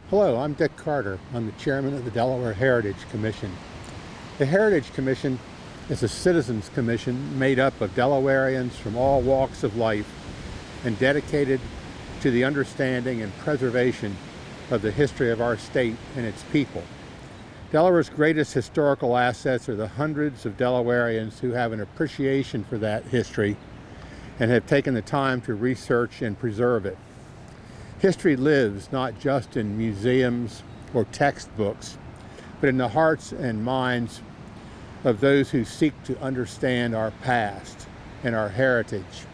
Hello, I'm Dick Carter. I'm the chairman of the Delaware Heritage Commission. The Heritage Commission is a citizens commission made up of Delawareans from all walks of life and dedicated to the understanding and preservation of the history of our state and its people. Delaware's greatest historical assets are the hundreds of Delawareans who have an appreciation for that history and have taken the time to research and preserve it. History lives not just in museums or textbooks, but in the hearts and minds of those who seek to understand our past and our heritage.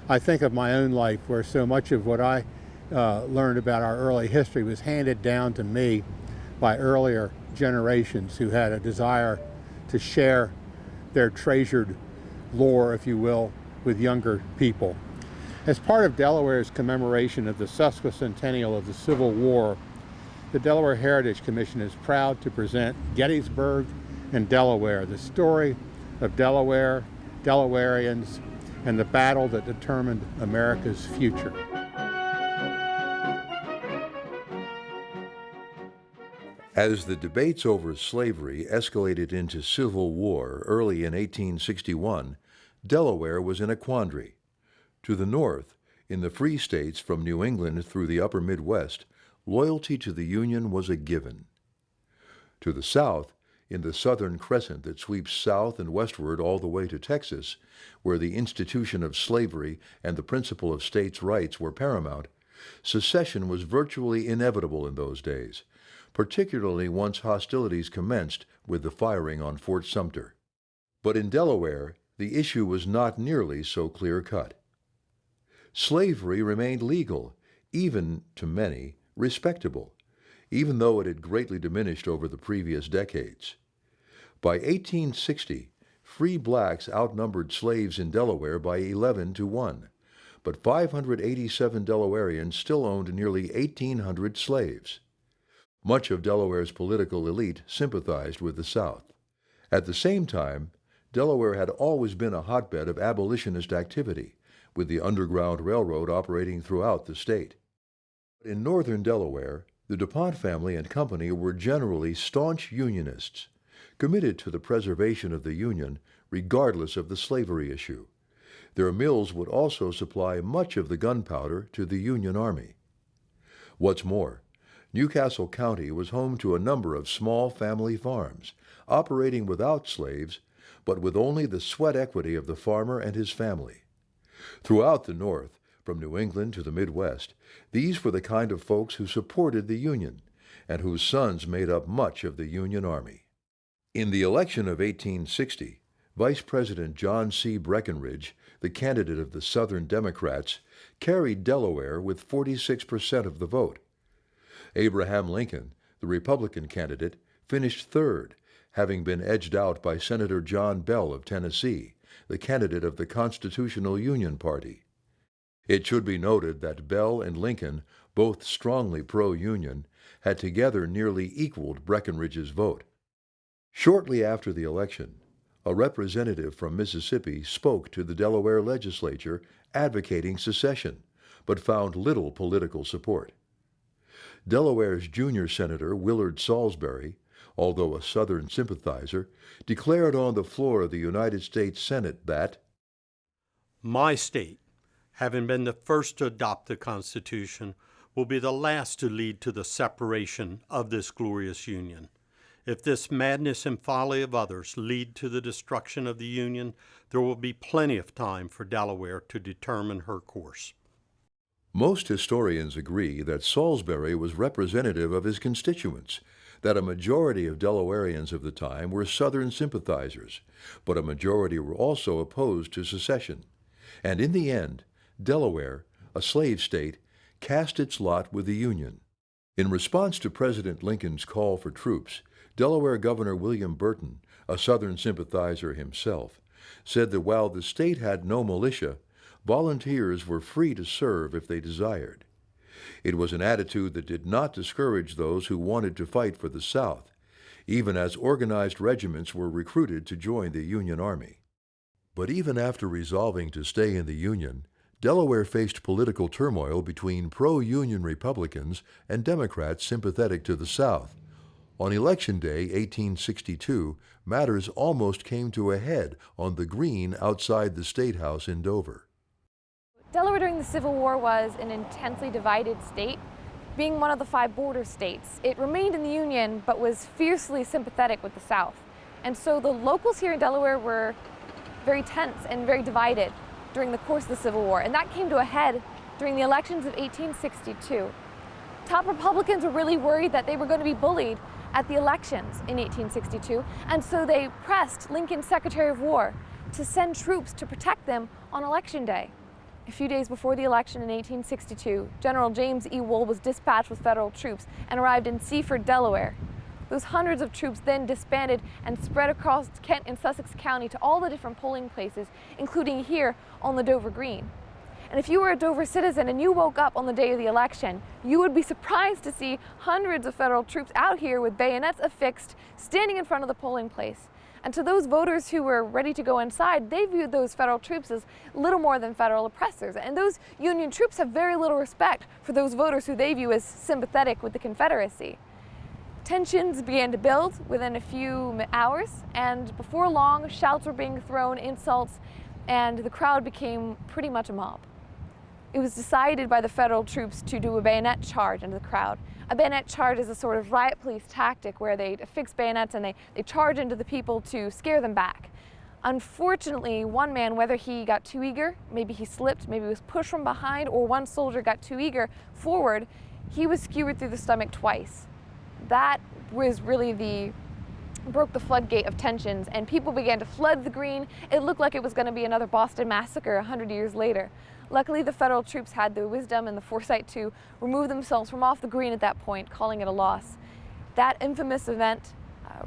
I think of my own life, where so much of what I learned about our early history was handed down to me by earlier generations who had a desire to share their treasured lore, if you will, with younger people. As part of Delaware's commemoration of the sesquicentennial of the Civil War, the Delaware Heritage Commission is proud to present Gettysburg and Delaware, the story of Delaware, Delawareans, and the battle that determined America's future. As the debates over slavery escalated into civil war early in 1861, Delaware was in a quandary. To the north, in the free states from New England through the upper Midwest, loyalty to the Union was a given. To the south, in the southern crescent that sweeps south and westward all the way to Texas, where the institution of slavery and the principle of states' rights were paramount, secession was virtually inevitable in those days, particularly once hostilities commenced with the firing on Fort Sumter. But in Delaware, the issue was not nearly so clear-cut. Slavery remained legal, even, to many, respectable, even though it had greatly diminished over the previous decades. By 1860, free blacks outnumbered slaves in Delaware by 11 to 1, but 587 Delawareans still owned nearly 1,800 slaves. Much of Delaware's political elite sympathized with the South. At the same time, Delaware had always been a hotbed of abolitionist activity, with the Underground Railroad operating throughout the state. In northern Delaware, the DuPont family and company were generally staunch Unionists, committed to the preservation of the Union regardless of the slavery issue. Their mills would also supply much of the gunpowder to the Union Army. What's more, Newcastle County was home to a number of small family farms, operating without slaves, but with only the sweat equity of the farmer and his family. Throughout the North, from New England to the Midwest, these were the kind of folks who supported the Union and whose sons made up much of the Union Army. In the election of 1860, Vice President John C. Breckinridge, the candidate of the Southern Democrats, carried Delaware with 46% of the vote. Abraham Lincoln, the Republican candidate, finished third, having been edged out by Senator John Bell of Tennessee, the candidate of the Constitutional Union Party. It should be noted that Bell and Lincoln, both strongly pro-Union, had together nearly equaled Breckinridge's vote. Shortly after the election, a representative from Mississippi spoke to the Delaware legislature advocating secession, but found little political support. Delaware's junior senator, Willard Salisbury, although a Southern sympathizer, declared on the floor of the United States Senate that, "My state, having been the first to adopt the Constitution, will be the last to lead to the separation of this glorious Union. If this madness and folly of others lead to the destruction of the Union, there will be plenty of time for Delaware to determine her course." Most historians agree that Salisbury was representative of his constituents, that a majority of Delawareans of the time were Southern sympathizers, but a majority were also opposed to secession. And in the end, Delaware, a slave state, cast its lot with the Union. In response to President Lincoln's call for troops, Delaware Governor William Burton, a Southern sympathizer himself, said that while the state had no militia, volunteers were free to serve if they desired. It was an attitude that did not discourage those who wanted to fight for the South, even as organized regiments were recruited to join the Union Army. But even after resolving to stay in the Union, Delaware faced political turmoil between pro-Union Republicans and Democrats sympathetic to the South. On Election Day, 1862, matters almost came to a head on the green outside the State House in Dover. Delaware during the Civil War was an intensely divided state. Being one of the 5 border states, it remained in the Union but was fiercely sympathetic with the South. And so the locals here in Delaware were very tense and very divided during the course of the Civil War, and that came to a head during the elections of 1862. Top Republicans were really worried that they were going to be bullied at the elections in 1862, and so they pressed Lincoln's Secretary of War to send troops to protect them on Election Day. A few days before the election in 1862, General James E. Wool was dispatched with federal troops and arrived in Seaford, Delaware. Those hundreds of troops then disbanded and spread across Kent and Sussex County to all the different polling places, including here on the Dover Green. And if you were a Dover citizen and you woke up on the day of the election, you would be surprised to see hundreds of federal troops out here with bayonets affixed, standing in front of the polling place. And to those voters who were ready to go inside, they viewed those federal troops as little more than federal oppressors. And those Union troops have very little respect for those voters who they view as sympathetic with the Confederacy. Tensions began to build within a few hours, and before long, shouts were being thrown, insults, and the crowd became pretty much a mob. It was decided by the federal troops to do a bayonet charge into the crowd. A bayonet charge is a sort of riot police tactic where they affix bayonets and they charge into the people to scare them back. Unfortunately, one man, whether he got too eager, maybe he slipped, maybe he was pushed from behind, or one soldier got too eager forward, he was skewered through the stomach twice. That was really broke the floodgate of tensions, and people began to flood the green. It looked like it was going to be another Boston Massacre 100 years later. Luckily, the federal troops had the wisdom and the foresight to remove themselves from off the green at that point, calling it a loss. That infamous event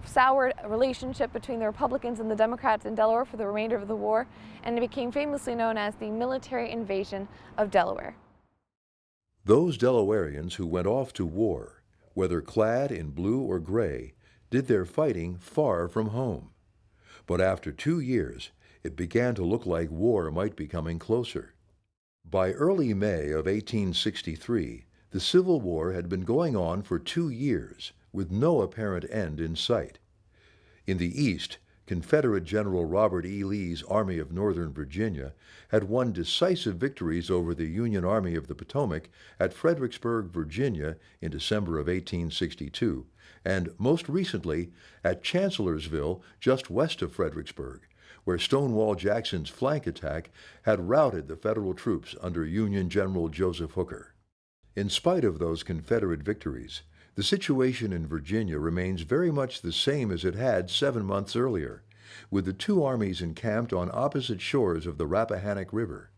soured a relationship between the Republicans and the Democrats in Delaware for the remainder of the war, and it became famously known as the military invasion of Delaware. Those Delawareans who went off to war, whether clad in blue or gray, did their fighting far from home. But after 2 years, it began to look like war might be coming closer. By early May of 1863, the Civil War had been going on for 2 years, with no apparent end in sight. In the East, Confederate General Robert E. Lee's Army of Northern Virginia had won decisive victories over the Union Army of the Potomac at Fredericksburg, Virginia in December of 1862, and most recently at Chancellorsville, just west of Fredericksburg, where Stonewall Jackson's flank attack had routed the Federal troops under Union General Joseph Hooker. In spite of those Confederate victories, the situation in Virginia remains very much the same as it had 7 months earlier, with the two armies encamped on opposite shores of the Rappahannock River.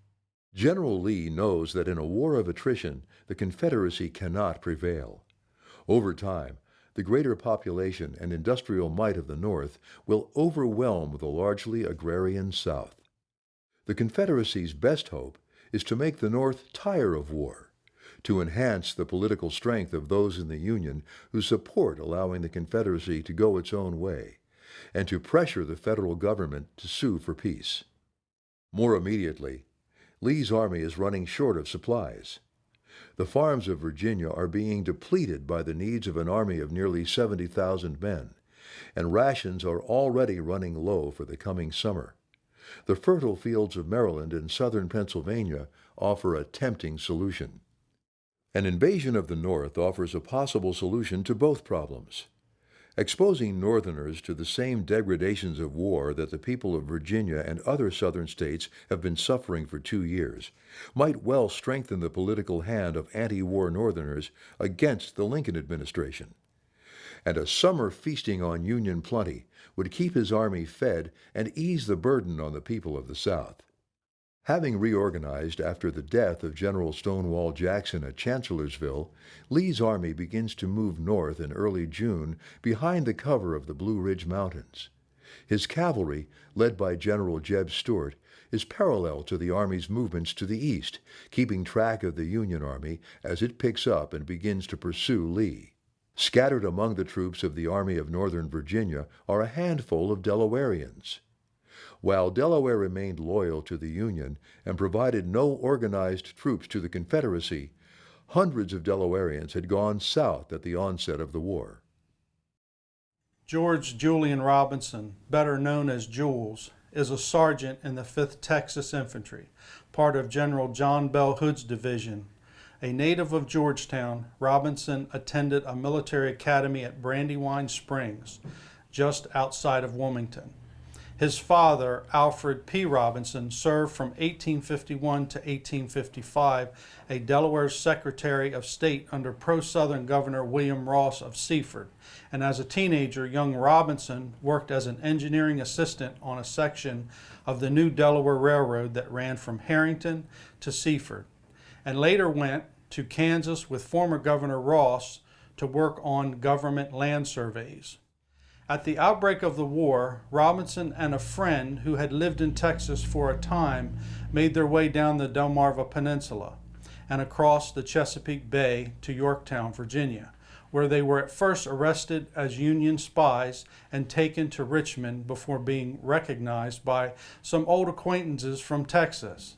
General Lee knows that in a war of attrition, the Confederacy cannot prevail. Over time, the greater population and industrial might of the North will overwhelm the largely agrarian South. The Confederacy's best hope is to make the North tire of war, to enhance the political strength of those in the Union who support allowing the Confederacy to go its own way, and to pressure the federal government to sue for peace. More immediately, Lee's army is running short of supplies. The farms of Virginia are being depleted by the needs of an army of nearly 70,000 men, and rations are already running low for the coming summer. The fertile fields of Maryland and southern Pennsylvania offer a tempting solution. An invasion of the North offers a possible solution to both problems. Exposing Northerners to the same degradations of war that the people of Virginia and other southern states have been suffering for 2 years might well strengthen the political hand of anti-war Northerners against the Lincoln administration. And a summer feasting on Union plenty would keep his army fed and ease the burden on the people of the South. Having reorganized after the death of General Stonewall Jackson at Chancellorsville, Lee's army begins to move north in early June behind the cover of the Blue Ridge Mountains. His cavalry, led by General Jeb Stuart, is parallel to the Army's movements to the east, keeping track of the Union Army as it picks up and begins to pursue Lee. Scattered among the troops of the Army of Northern Virginia are a handful of Delawareans. While Delaware remained loyal to the Union and provided no organized troops to the Confederacy, hundreds of Delawareans had gone south at the onset of the war. George Julian Robinson, better known as Jules, is a sergeant in the 5th Texas Infantry, part of General John Bell Hood's division. A native of Georgetown, Robinson attended a military academy at Brandywine Springs, just outside of Wilmington. His father, Alfred P. Robinson, served from 1851 to 1855, a Delaware Secretary of State under pro-Southern Governor William Ross of Seaford. And as a teenager, young Robinson worked as an engineering assistant on a section of the new Delaware Railroad that ran from Harrington to Seaford, and later went to Kansas with former Governor Ross to work on government land surveys. At the outbreak of the war, Robinson and a friend who had lived in Texas for a time made their way down the Delmarva Peninsula and across the Chesapeake Bay to Yorktown, Virginia, where they were at first arrested as Union spies and taken to Richmond before being recognized by some old acquaintances from Texas,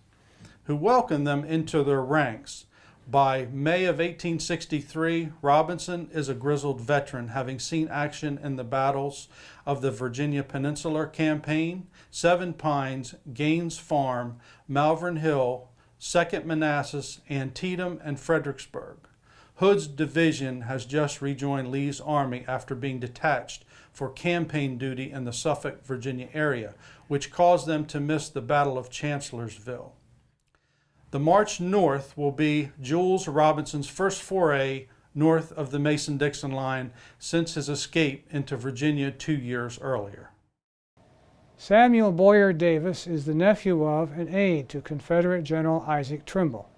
who welcomed them into their ranks. By May of 1863, Robinson is a grizzled veteran, having seen action in the battles of the Virginia Peninsular Campaign, Seven Pines, Gaines Farm, Malvern Hill, Second Manassas, Antietam, and Fredericksburg. Hood's division has just rejoined Lee's army after being detached for campaign duty in the Suffolk, Virginia area, which caused them to miss the Battle of Chancellorsville. The march north will be Jules Robinson's first foray north of the Mason-Dixon line since his escape into Virginia 2 years earlier. Samuel Boyer Davis is the nephew of and aide to Confederate General Isaac Trimble.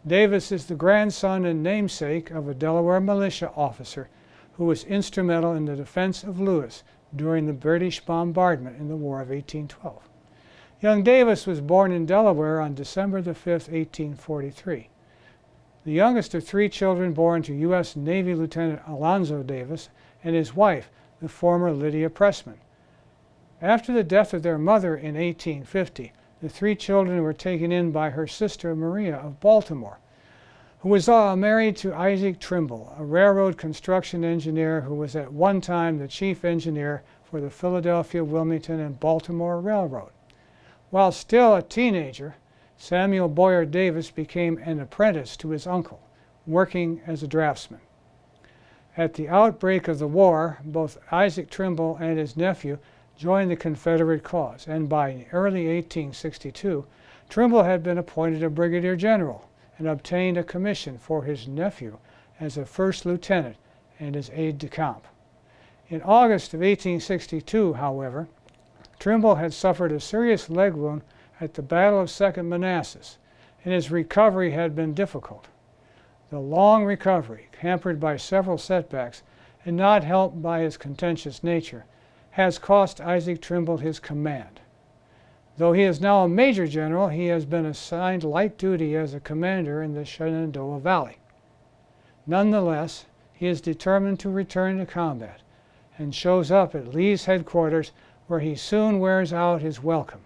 Davis is the grandson and namesake of a Delaware militia officer who was instrumental in the defense of Lewis during the British bombardment in the War of 1812. Young Davis was born in Delaware on December the 5th, 1843. The youngest of 3 children born to U.S. Navy Lieutenant Alonzo Davis and his wife, the former Lydia Pressman. After the death of their mother in 1850, the 3 children were taken in by her sister Maria of Baltimore, who was married to Isaac Trimble, a railroad construction engineer who was at one time the chief engineer for the Philadelphia, Wilmington, and Baltimore Railroad. While still a teenager, Samuel Boyer Davis became an apprentice to his uncle, working as a draftsman. At the outbreak of the war, both Isaac Trimble and his nephew joined the Confederate cause, and by early 1862, Trimble had been appointed a brigadier general and obtained a commission for his nephew as a first lieutenant and his aide-de-camp. In August of 1862, however, Trimble had suffered a serious leg wound at the Battle of Second Manassas, and his recovery had been difficult. The long recovery, hampered by several setbacks and not helped by his contentious nature, has cost Isaac Trimble his command. Though he is now a major general, he has been assigned light duty as a commander in the Shenandoah Valley. Nonetheless, he is determined to return to combat and shows up at Lee's headquarters, where he soon wears out his welcome.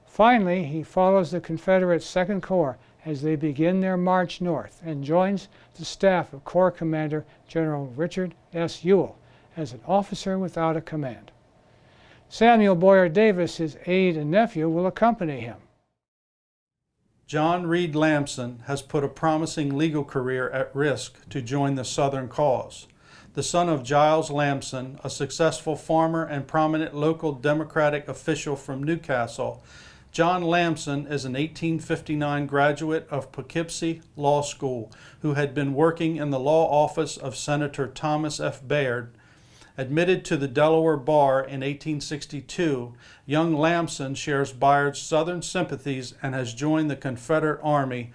Finally, he follows the Confederate 2nd Corps as they begin their march north and joins the staff of Corps Commander General Richard S. Ewell as an officer without a command. Samuel Boyer Davis, his aide and nephew, will accompany him. John Reed Lamson has put a promising legal career at risk to join the Southern cause. The son of Giles Lamson, a successful farmer and prominent local Democratic official from Newcastle, John Lamson is an 1859 graduate of Poughkeepsie Law School who had been working in the law office of Senator Thomas F. Baird. Admitted to the Delaware bar in 1862, young Lamson shares Bayard's Southern sympathies and has joined the Confederate Army,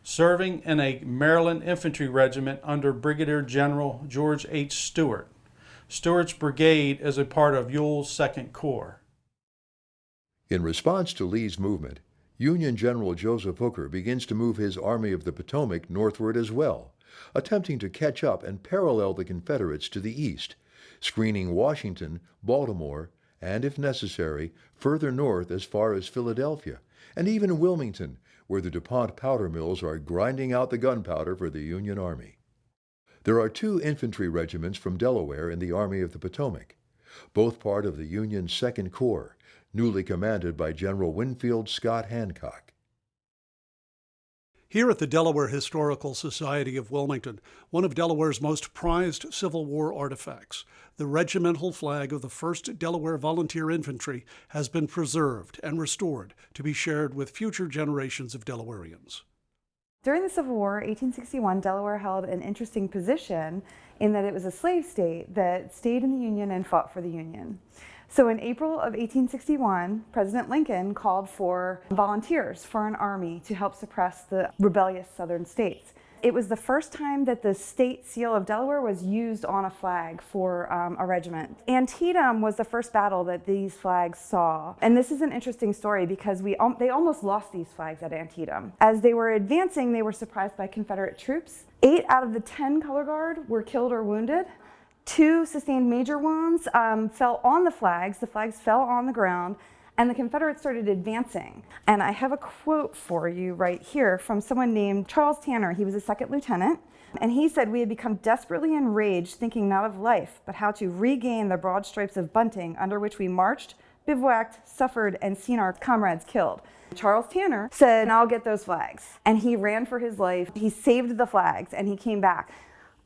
serving in a Maryland infantry regiment under Brigadier General George H. Stewart. Stewart's brigade is a part of Ewell's 2nd Corps. In response to Lee's movement, Union General Joseph Hooker begins to move his Army of the Potomac northward as well, attempting to catch up and parallel the Confederates to the east, screening Washington, Baltimore, and if necessary, further north as far as Philadelphia, and even Wilmington, where the DuPont powder mills are grinding out the gunpowder for the Union Army. There are 2 infantry regiments from Delaware in the Army of the Potomac, both part of the Union's 2nd Corps, newly commanded by General Winfield Scott Hancock. Here at the Delaware Historical Society of Wilmington, one of Delaware's most prized Civil War artifacts, the regimental flag of the 1st Delaware Volunteer Infantry, has been preserved and restored to be shared with future generations of Delawareans. During the Civil War, 1861, Delaware held an interesting position in that it was a slave state that stayed in the Union and fought for the Union. So in April of 1861, President Lincoln called for volunteers for an army to help suppress the rebellious southern states. It was the first time that the state seal of Delaware was used on a flag for a regiment. Antietam was the first battle that these flags saw. And this is an interesting story because they almost lost these flags at Antietam. As they were advancing, they were surprised by Confederate troops. 8 out of the 10 color guard were killed or wounded. 2 sustained major wounds, fell on the flags fell on the ground, and the Confederates started advancing. And I have a quote for you right here from someone named Charles Tanner. He was a 2nd lieutenant, and he said, "We had become desperately enraged, thinking not of life, but how to regain the broad stripes of bunting under which we marched, bivouacked, suffered, and seen our comrades killed." Charles Tanner said, "I'll get those flags." And he ran for his life. He saved the flags, and he came back.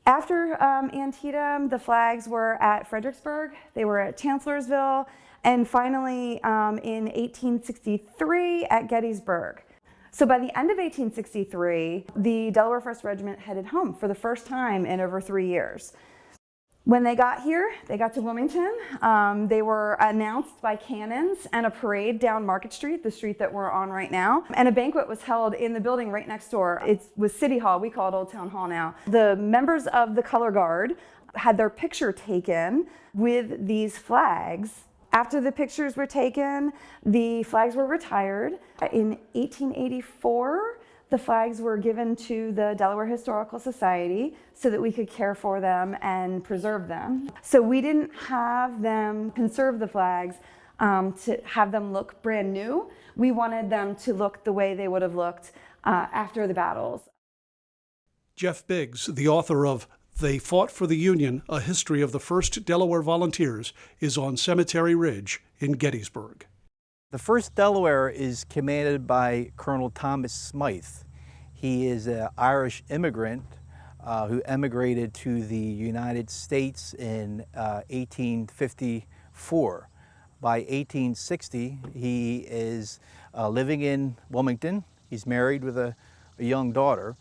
After Antietam, the flags were at Fredericksburg, they were at Chancellorsville, and finally in 1863 at Gettysburg. So by the end of 1863, the Delaware 1st Regiment headed home for the first time in over 3 years. When they got here, they got to Wilmington. They were announced by cannons and a parade down Market Street, the street that we're on right now. And a banquet was held in the building right next door. It was City Hall. We call it Old Town Hall now. The members of the Color Guard had their picture taken with these flags. After the pictures were taken, the flags were retired. In 1884, the flags were given to the Delaware Historical Society so that we could care for them and preserve them. So we didn't have them conserve the flags to have them look brand new. We wanted them to look the way they would have looked after the battles. Jeff Biggs, the author of They Fought for the Union, A History of the 1st Delaware Volunteers, is on Cemetery Ridge in Gettysburg. The 1st Delaware is commanded by Colonel Thomas Smythe. He is an Irish immigrant who emigrated to the United States in 1854. By 1860, he is living in Wilmington. He's married with a young daughter.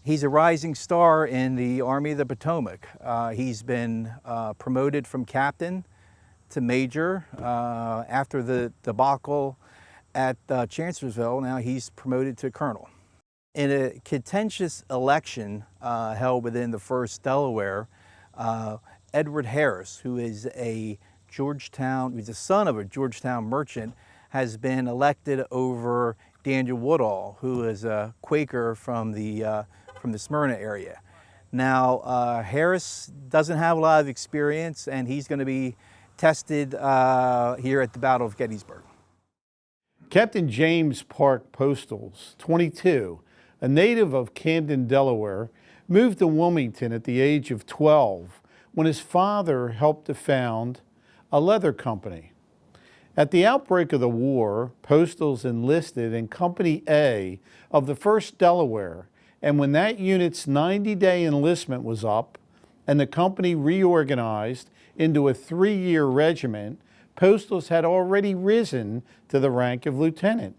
He's a rising star in the Army of the Potomac. He's been promoted from captain to major. After the debacle at Chancellorsville, now he's promoted to colonel. In a contentious election held within the 1st Delaware, Edward Harris, who is a he's the son of a Georgetown merchant, has been elected over Daniel Woodall, who is a Quaker from the Smyrna area. Now, Harris doesn't have a lot of experience, and he's going to be tested here at the Battle of Gettysburg. Captain James Park Postles, 22, a native of Camden, Delaware, moved to Wilmington at the age of 12 when his father helped to found a leather company. At the outbreak of the war, Postles enlisted in Company A of the 1st Delaware, and when that unit's 90-day enlistment was up and the company reorganized into a 3-year regiment, Postles had already risen to the rank of lieutenant.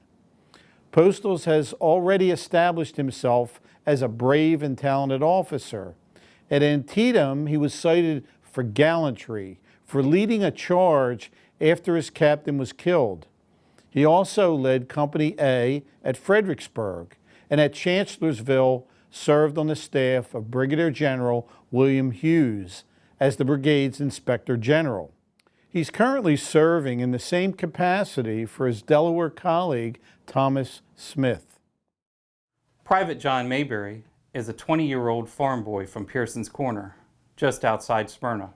Postles has already established himself as a brave and talented officer. At Antietam, he was cited for gallantry, for leading a charge after his captain was killed. He also led Company A at Fredericksburg, and at Chancellorsville served on the staff of Brigadier General William Hughes as the brigade's Inspector General. He's currently serving in the same capacity for his Delaware colleague, Thomas Smith. Private John Mayberry is a 20-year-old farm boy from Pearson's Corner, just outside Smyrna.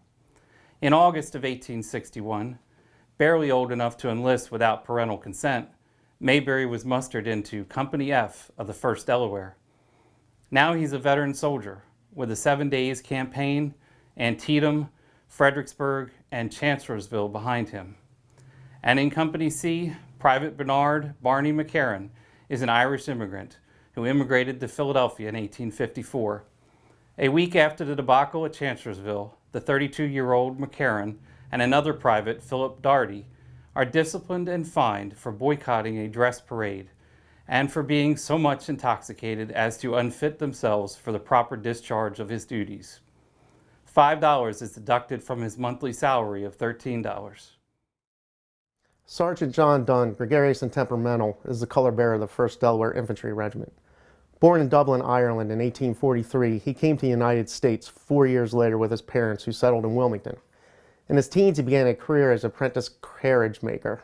In August of 1861, barely old enough to enlist without parental consent, Mayberry was mustered into Company F of the 1st Delaware. Now he's a veteran soldier with the 7 Days Campaign, Antietam, Fredericksburg, and Chancellorsville behind him. And in Company C, Private Bernard Barney McCarran is an Irish immigrant who immigrated to Philadelphia in 1854. A week after the debacle at Chancellorsville, the 32-year-old McCarran and another private, Philip Darty, are disciplined and fined for boycotting a dress parade and for being so much intoxicated as to unfit themselves for the proper discharge of his duties. $5 is deducted from his monthly salary of $13. Sergeant John Dunn, gregarious and temperamental, is the color bearer of the 1st Delaware Infantry Regiment. Born in Dublin, Ireland in 1843, he came to the United States 4 years later with his parents, who settled in Wilmington. In his teens, he began a career as apprentice carriage maker.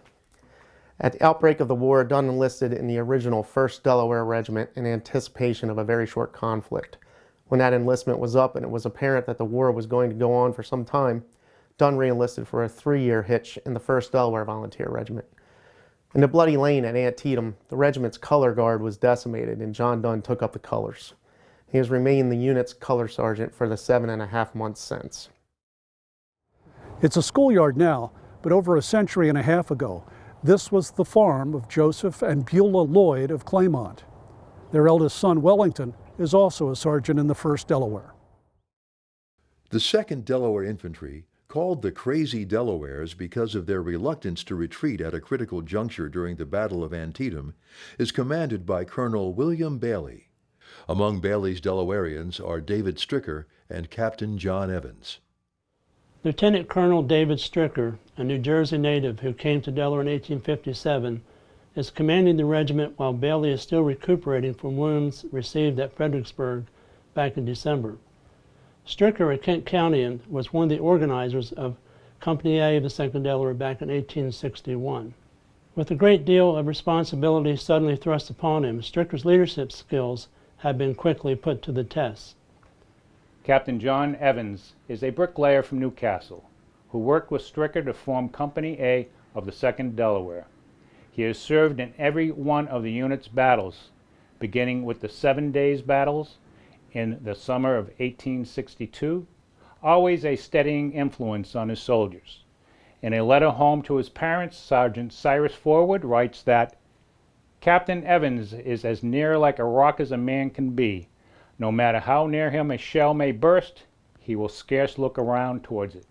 At the outbreak of the war, Dunn enlisted in the original 1st Delaware Regiment in anticipation of a very short conflict. When that enlistment was up and it was apparent that the war was going to go on for some time, Dunn re-enlisted for a 3-year hitch in the 1st Delaware Volunteer Regiment. In the Bloody Lane at Antietam, the regiment's color guard was decimated and John Dunn took up the colors. He has remained the unit's color sergeant for the 7.5 months since. It's a schoolyard now, but over a century and a half ago, this was the farm of Joseph and Beulah Lloyd of Claymont. Their eldest son, Wellington, is also a sergeant in the 1st Delaware. The 2nd Delaware Infantry, called the Crazy Delawares because of their reluctance to retreat at a critical juncture during the Battle of Antietam, is commanded by Colonel William Bailey. Among Bailey's Delawareans are David Stricker and Captain John Evans. Lieutenant Colonel David Stricker, a New Jersey native who came to Delaware in 1857, is commanding the regiment while Bailey is still recuperating from wounds received at Fredericksburg back in December. Stricker, a Kent Countyan, was one of the organizers of Company A of the 2nd Delaware back in 1861. With a great deal of responsibility suddenly thrust upon him, Stricker's leadership skills have been quickly put to the test. Captain John Evans is a bricklayer from Newcastle who worked with Stricker to form Company A of the 2nd Delaware. He has served in every one of the unit's battles, beginning with the 7 Days battles in the summer of 1862, always a steadying influence on his soldiers. In a letter home to his parents, Sergeant Cyrus Forward writes that Captain Evans is as near like a rock as a man can be. No matter how near him a shell may burst, he will scarce look around towards it.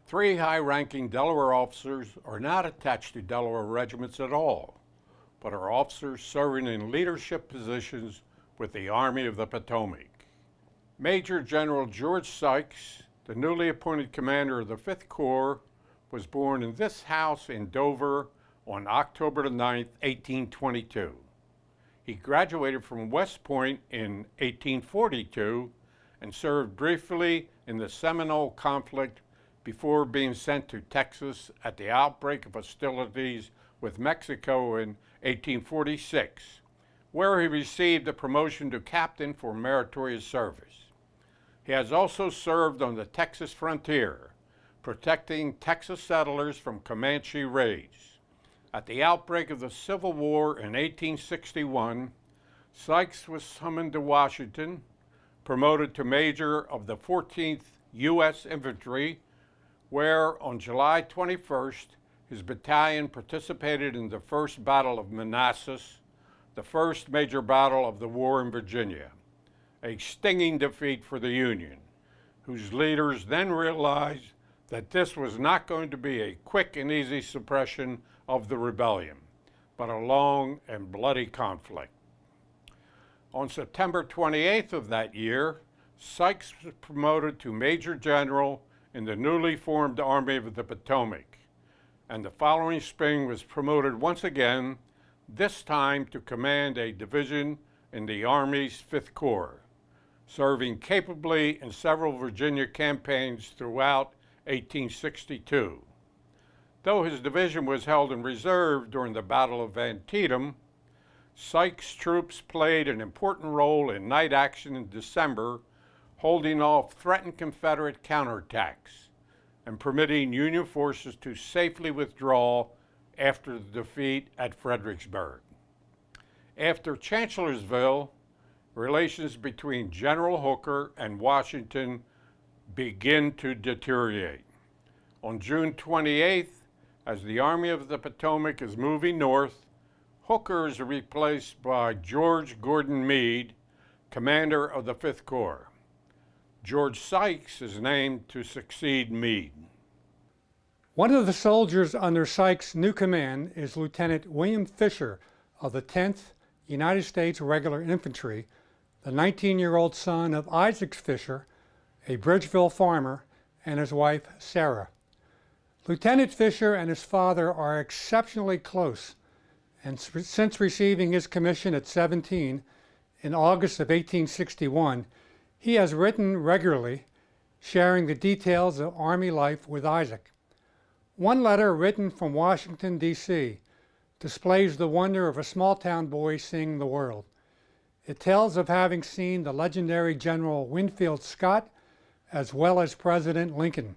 3 high-ranking Delaware officers are not attached to Delaware regiments at all, but are officers serving in leadership positions with the Army of the Potomac. Major General George Sykes, the newly appointed commander of the 5th Corps, was born in this house in Dover on October 9, 1822. He graduated from West Point in 1842 and served briefly in the Seminole conflict before being sent to Texas at the outbreak of hostilities with Mexico in 1846, where he received a promotion to captain for meritorious service. He has also served on the Texas frontier, protecting Texas settlers from Comanche raids. At the outbreak of the Civil War in 1861, Sykes was summoned to Washington, promoted to Major of the 14th U.S. Infantry, where on July 21st, his battalion participated in the First Battle of Manassas, the first major battle of the war in Virginia, a stinging defeat for the Union, whose leaders then realized that this was not going to be a quick and easy suppression of the rebellion, but a long and bloody conflict. On September 28th of that year, Sykes was promoted to Major General in the newly formed Army of the Potomac, and the following spring was promoted once again, this time to command a division in the Army's 5th Corps, serving capably in several Virginia campaigns throughout 1862. Though his division was held in reserve during the Battle of Antietam, Sykes' troops played an important role in night action in December, holding off threatened Confederate counterattacks. and permitting Union forces to safely withdraw after the defeat at Fredericksburg. After Chancellorsville, relations between General Hooker and Washington begin to deteriorate. On June 28th, as the Army of the Potomac is moving north, Hooker is replaced by George Gordon Meade, commander of the 5th Corps. George Sykes is named to succeed Meade. One of the soldiers under Sykes' new command is Lieutenant William Fisher of the 10th United States Regular Infantry, the 19-year-old son of Isaac Fisher, a Bridgeville farmer, and his wife, Sarah. Lieutenant Fisher and his father are exceptionally close, and since receiving his commission at 17 in August of 1861, he has written regularly, sharing the details of Army life with Isaac. One letter written from Washington, D.C., displays the wonder of a small-town boy seeing the world. It tells of having seen the legendary General Winfield Scott, as well as President Lincoln.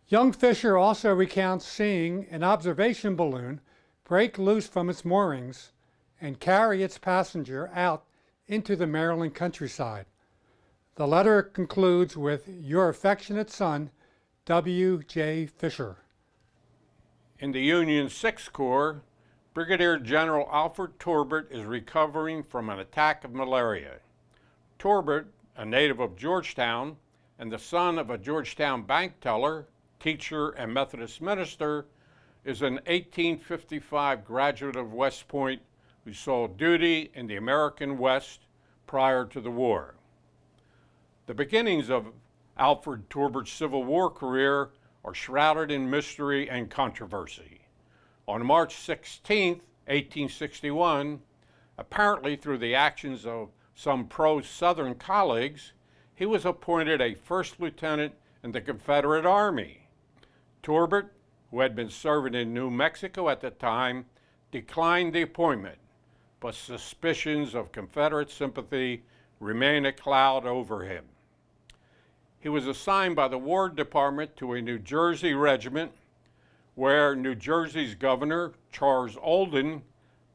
Young Fisher also recounts seeing an observation balloon break loose from its moorings and carry its passenger out into the Maryland countryside. The letter concludes with, "Your affectionate son, W. J. Fisher." In the Union 6th Corps, Brigadier General Alfred Torbert is recovering from an attack of malaria. Torbert, a native of Georgetown and the son of a Georgetown bank teller, teacher, and Methodist minister, is an 1855 graduate of West Point who saw duty in the American West prior to the war. The beginnings of Alfred Torbert's Civil War career are shrouded in mystery and controversy. On March 16, 1861, apparently through the actions of some pro-Southern colleagues, he was appointed a first lieutenant in the Confederate Army. Torbert, who had been serving in New Mexico at the time, declined the appointment, but suspicions of Confederate sympathy remain a cloud over him. He was assigned by the War Department to a New Jersey regiment, where New Jersey's governor, Charles Olden,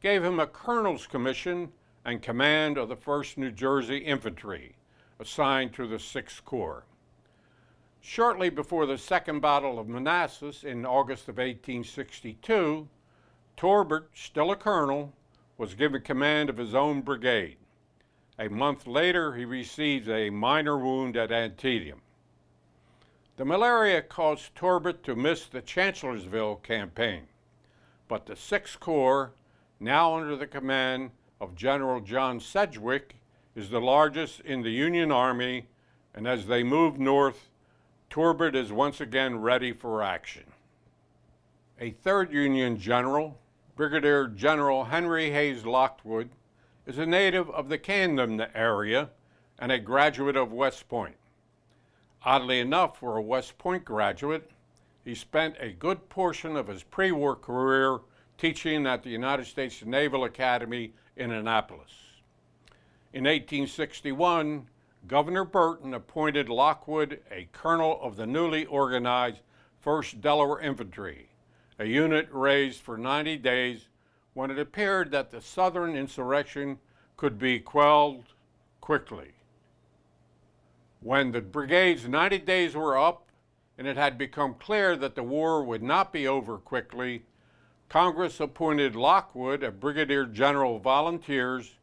gave him a colonel's commission and command of the 1st New Jersey Infantry, assigned to the 6th Corps. Shortly before the Second Battle of Manassas in August of 1862, Torbert, still a colonel, was given command of his own brigade. A month later, he received a minor wound at Antietam. The malaria caused Torbert to miss the Chancellorsville campaign, but the 6th Corps, now under the command of General John Sedgwick, is the largest in the Union Army, and as they move north, Torbert is once again ready for action. A 3rd Union general, Brigadier General Henry Hayes Lockwood, is a native of the Camden area and a graduate of West Point. Oddly enough, for a West Point graduate, he spent a good portion of his pre-war career teaching at the United States Naval Academy in Annapolis. In 1861, Governor Burton appointed Lockwood a colonel of the newly organized 1st Delaware Infantry, a unit raised for 90 days when it appeared that the Southern insurrection could be quelled quickly. When the brigade's 90 days were up and it had become clear that the war would not be over quickly, Congress appointed Lockwood a Brigadier General of Volunteers,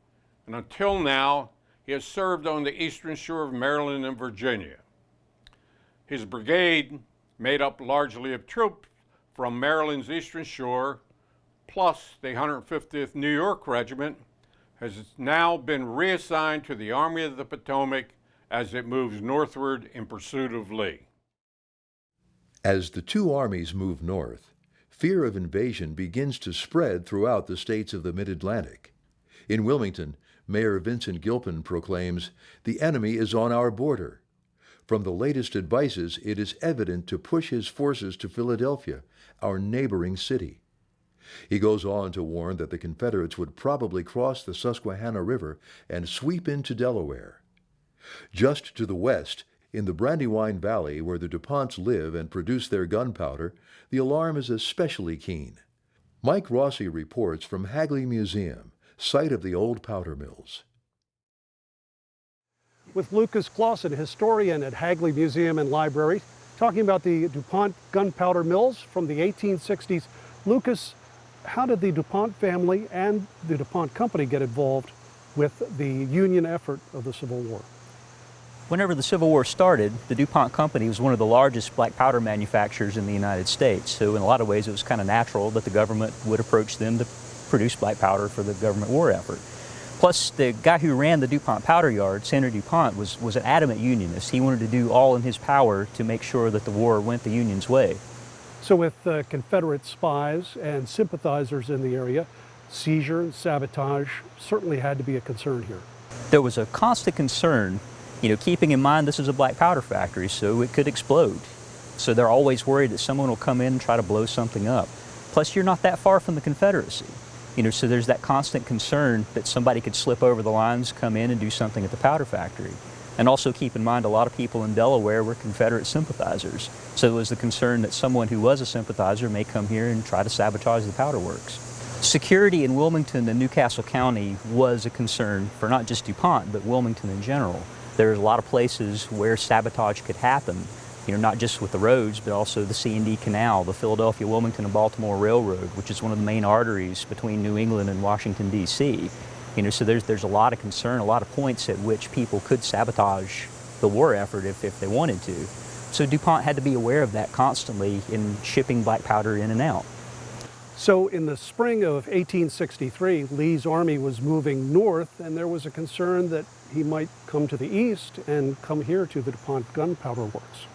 and until now, he has served on the eastern shore of Maryland and Virginia. His brigade, made up largely of troops from Maryland's eastern shore, plus the 150th New York Regiment, has now been reassigned to the Army of the Potomac as it moves northward in pursuit of Lee. As the two armies move north, fear of invasion begins to spread throughout the states of the Mid-Atlantic. In Wilmington, Mayor Vincent Gilpin proclaims, "The enemy is on our border." From the latest advices, it is evident to push his forces to Philadelphia, our neighboring city. He goes on to warn that the Confederates would probably cross the Susquehanna River and sweep into Delaware. Just to the west, In the Brandywine Valley, where the DuPonts live and produce their gunpowder, the alarm is especially keen. Mike Rossi reports from Hagley Museum, site of the old powder mills. With Lucas Clausen, historian at Hagley Museum and Library, talking about the DuPont gunpowder mills from the 1860s. Lucas, how did the DuPont family and the DuPont Company get involved with the Union effort of the Civil War? Whenever the Civil War started, the DuPont Company was one of the largest black powder manufacturers in the United States. So in a lot of ways it was kind of natural that the government would approach them to produce black powder for the government war effort. Plus, the guy who ran the DuPont powder yards, Henry DuPont, was an adamant Unionist. He wanted to do all in his power to make sure that the war went the Union's way. So with Confederate spies and sympathizers in the area, seizure and sabotage certainly had to be a concern here. There was a constant concern, keeping in mind this is a black powder factory, so it could explode. So they're always worried that someone will come in and try to blow something up. Plus, you're not that far from the Confederacy. So there's that constant concern that somebody could slip over the lines, come in and do something at the powder factory. And also keep in mind a lot of people in Delaware were Confederate sympathizers. So there was the concern that someone who was a sympathizer may come here and try to sabotage the powder works. Security in Wilmington and Newcastle County was a concern for not just DuPont, but Wilmington in general. There's a lot of places where sabotage could happen, not just with the roads, but also the C&D Canal, the Philadelphia, Wilmington, and Baltimore Railroad, which is one of the main arteries between New England and Washington, D.C. So there's a lot of concern, a lot of points at which people could sabotage the war effort if they wanted to. So DuPont had to be aware of that constantly in shipping black powder in and out. So in the spring of 1863, Lee's army was moving north, and there was a concern that he might come to the east and come here to the DuPont gunpowder works.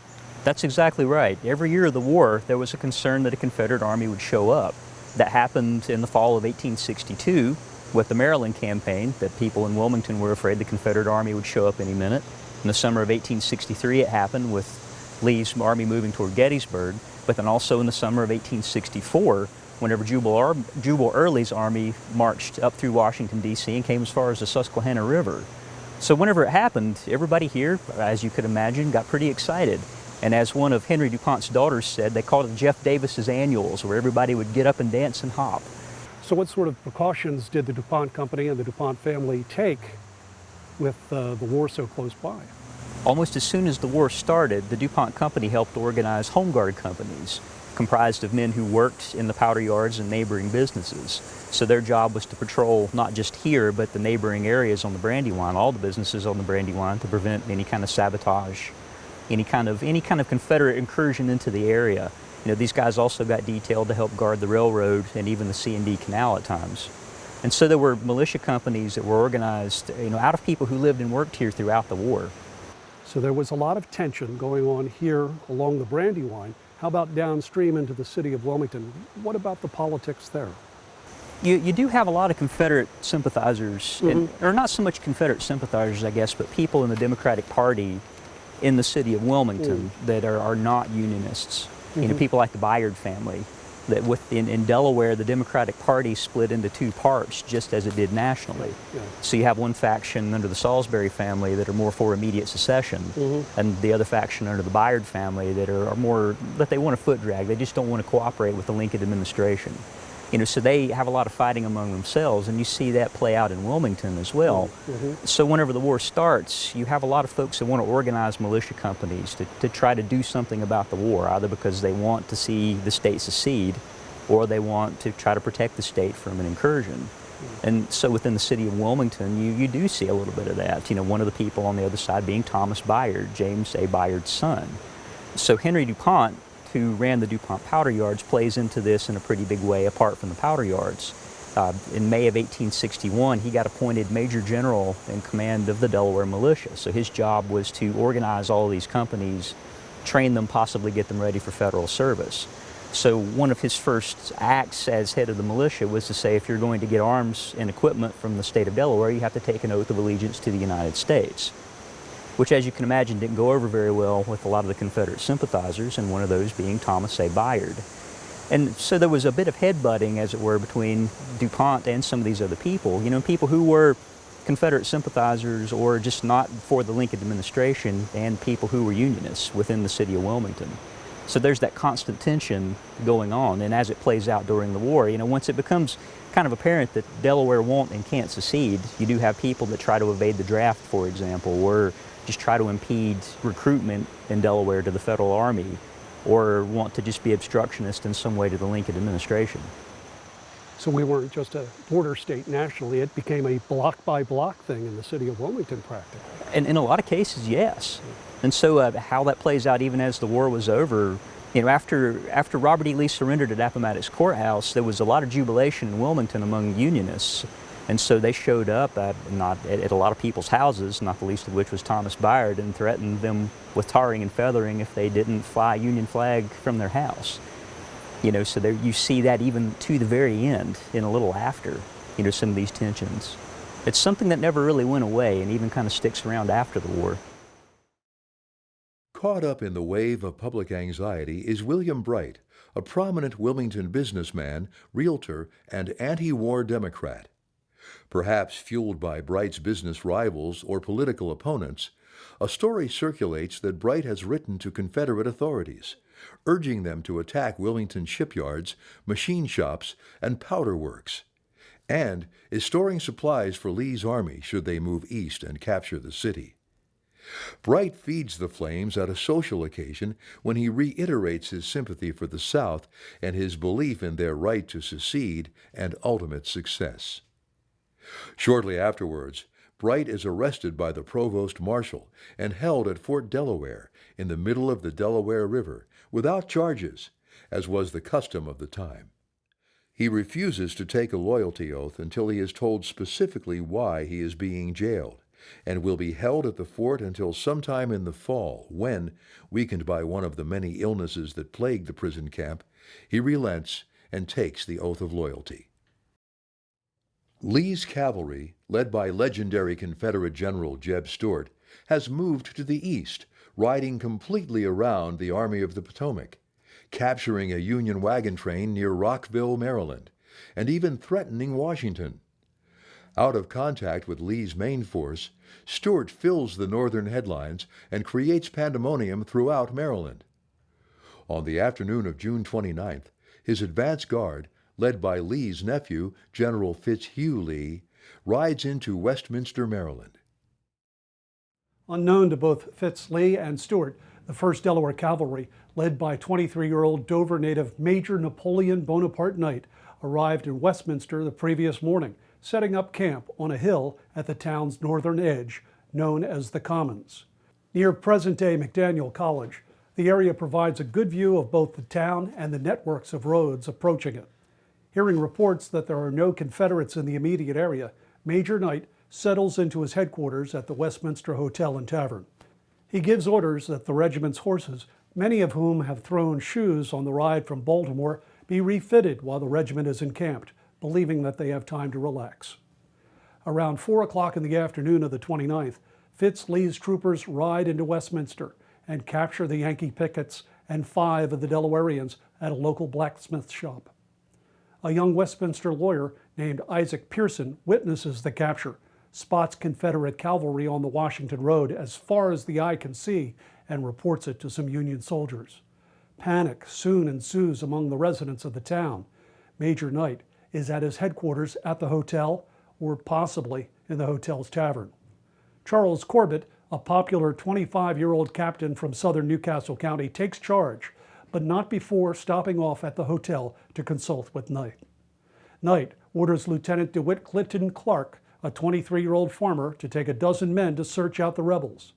That's exactly right. Every year of the war, there was a concern that a Confederate army would show up. That happened in the fall of 1862 with the Maryland campaign, that people in Wilmington were afraid the Confederate army would show up any minute. In the summer of 1863, it happened with Lee's army moving toward Gettysburg, but then also in the summer of 1864, whenever Jubal Early's army marched up through Washington, D.C. and came as far as the Susquehanna River. So whenever it happened, everybody here, as you could imagine, got pretty excited. And as one of Henry DuPont's daughters said, they called it Jeff Davis's annuals, where everybody would get up and dance and hop. So what sort of precautions did the DuPont Company and the DuPont family take with the war so close by? Almost as soon as the war started, the DuPont Company helped organize home guard companies, comprised of men who worked in the powder yards and neighboring businesses. So their job was to patrol not just here, but the neighboring areas on the Brandywine, all the businesses on the Brandywine, to prevent any kind of sabotage, any kind of Confederate incursion into the area. These guys also got detailed to help guard the railroad and even the C&D Canal at times. And so there were militia companies that were organized, out of people who lived and worked here throughout the war. So there was a lot of tension going on here along the Brandywine. How about downstream into the city of Wilmington? What about the politics there? You do have a lot of Confederate sympathizers, or not so much Confederate sympathizers, I guess, but people in the Democratic Party in the city of Wilmington that are not Unionists. People like the Bayard family. That in Delaware, the Democratic Party split into two parts, just as it did nationally. So you have one faction under the Salisbury family that are more for immediate secession, and the other faction under the Bayard family that are more, that they want a foot drag. They just don't want to cooperate with the Lincoln administration. So they have a lot of fighting among themselves, and you see that play out in Wilmington as well. So whenever the war starts, you have a lot of folks that want to organize militia companies to try to do something about the war, either because they want to see the state secede, or they want to try to protect the state from an incursion. And so within the city of Wilmington, you do see a little bit of that. One of the people on the other side being Thomas Bayard, James A. Bayard's son. So Henry DuPont, who ran the DuPont powder yards, plays into this in a pretty big way apart from the powder yards. In May of 1861, he got appointed Major General in command of the Delaware militia. So his job was to organize all of these companies, train them, possibly get them ready for federal service. So one of his first acts as head of the militia was to say, if you're going to get arms and equipment from the state of Delaware, you have to take an oath of allegiance to the United States, which, as you can imagine, didn't go over very well with a lot of the Confederate sympathizers, and one of those being Thomas A. Bayard. And so there was a bit of headbutting, as it were, between DuPont and some of these other people. People who were Confederate sympathizers or just not for the Lincoln administration and people who were Unionists within the city of Wilmington. So there's that constant tension going on, and as it plays out during the war, once it becomes kind of apparent that Delaware won't and can't secede, you do have people that try to evade the draft, for example, or just try to impede recruitment in Delaware to the Federal Army, or want to just be obstructionist in some way to the Lincoln administration. So we weren't just a border state nationally, it became a block by block thing in the city of Wilmington practically. And in a lot of cases, yes. And so how that plays out even as the war was over, after Robert E. Lee surrendered at Appomattox Courthouse, there was a lot of jubilation in Wilmington among Unionists. And so they showed up at a lot of people's houses, not the least of which was Thomas Byard, and threatened them with tarring and feathering if they didn't fly a Union flag from their house. So there you see that even to the very end, and a little after, some of these tensions. It's something that never really went away and even kind of sticks around after the war. Caught up in the wave of public anxiety is William Bright, a prominent Wilmington businessman, realtor, and anti-war Democrat. Perhaps fueled by Bright's business rivals or political opponents, a story circulates that Bright has written to Confederate authorities, urging them to attack Wilmington shipyards, machine shops, and powder works, and is storing supplies for Lee's army should they move east and capture the city. Bright feeds the flames at a social occasion when he reiterates his sympathy for the South and his belief in their right to secede and ultimate success. Shortly afterwards, Bright is arrested by the provost marshal and held at Fort Delaware in the middle of the Delaware River without charges, as was the custom of the time. He refuses to take a loyalty oath until he is told specifically why he is being jailed, and will be held at the fort until sometime in the fall when, weakened by one of the many illnesses that plagued the prison camp, he relents and takes the oath of loyalty. Lee's cavalry, led by legendary Confederate General Jeb Stuart, has moved to the east, riding completely around the Army of the Potomac, capturing a Union wagon train near Rockville, Maryland, and even threatening Washington. Out of contact with Lee's main force, Stuart fills the northern headlines and creates pandemonium throughout Maryland. On the afternoon of June 29th, his advance guard, led by Lee's nephew, General Fitzhugh Lee, rides into Westminster, Maryland. Unknown to both Fitz Lee and Stuart, the 1st Delaware Cavalry, led by 23-year-old Dover native Major Napoleon Bonaparte Knight, arrived in Westminster the previous morning, setting up camp on a hill at the town's northern edge, known as the Commons. Near present-day McDaniel College, the area provides a good view of both the town and the networks of roads approaching it. Hearing reports that there are no Confederates in the immediate area, Major Knight settles into his headquarters at the Westminster Hotel and Tavern. He gives orders that the regiment's horses, many of whom have thrown shoes on the ride from Baltimore, be refitted while the regiment is encamped, believing that they have time to relax. Around 4 o'clock in the afternoon of the 29th, Fitz Lee's troopers ride into Westminster and capture the Yankee pickets and 5 of the Delawareans at a local blacksmith shop. A young Westminster lawyer named Isaac Pearson witnesses the capture, spots Confederate cavalry on the Washington Road as far as the eye can see, and reports it to some Union soldiers. Panic soon ensues among the residents of the town. Major Knight is at his headquarters at the hotel, or possibly in the hotel's tavern. Charles Corbett, a popular 25-year-old captain from southern Newcastle County, takes charge, but not before stopping off at the hotel to consult with Knight. Knight orders Lieutenant DeWitt Clinton Clark, a 23-year-old farmer, to take a dozen men to search out the rebels.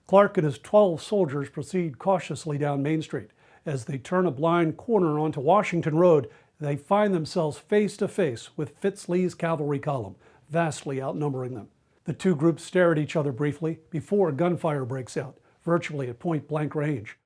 Clark and his 12 soldiers proceed cautiously down Main Street. As they turn a blind corner onto Washington Road, they find themselves face to face with Fitz Lee's cavalry column, vastly outnumbering them. The two groups stare at each other briefly before gunfire breaks out, virtually at point-blank range.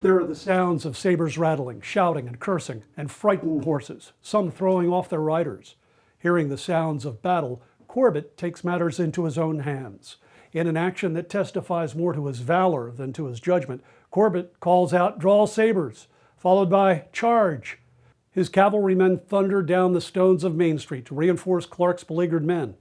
There are the sounds of sabers rattling, shouting and cursing, and frightened horses, some throwing off their riders. Hearing the sounds of battle, Corbett takes matters into his own hands. In an action that testifies more to his valor than to his judgment, Corbett calls out, "Draw sabers," followed by, "Charge." His cavalrymen thunder down the stones of Main Street to reinforce Clark's beleaguered men.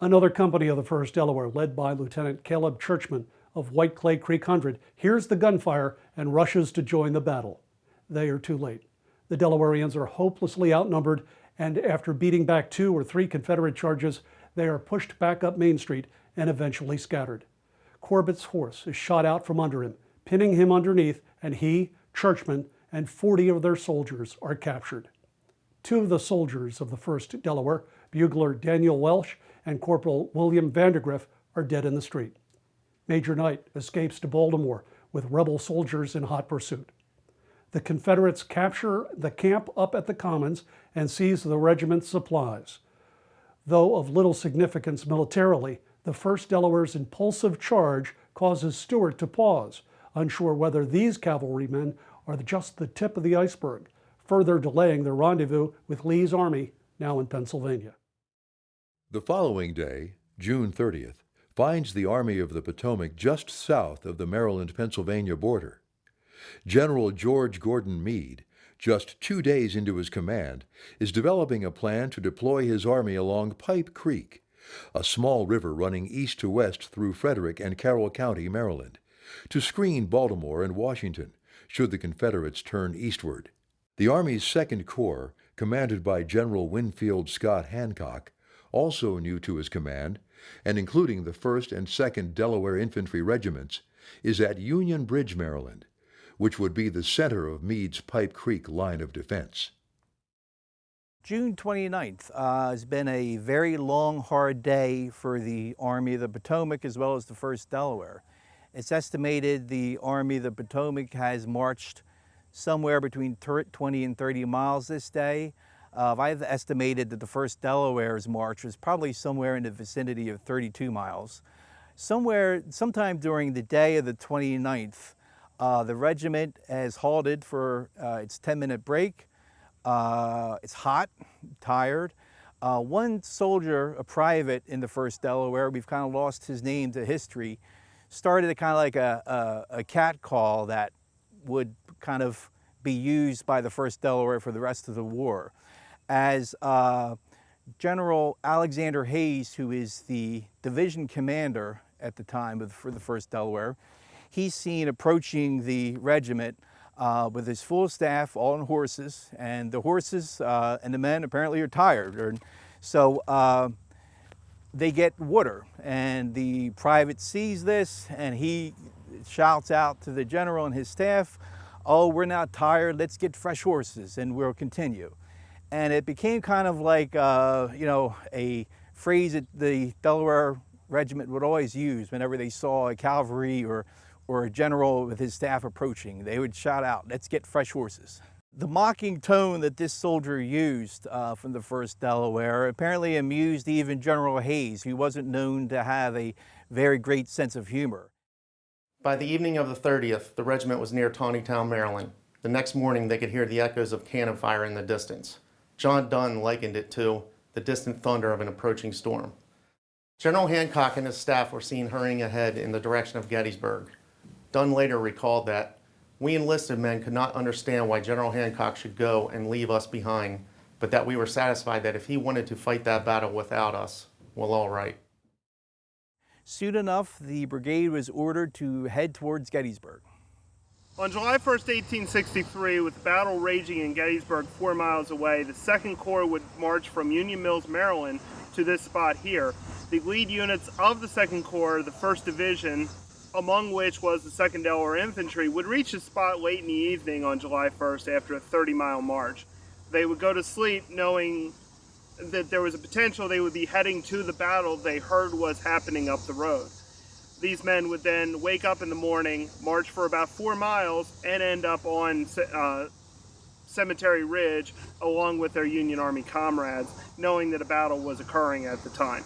Another company of the 1st Delaware, led by Lieutenant Caleb Churchman of White Clay Creek 100, hears the gunfire and rushes to join the battle. They are too late. The Delawareans are hopelessly outnumbered, and after beating back 2 or 3 Confederate charges, they are pushed back up Main Street and eventually scattered. Corbett's horse is shot out from under him, pinning him underneath, and he, Churchman, and 40 of their soldiers are captured. 2 of the soldiers of the 1st Delaware, bugler Daniel Welsh and Corporal William Vandergriff, are dead in the street. Major Knight escapes to Baltimore with rebel soldiers in hot pursuit. The Confederates capture the camp up at the Commons and seize the regiment's supplies. Though of little significance militarily, the 1st Delaware's impulsive charge causes Stuart to pause, unsure whether these cavalrymen are just the tip of the iceberg, further delaying their rendezvous with Lee's army, now in Pennsylvania. The following day, June 30th, finds the Army of the Potomac just south of the Maryland-Pennsylvania border. General George Gordon Meade, just 2 days into his command, is developing a plan to deploy his army along Pipe Creek, a small river running east to west through Frederick and Carroll County, Maryland, to screen Baltimore and Washington should the Confederates turn eastward. The Army's 2nd Corps, commanded by General Winfield Scott Hancock, also new to his command, and including the 1st and 2nd Delaware Infantry Regiments, is at Union Bridge, Maryland, which would be the center of Meade's Pipe Creek line of defense. June 29th has been a very long, hard day for the Army of the Potomac as well as the 1st Delaware. It's estimated the Army of the Potomac has marched somewhere between 20 and 30 miles this day. I've estimated that the 1st Delaware's march was probably somewhere in the vicinity of 32 miles. Sometime during the day of the 29th, the regiment has halted for its 10-minute break. It's hot, tired. One soldier, a private in the 1st Delaware, we've kind of lost his name to history, started a kind of like a cat call that would kind of be used by the 1st Delaware for the rest of the war. As General Alexander Hayes, who is the division commander at the time for the 1st Delaware, he's seen approaching the regiment with his full staff, all on horses, and the horses and the men apparently are tired. So they get water, and the private sees this, and he shouts out to the general and his staff, "Oh, we're not tired, let's get fresh horses, and we'll continue." And it became kind of like, a phrase that the Delaware Regiment would always use whenever they saw a cavalry or a general with his staff approaching. They would shout out, "Let's get fresh horses." The mocking tone that this soldier used from the 1st Delaware apparently amused even General Hayes, who wasn't known to have a very great sense of humor. By the evening of the 30th, the regiment was near Taneytown, Maryland. The next morning, they could hear the echoes of cannon fire in the distance. John Dunn likened it to the distant thunder of an approaching storm. General Hancock and his staff were seen hurrying ahead in the direction of Gettysburg. Dunn later recalled that, "We enlisted men could not understand why General Hancock should go and leave us behind, but that we were satisfied that if he wanted to fight that battle without us, well, all right." Soon enough, the brigade was ordered to head towards Gettysburg. On July 1st, 1863, with the battle raging in Gettysburg 4 miles away, the 2nd Corps would march from Union Mills, Maryland to this spot here. The lead units of the 2nd Corps, the 1st Division, among which was the 2nd Delaware Infantry, would reach the spot late in the evening on July 1st after a 30-mile march. They would go to sleep knowing that there was a potential they would be heading to the battle they heard was happening up the road. These men would then wake up in the morning, march for about 4 miles, and end up on Cemetery Ridge along with their Union Army comrades, knowing that a battle was occurring at the time.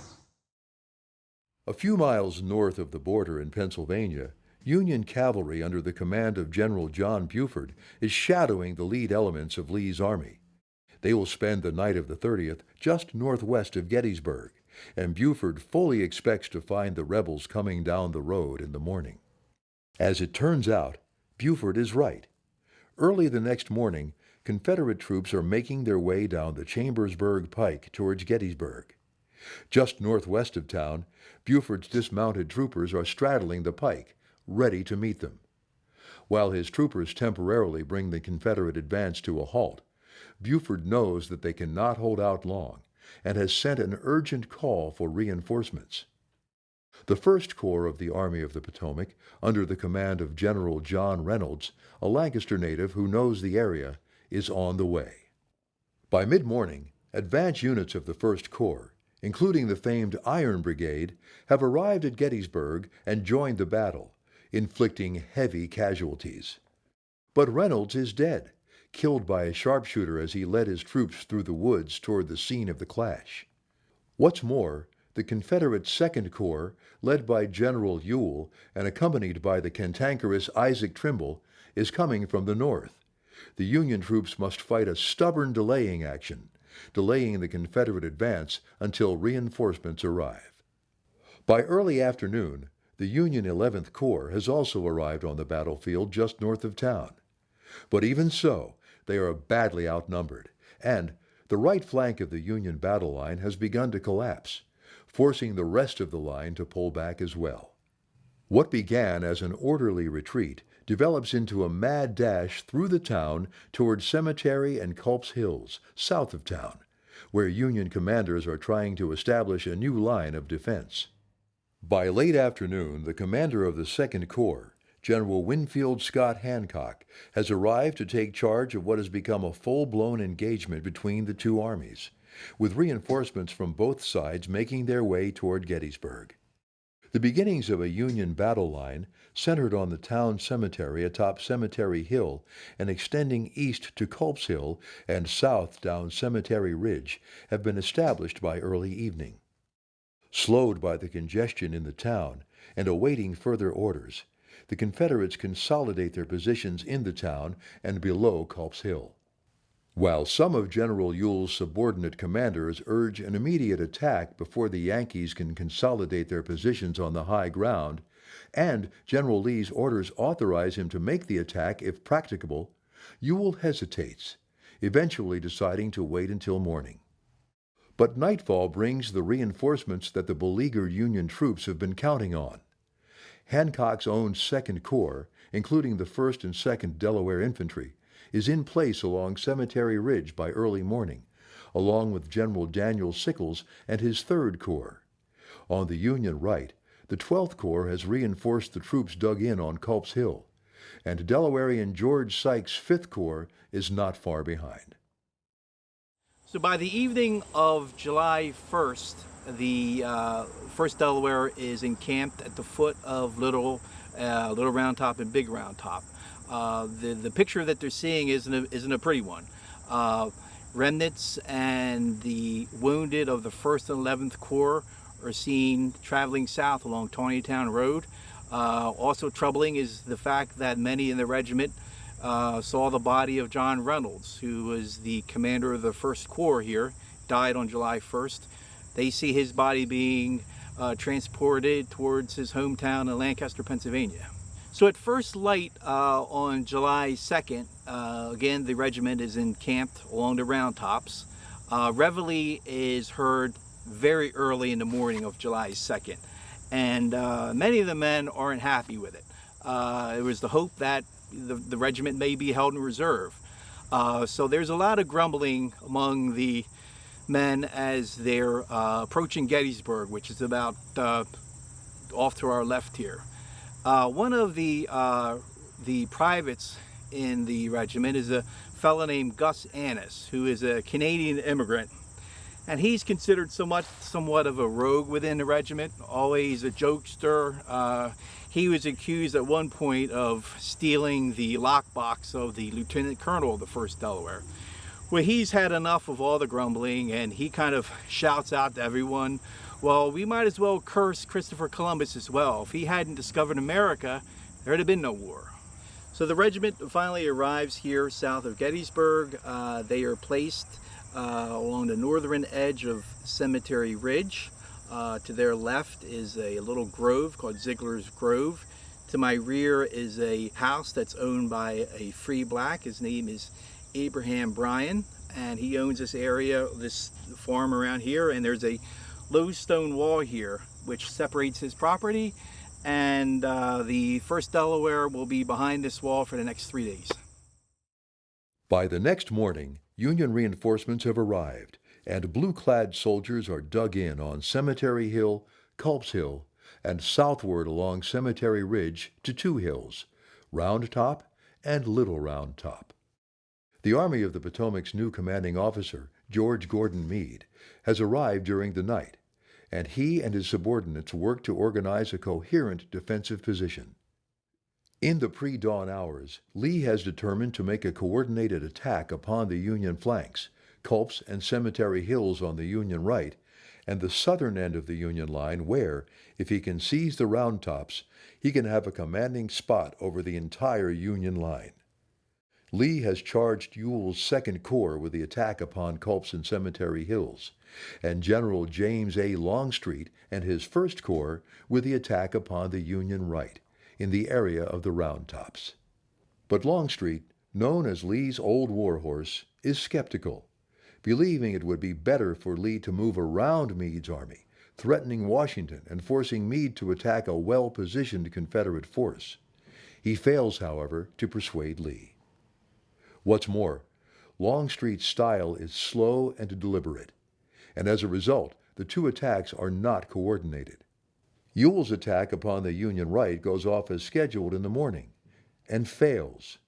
A few miles north of the border in Pennsylvania, Union cavalry under the command of General John Buford is shadowing the lead elements of Lee's army. They will spend the night of the 30th just northwest of Gettysburg, and Buford fully expects to find the rebels coming down the road in the morning. As it turns out, Buford is right. Early the next morning, Confederate troops are making their way down the Chambersburg Pike towards Gettysburg. Just northwest of town, Buford's dismounted troopers are straddling the pike, ready to meet them. While his troopers temporarily bring the Confederate advance to a halt, Buford knows that they cannot hold out long and has sent an urgent call for reinforcements. The First Corps of the Army of the Potomac, under the command of General John Reynolds, a Lancaster native who knows the area, is on the way. By mid-morning, advance units of the First Corps, including the famed Iron Brigade, have arrived at Gettysburg and joined the battle, inflicting heavy casualties. But Reynolds is dead, killed by a sharpshooter as he led his troops through the woods toward the scene of the clash. What's more, the Confederate Second Corps, led by General Ewell and accompanied by the cantankerous Isaac Trimble, is coming from the north. The Union troops must fight a stubborn delaying action, delaying the Confederate advance until reinforcements arrive. By early afternoon, the Union 11th Corps has also arrived on the battlefield just north of town. But even so, they are badly outnumbered, and the right flank of the Union battle line has begun to collapse, forcing the rest of the line to pull back as well. What began as an orderly retreat develops into a mad dash through the town toward Cemetery and Culp's Hills, south of town, where Union commanders are trying to establish a new line of defense. By late afternoon, the commander of the Second Corps, General Winfield Scott Hancock, has arrived to take charge of what has become a full-blown engagement between the two armies, with reinforcements from both sides making their way toward Gettysburg. The beginnings of a Union battle line, centered on the town cemetery atop Cemetery Hill and extending east to Culp's Hill and south down Cemetery Ridge, have been established by early evening. Slowed by the congestion in the town and awaiting further orders, the Confederates consolidate their positions in the town and below Culp's Hill. While some of General Ewell's subordinate commanders urge an immediate attack before the Yankees can consolidate their positions on the high ground, and General Lee's orders authorize him to make the attack if practicable, Ewell hesitates, eventually deciding to wait until morning. But nightfall brings the reinforcements that the beleaguered Union troops have been counting on. Hancock's own Second Corps, including the 1st and 2nd Delaware Infantry, is in place along Cemetery Ridge by early morning, along with General Daniel Sickles and his 3rd Corps. On the Union right, the 12th Corps has reinforced the troops dug in on Culp's Hill, and Delaware and George Sykes' 5th Corps is not far behind. So by the evening of July 1st, the 1st Delaware is encamped at the foot of Little Round Top and Big Round Top. The picture that they're seeing isn't a pretty one. Remnants and the wounded of the 1st and 11th Corps are seen traveling south along Taneytown Road. Also troubling is the fact that many in the regiment saw the body of John Reynolds, who was the commander of the 1st Corps here, died on July 1st. They see his body being transported towards his hometown in Lancaster, Pennsylvania. So at first light on July 2nd, again, the regiment is encamped along the Round Tops. Reveille is heard very early in the morning of July 2nd, and many of the men aren't happy with it. It was the hope that the regiment may be held in reserve. So there's a lot of grumbling among the men as they're approaching Gettysburg, which is about off to our left here. One of the privates in the regiment is a fellow named Gus Annis, who is a Canadian immigrant, and he's considered somewhat of a rogue within the regiment, always a jokester. He was accused at one point of stealing the lockbox of the lieutenant colonel of the 1st Delaware. Well, he's had enough of all the grumbling, and he kind of shouts out to everyone, well, we might as well curse Christopher Columbus as well. If he hadn't discovered America, there'd have been no war. So the regiment finally arrives here south of Gettysburg. They are placed along the northern edge of Cemetery Ridge. To their left is a little grove called Ziegler's Grove. To my rear is a house that's owned by a free black. His name is Abraham Bryan, and he owns this area, this farm around here, and there's a low stone wall here, which separates his property, and the 1st Delaware will be behind this wall for the next 3 days. By the next morning, Union reinforcements have arrived, and blue-clad soldiers are dug in on Cemetery Hill, Culp's Hill, and southward along Cemetery Ridge to 2 hills, Round Top and Little Round Top. The Army of the Potomac's new commanding officer, George Gordon Meade, has arrived during the night, and he and his subordinates work to organize a coherent defensive position. In the pre-dawn hours, Lee has determined to make a coordinated attack upon the Union flanks, Culp's and Cemetery Hills on the Union right, and the southern end of the Union line where, if he can seize the Round Tops, he can have a commanding spot over the entire Union line. Lee has charged Ewell's 2nd Corps with the attack upon Culp's and Cemetery Hills, and General James A. Longstreet and his 1st Corps with the attack upon the Union right, in the area of the Round Tops. But Longstreet, known as Lee's old warhorse, is skeptical, believing it would be better for Lee to move around Meade's army, threatening Washington and forcing Meade to attack a well-positioned Confederate force. He fails, however, to persuade Lee. What's more, Longstreet's style is slow and deliberate, and as a result, the 2 attacks are not coordinated. Ewell's attack upon the Union right goes off as scheduled in the morning, and fails.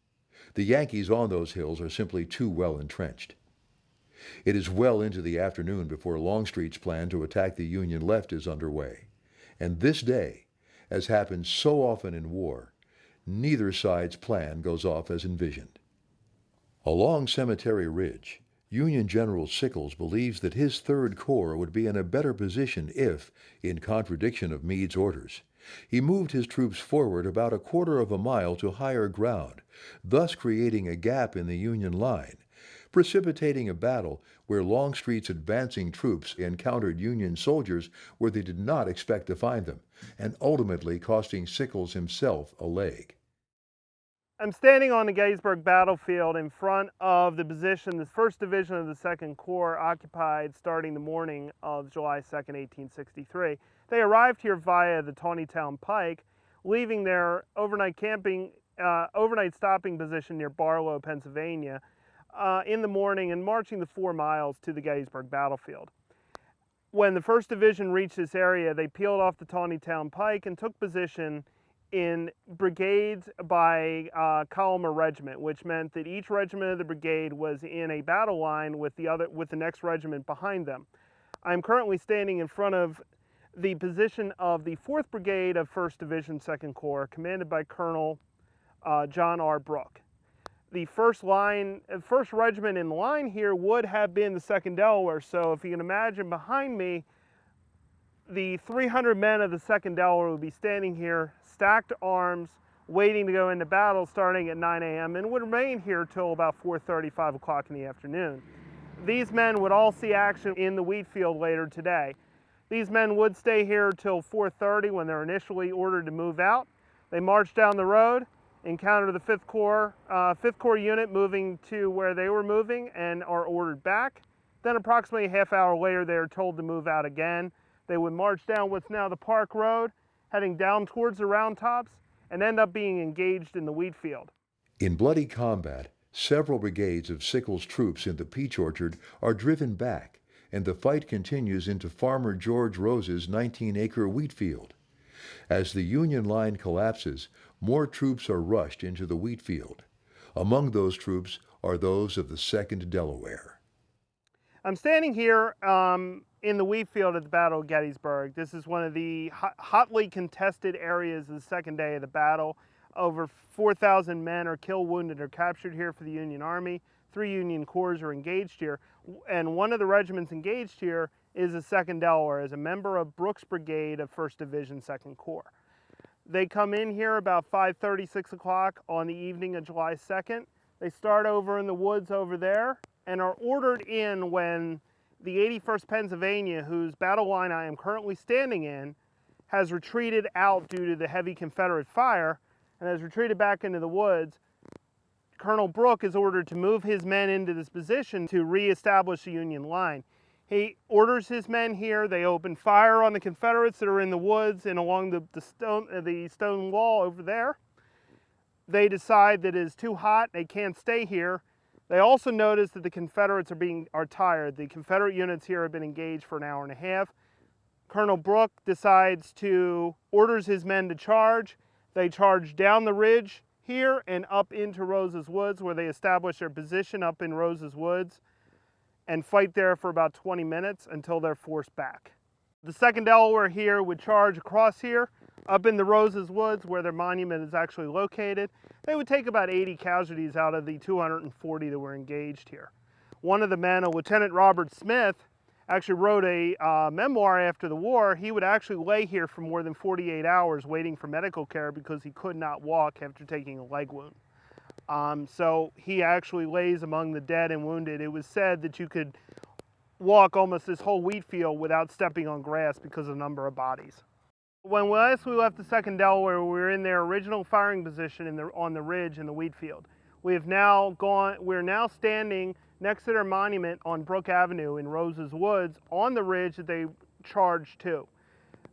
The Yankees on those hills are simply too well entrenched. It is well into the afternoon before Longstreet's plan to attack the Union left is underway, and this day, as happens so often in war, neither side's plan goes off as envisioned. Along Cemetery Ridge, Union General Sickles believes that his 3rd Corps would be in a better position if, in contradiction of Meade's orders, he moved his troops forward about a quarter of a mile to higher ground, thus creating a gap in the Union line, precipitating a battle where Longstreet's advancing troops encountered Union soldiers where they did not expect to find them, and ultimately costing Sickles himself a leg. I'm standing on the Gettysburg battlefield in front of the position the 1st Division of the 2nd Corps occupied starting the morning of July 2nd, 1863. They arrived here via the Taneytown Pike, leaving their overnight stopping position near Barlow, Pennsylvania, in the morning and marching the 4 miles to the Gettysburg battlefield. When the 1st Division reached this area, they peeled off the Taneytown Pike and took position in brigades by column or regiment, which meant that each regiment of the brigade was in a battle line with the next regiment behind them. I'm currently standing in front of the position of the 4th Brigade of 1st Division 2nd Corps, commanded by Colonel John R. Brooke. The first regiment in line here would have been the 2nd Delaware, so if you can imagine behind me, the 300 men of the 2nd Delaware would be standing here, stacked arms, waiting to go into battle starting at 9 a.m. and would remain here till about 4:30, 5 o'clock in the afternoon. These men would all see action in the wheat field later today. These men would stay here till 4:30 when they're initially ordered to move out. They march down the road, encounter the 5th Corps unit moving to where they were moving and are ordered back. Then approximately a half hour later, they are told to move out again. They would march down what's now the Park Road, heading down towards the Round Tops, and end up being engaged in the wheat field. In bloody combat, several brigades of Sickles' troops in the Peach Orchard are driven back, and the fight continues into Farmer George Rose's 19-acre wheat field. As the Union line collapses, more troops are rushed into the wheat field. Among those troops are those of the 2nd Delaware. I'm standing here in the wheat field at the Battle of Gettysburg. This is one of the hotly contested areas of the second day of the battle. Over 4,000 men are killed, wounded, or captured here for the Union Army. 3 Union Corps are engaged here, and one of the regiments engaged here is the 2nd Delaware as a member of Brooks' Brigade of 1st Division 2nd Corps. They come in here about 5:30, 6 o'clock on the evening of July 2nd. They start over in the woods over there and are ordered in when the 81st Pennsylvania, whose battle line I am currently standing in, has retreated out due to the heavy Confederate fire and has retreated back into the woods. Colonel Brooke is ordered to move his men into this position to reestablish the Union line. He orders his men here. They open fire on the Confederates that are in the woods and along the stone wall over there. They decide that it is too hot. They can't stay here. They also notice that the Confederates are tired. The Confederate units here have been engaged for an hour and a half. Colonel Brooke orders his men to charge. They charge down the ridge here and up into Rose's Woods, where they establish their position up in Rose's Woods and fight there for about 20 minutes until they're forced back. The 2nd Delaware here would charge across here, up in the Rose's Woods where their monument is actually located. They would take about 80 casualties out of the 240 that were engaged here. One of the men, a Lieutenant Robert Smith, actually wrote a memoir after the war. He would actually lay here for more than 48 hours waiting for medical care because he could not walk after taking a leg wound. So he actually lays among the dead and wounded. It was said that you could walk almost this whole wheat field without stepping on grass because of the number of bodies. When last we left the 2nd Delaware, we were in their original firing position on the ridge in the wheat field. We're now standing next to their monument on Brook Avenue in Rose's Woods on the ridge that they charged to.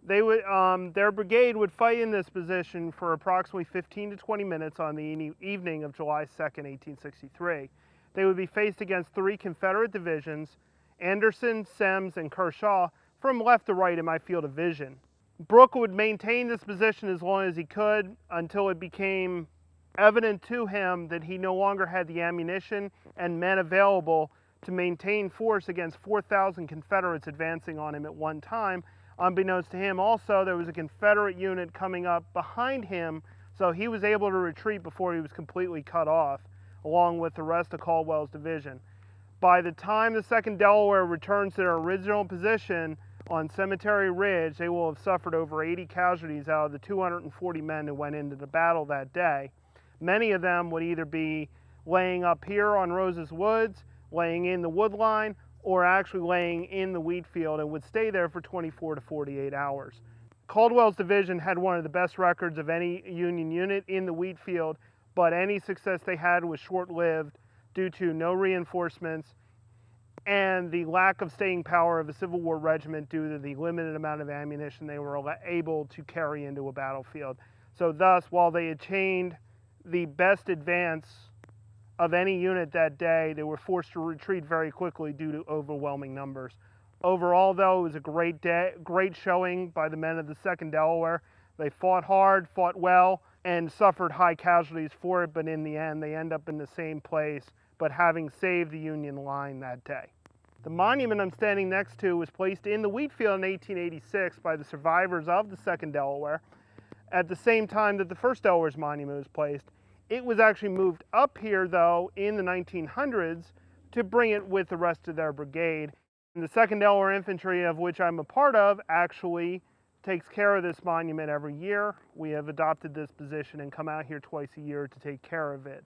Their brigade would fight in this position for approximately 15 to 20 minutes on the evening of July 2nd, 1863. They would be faced against 3 Confederate divisions, Anderson, Semmes, and Kershaw, from left to right in my field of vision. Brooke would maintain this position as long as he could until it became evident to him that he no longer had the ammunition and men available to maintain force against 4,000 Confederates advancing on him at one time. Unbeknownst to him also, there was a Confederate unit coming up behind him, so he was able to retreat before he was completely cut off, along with the rest of Caldwell's division. By the time the 2nd Delaware returns to their original position on Cemetery Ridge, they will have suffered over 80 casualties out of the 240 men who went into the battle that day. Many of them would either be laying up here on Rose's Woods, laying in the wood line, or actually laying in the wheat field and would stay there for 24 to 48 hours. Caldwell's division had one of the best records of any Union unit in the wheat field, but any success they had was short-lived due to no reinforcements and the lack of staying power of a Civil War regiment due to the limited amount of ammunition they were able to carry into a battlefield. So thus, while they attained the best advance of any unit that day, they were forced to retreat very quickly due to overwhelming numbers. Overall, though, it was a great showing by the men of the 2nd Delaware. They fought hard, fought well, and suffered high casualties for it, but in the end, they end up in the same place, but having saved the Union line that day. The monument I'm standing next to was placed in the wheat field in 1886 by the survivors of the 2nd Delaware at the same time that the 1st Delaware's monument was placed. It was actually moved up here, though, in the 1900s to bring it with the rest of their brigade. And the 2nd Delaware Infantry, of which I'm a part of, actually takes care of this monument every year. We have adopted this position and come out here twice a year to take care of it.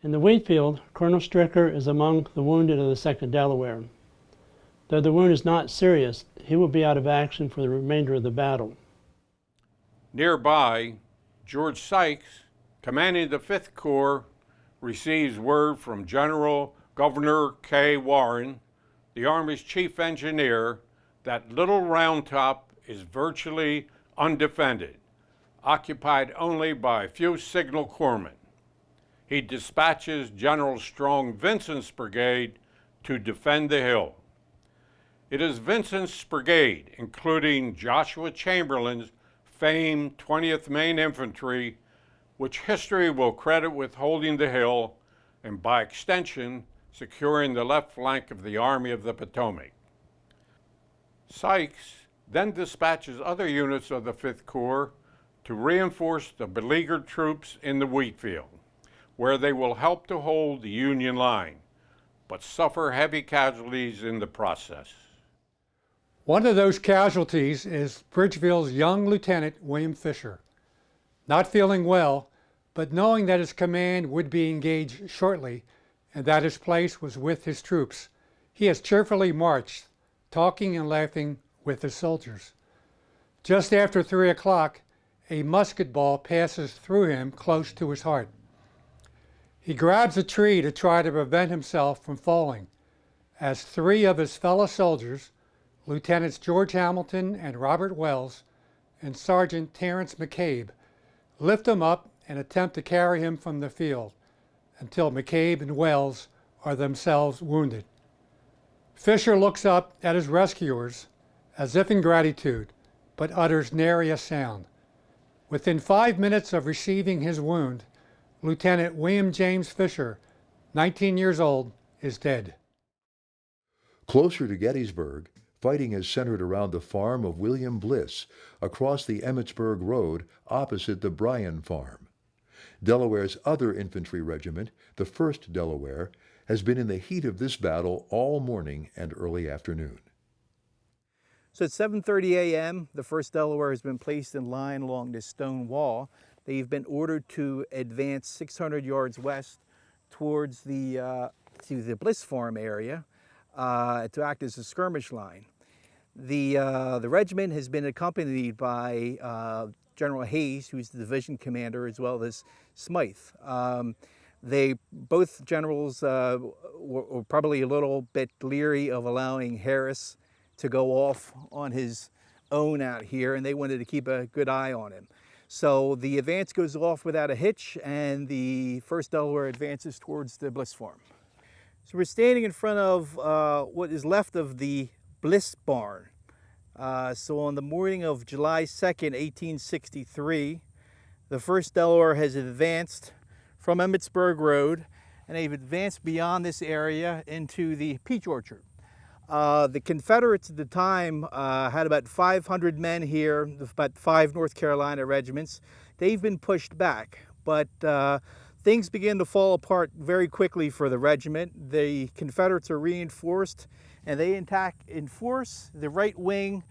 In the wheat field, Colonel Stricker is among the wounded of the 2nd Delaware. Though the wound is not serious, he will be out of action for the remainder of the battle. Nearby, George Sykes, commanding the 5th Corps, receives word from General Governor K. Warren, the Army's chief engineer, that Little Round Top is virtually undefended, occupied only by a few signal corpsmen. He dispatches General Strong Vincent's brigade to defend the hill. It is Vincent's brigade, including Joshua Chamberlain's famed 20th Maine Infantry, which history will credit with holding the hill and, by extension, securing the left flank of the Army of the Potomac. Sykes then dispatches other units of the 5th Corps to reinforce the beleaguered troops in the wheat field, where they will help to hold the Union line, but suffer heavy casualties in the process. One of those casualties is Bridgeville's young Lieutenant William Fisher. Not feeling well, but knowing that his command would be engaged shortly and that his place was with his troops, he has cheerfully marched, talking and laughing with his soldiers. Just after 3 o'clock, a musket ball passes through him close to his heart. He grabs a tree to try to prevent himself from falling. as three of his fellow soldiers, Lieutenants George Hamilton and Robert Wells, and Sergeant Terrence McCabe, lift him up and attempt to carry him from the field until McCabe and Wells are themselves wounded. Fisher looks up at his rescuers as if in gratitude, but utters nary a sound. Within 5 minutes of receiving his wound, Lieutenant William James Fisher, 19 years old, is dead. Closer to Gettysburg, fighting is centered around the farm of William Bliss across the Emmitsburg Road opposite the Bryan Farm. Delaware's other infantry regiment, the 1st Delaware, has been in the heat of this battle all morning and early afternoon. So at 7:30 a.m., the 1st Delaware has been placed in line along this stone wall. They've been ordered to advance 600 yards west towards the Bliss Farm area to act as a skirmish line. The regiment has been accompanied by General Hayes, who's the division commander, as well as Smythe. Both generals were probably a little bit leery of allowing Harris to go off on his own out here, and they wanted to keep a good eye on him. So the advance goes off without a hitch, and the 1st Delaware advances towards the Bliss Farm. So we're standing in front of what is left of the Bliss barn. So on the morning of July 2nd, 1863, the 1st Delaware has advanced from Emmitsburg Road, and they've advanced beyond this area into the peach orchard. The Confederates at the time had about 500 men here, about 5 North Carolina regiments. They've been pushed back, but things begin to fall apart very quickly for the regiment. The Confederates are reinforced, and they attack in force. The right wing,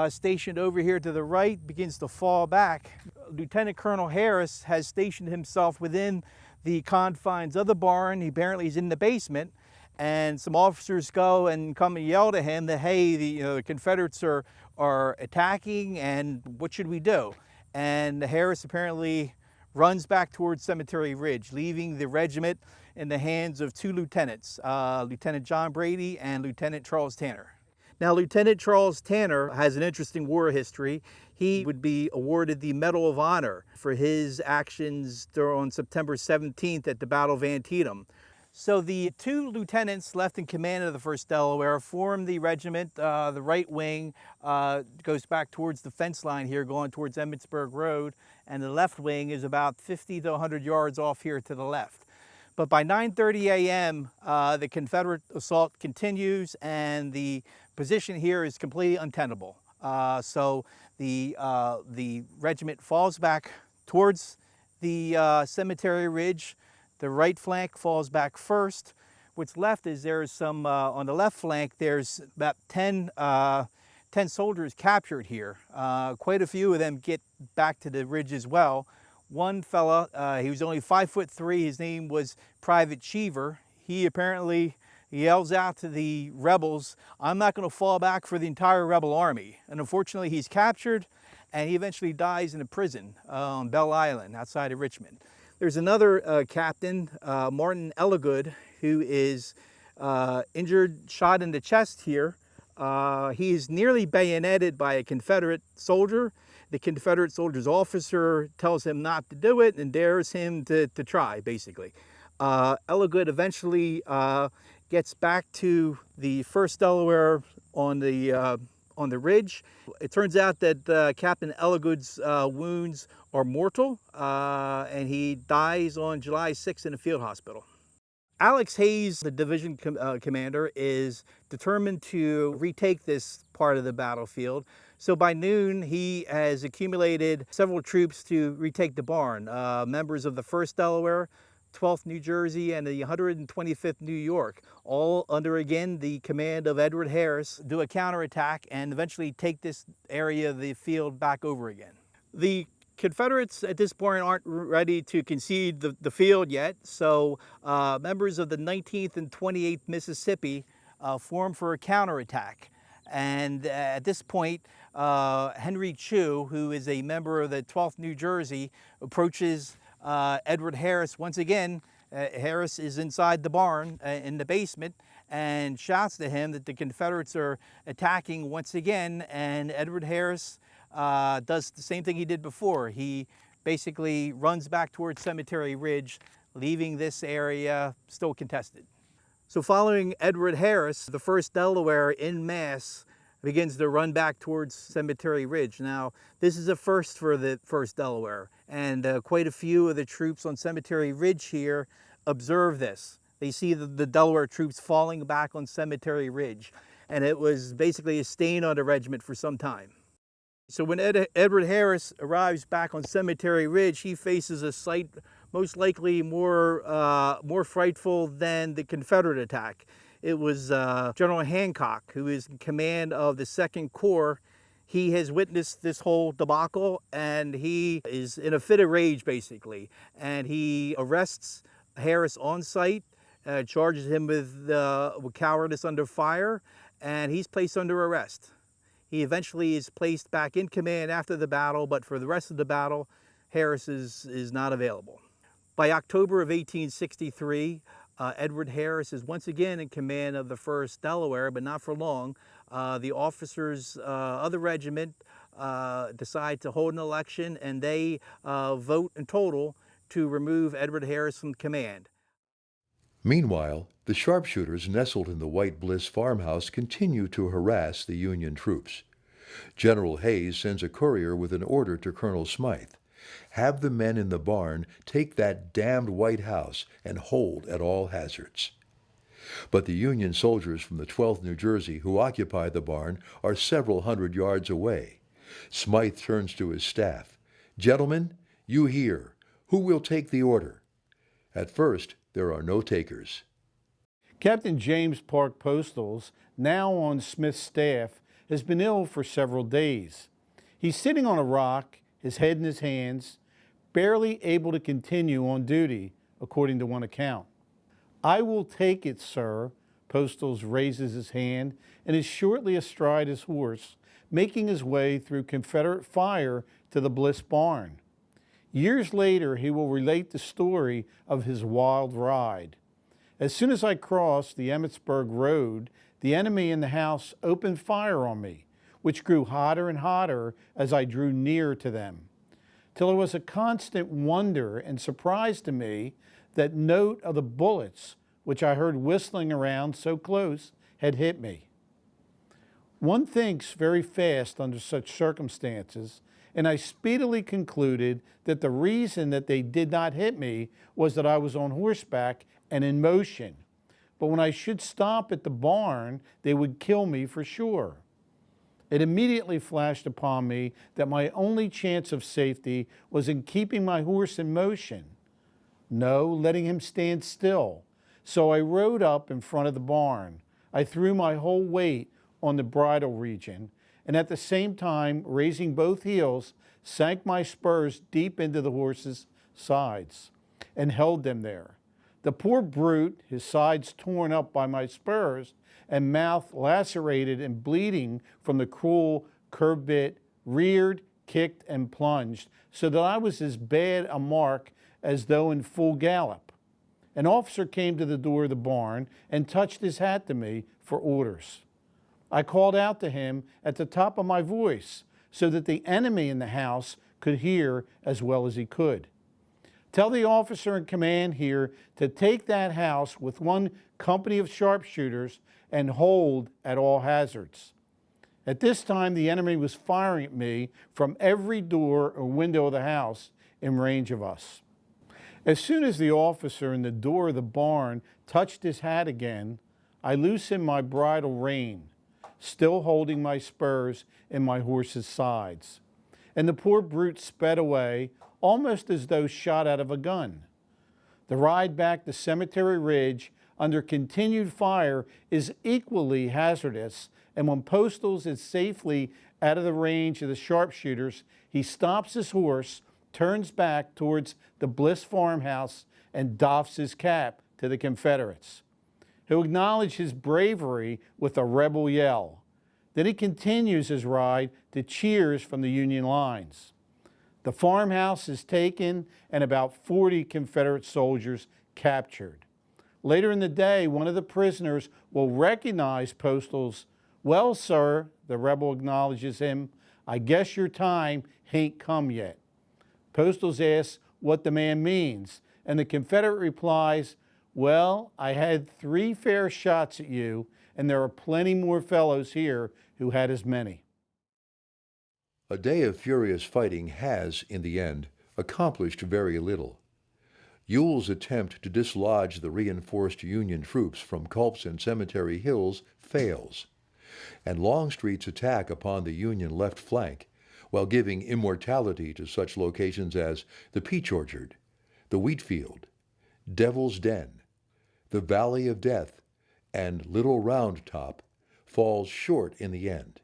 stationed over here to the right, begins to fall back. Lieutenant Colonel Harris has stationed himself within the confines of the barn. He apparently is in the basement, and some officers go and come and yell to him that, hey, the Confederates are attacking, and what should we do? And Harris apparently runs back towards Cemetery Ridge, leaving the regiment in the hands of 2 lieutenants, Lieutenant John Brady and Lieutenant Charles Tanner. Now, Lieutenant Charles Tanner has an interesting war history. He would be awarded the Medal of Honor for his actions on September 17th at the Battle of Antietam. So the 2 lieutenants left in command of the 1st Delaware form the regiment. The right wing goes back towards the fence line here, going towards Emmitsburg Road, and the left wing is about 50 to 100 yards off here to the left. But by 9:30 a.m., the Confederate assault continues, and the position here is completely untenable. So the regiment falls back towards the Cemetery Ridge. The right flank falls back first. What's left is there's some, on the left flank, there's about 10 soldiers captured here. Quite a few of them get back to the ridge as well. One fella, he was only 5'3", his name was Private Cheever. He apparently yells out to the rebels, I'm not going to fall back for the entire rebel army. And unfortunately, he's captured, and he eventually dies in a prison on Bell Island outside of Richmond. There's another captain, Martin Elligood, who is injured, shot in the chest here. He is nearly bayoneted by a Confederate soldier. The Confederate soldier's officer tells him not to do it and dares him to try, basically. Elligood eventually gets back to the 1st Delaware on the ridge. It turns out that Captain Elligood's wounds are mortal, and he dies on July 6th in a field hospital. Alex Hayes, the division commander, is determined to retake this part of the battlefield. So by noon, he has accumulated several troops to retake the barn. Members of the 1st Delaware, 12th New Jersey, and the 125th New York, all under, again, the command of Edward Harris, do a counterattack and eventually take this area of the field back over again. The Confederates at this point aren't ready to concede the field yet, so members of the 19th and 28th Mississippi form for a counterattack. And at this point, Henry Chew, who is a member of the 12th New Jersey, approaches Edward Harris once again Harris is inside the barn in the basement and shouts to him that the Confederates are attacking once again, and Edward Harris does the same thing he did before. He basically runs back towards Cemetery Ridge, leaving this area still contested. So following Edward Harris, the 1st Delaware en masse begins to run back towards Cemetery Ridge. Now, this is a first for the 1st Delaware, and quite a few of the troops on Cemetery Ridge here observe this. They see the Delaware troops falling back on Cemetery Ridge, and it was basically a stain on the regiment for some time. So when Edward Harris arrives back on Cemetery Ridge, he faces a sight most likely more frightful than the Confederate attack. It was General Hancock, who is in command of the 2nd Corps. He has witnessed this whole debacle, and he is in a fit of rage, basically. And he arrests Harris on site, charges him with cowardice under fire, and he's placed under arrest. He eventually is placed back in command after the battle, but for the rest of the battle, Harris is not available. By October of 1863, Edward Harris is once again in command of the 1st Delaware, but not for long. The officers of the regiment decide to hold an election, and they vote in total to remove Edward Harris from command. Meanwhile, the sharpshooters nestled in the White Bliss farmhouse continue to harass the Union troops. General Hayes sends a courier with an order to Colonel Smythe. Have the men in the barn take that damned White House and hold at all hazards. But the Union soldiers from the 12th New Jersey who occupy the barn are several hundred yards away. Smythe turns to his staff. Gentlemen, you hear. Who will take the order? At first, there are no takers. Captain James Park Postles, now on Smith's staff, has been ill for several days. He's sitting on a rock, his head in his hands, barely able to continue on duty, according to one account. I will take it, sir. Postles raises his hand and is shortly astride his horse, making his way through Confederate fire to the Bliss barn. Years later, he will relate the story of his wild ride. As soon as I crossed the Emmitsburg Road, the enemy in the house opened fire on me, which grew hotter and hotter as I drew near to them, till it was a constant wonder and surprise to me that note of the bullets, which I heard whistling around so close, had hit me. One thinks very fast under such circumstances, and I speedily concluded that the reason that they did not hit me was that I was on horseback and in motion. But when I should stop at the barn, they would kill me for sure. It immediately flashed upon me that my only chance of safety was in keeping my horse in motion. No, letting him stand still. So I rode up in front of the barn. I threw my whole weight on the bridle region, and at the same time, raising both heels, sank my spurs deep into the horse's sides and held them there. The poor brute, his sides torn up by my spurs and mouth lacerated and bleeding from the cruel curb bit, reared, kicked, and plunged, so that I was as bad a mark as though in full gallop. An officer came to the door of the barn and touched his hat to me for orders. I called out to him at the top of my voice so that the enemy in the house could hear as well as he could. Tell the officer in command here to take that house with one company of sharpshooters and hold at all hazards. At this time, the enemy was firing at me from every door or window of the house in range of us. As soon as the officer in the door of the barn touched his hat again, I loosened my bridle rein, still holding my spurs in my horse's sides, and the poor brute sped away, almost as though shot out of a gun. The ride back to Cemetery Ridge under continued fire is equally hazardous, and when Postles is safely out of the range of the sharpshooters, he stops his horse, turns back towards the Bliss farmhouse, and doffs his cap to the Confederates, who acknowledge his bravery with a rebel yell. Then he continues his ride to cheers from the Union lines. The farmhouse is taken and about 40 Confederate soldiers captured. Later in the day, one of the prisoners will recognize Postal's. "Well, sir," the rebel acknowledges him, "I guess your time ain't come yet." Postal's asks what the man means, and the Confederate replies, "Well, I had 3 fair shots at you, and there are plenty more fellows here who had as many." A day of furious fighting has, in the end, accomplished very little. Ewell's attempt to dislodge the reinforced Union troops from Culp's and Cemetery Hills fails, and Longstreet's attack upon the Union left flank, while giving immortality to such locations as the Peach Orchard, the Wheat Field, Devil's Den, the Valley of Death, and Little Round Top, falls short in the end,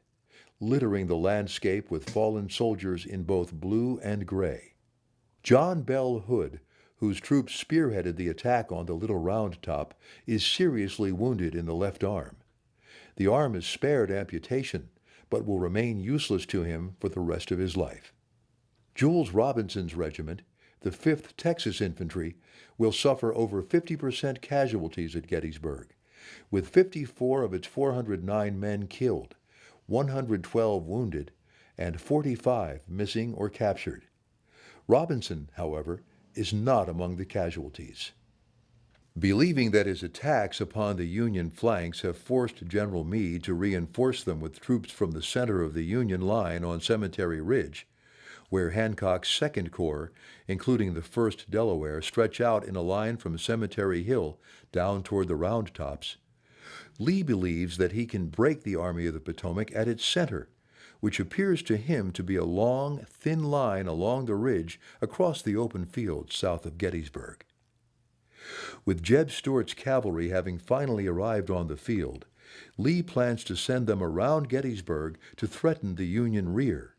littering the landscape with fallen soldiers in both blue and gray. John Bell Hood, whose troops spearheaded the attack on the Little Round Top, is seriously wounded in the left arm. The arm is spared amputation, but will remain useless to him for the rest of his life. Jules Robinson's regiment, the 5th Texas Infantry, will suffer over 50% casualties at Gettysburg, with 54 of its 409 men killed, 112 wounded, and 45 missing or captured. Robinson, however, is not among the casualties. Believing that his attacks upon the Union flanks have forced General Meade to reinforce them with troops from the center of the Union line on Cemetery Ridge, where Hancock's 2nd Corps, including the 1st Delaware, stretch out in a line from Cemetery Hill down toward the Round Tops, Lee believes that he can break the Army of the Potomac at its center, which appears to him to be a long, thin line along the ridge across the open fields south of Gettysburg. With Jeb Stuart's cavalry having finally arrived on the field, Lee plans to send them around Gettysburg to threaten the Union rear.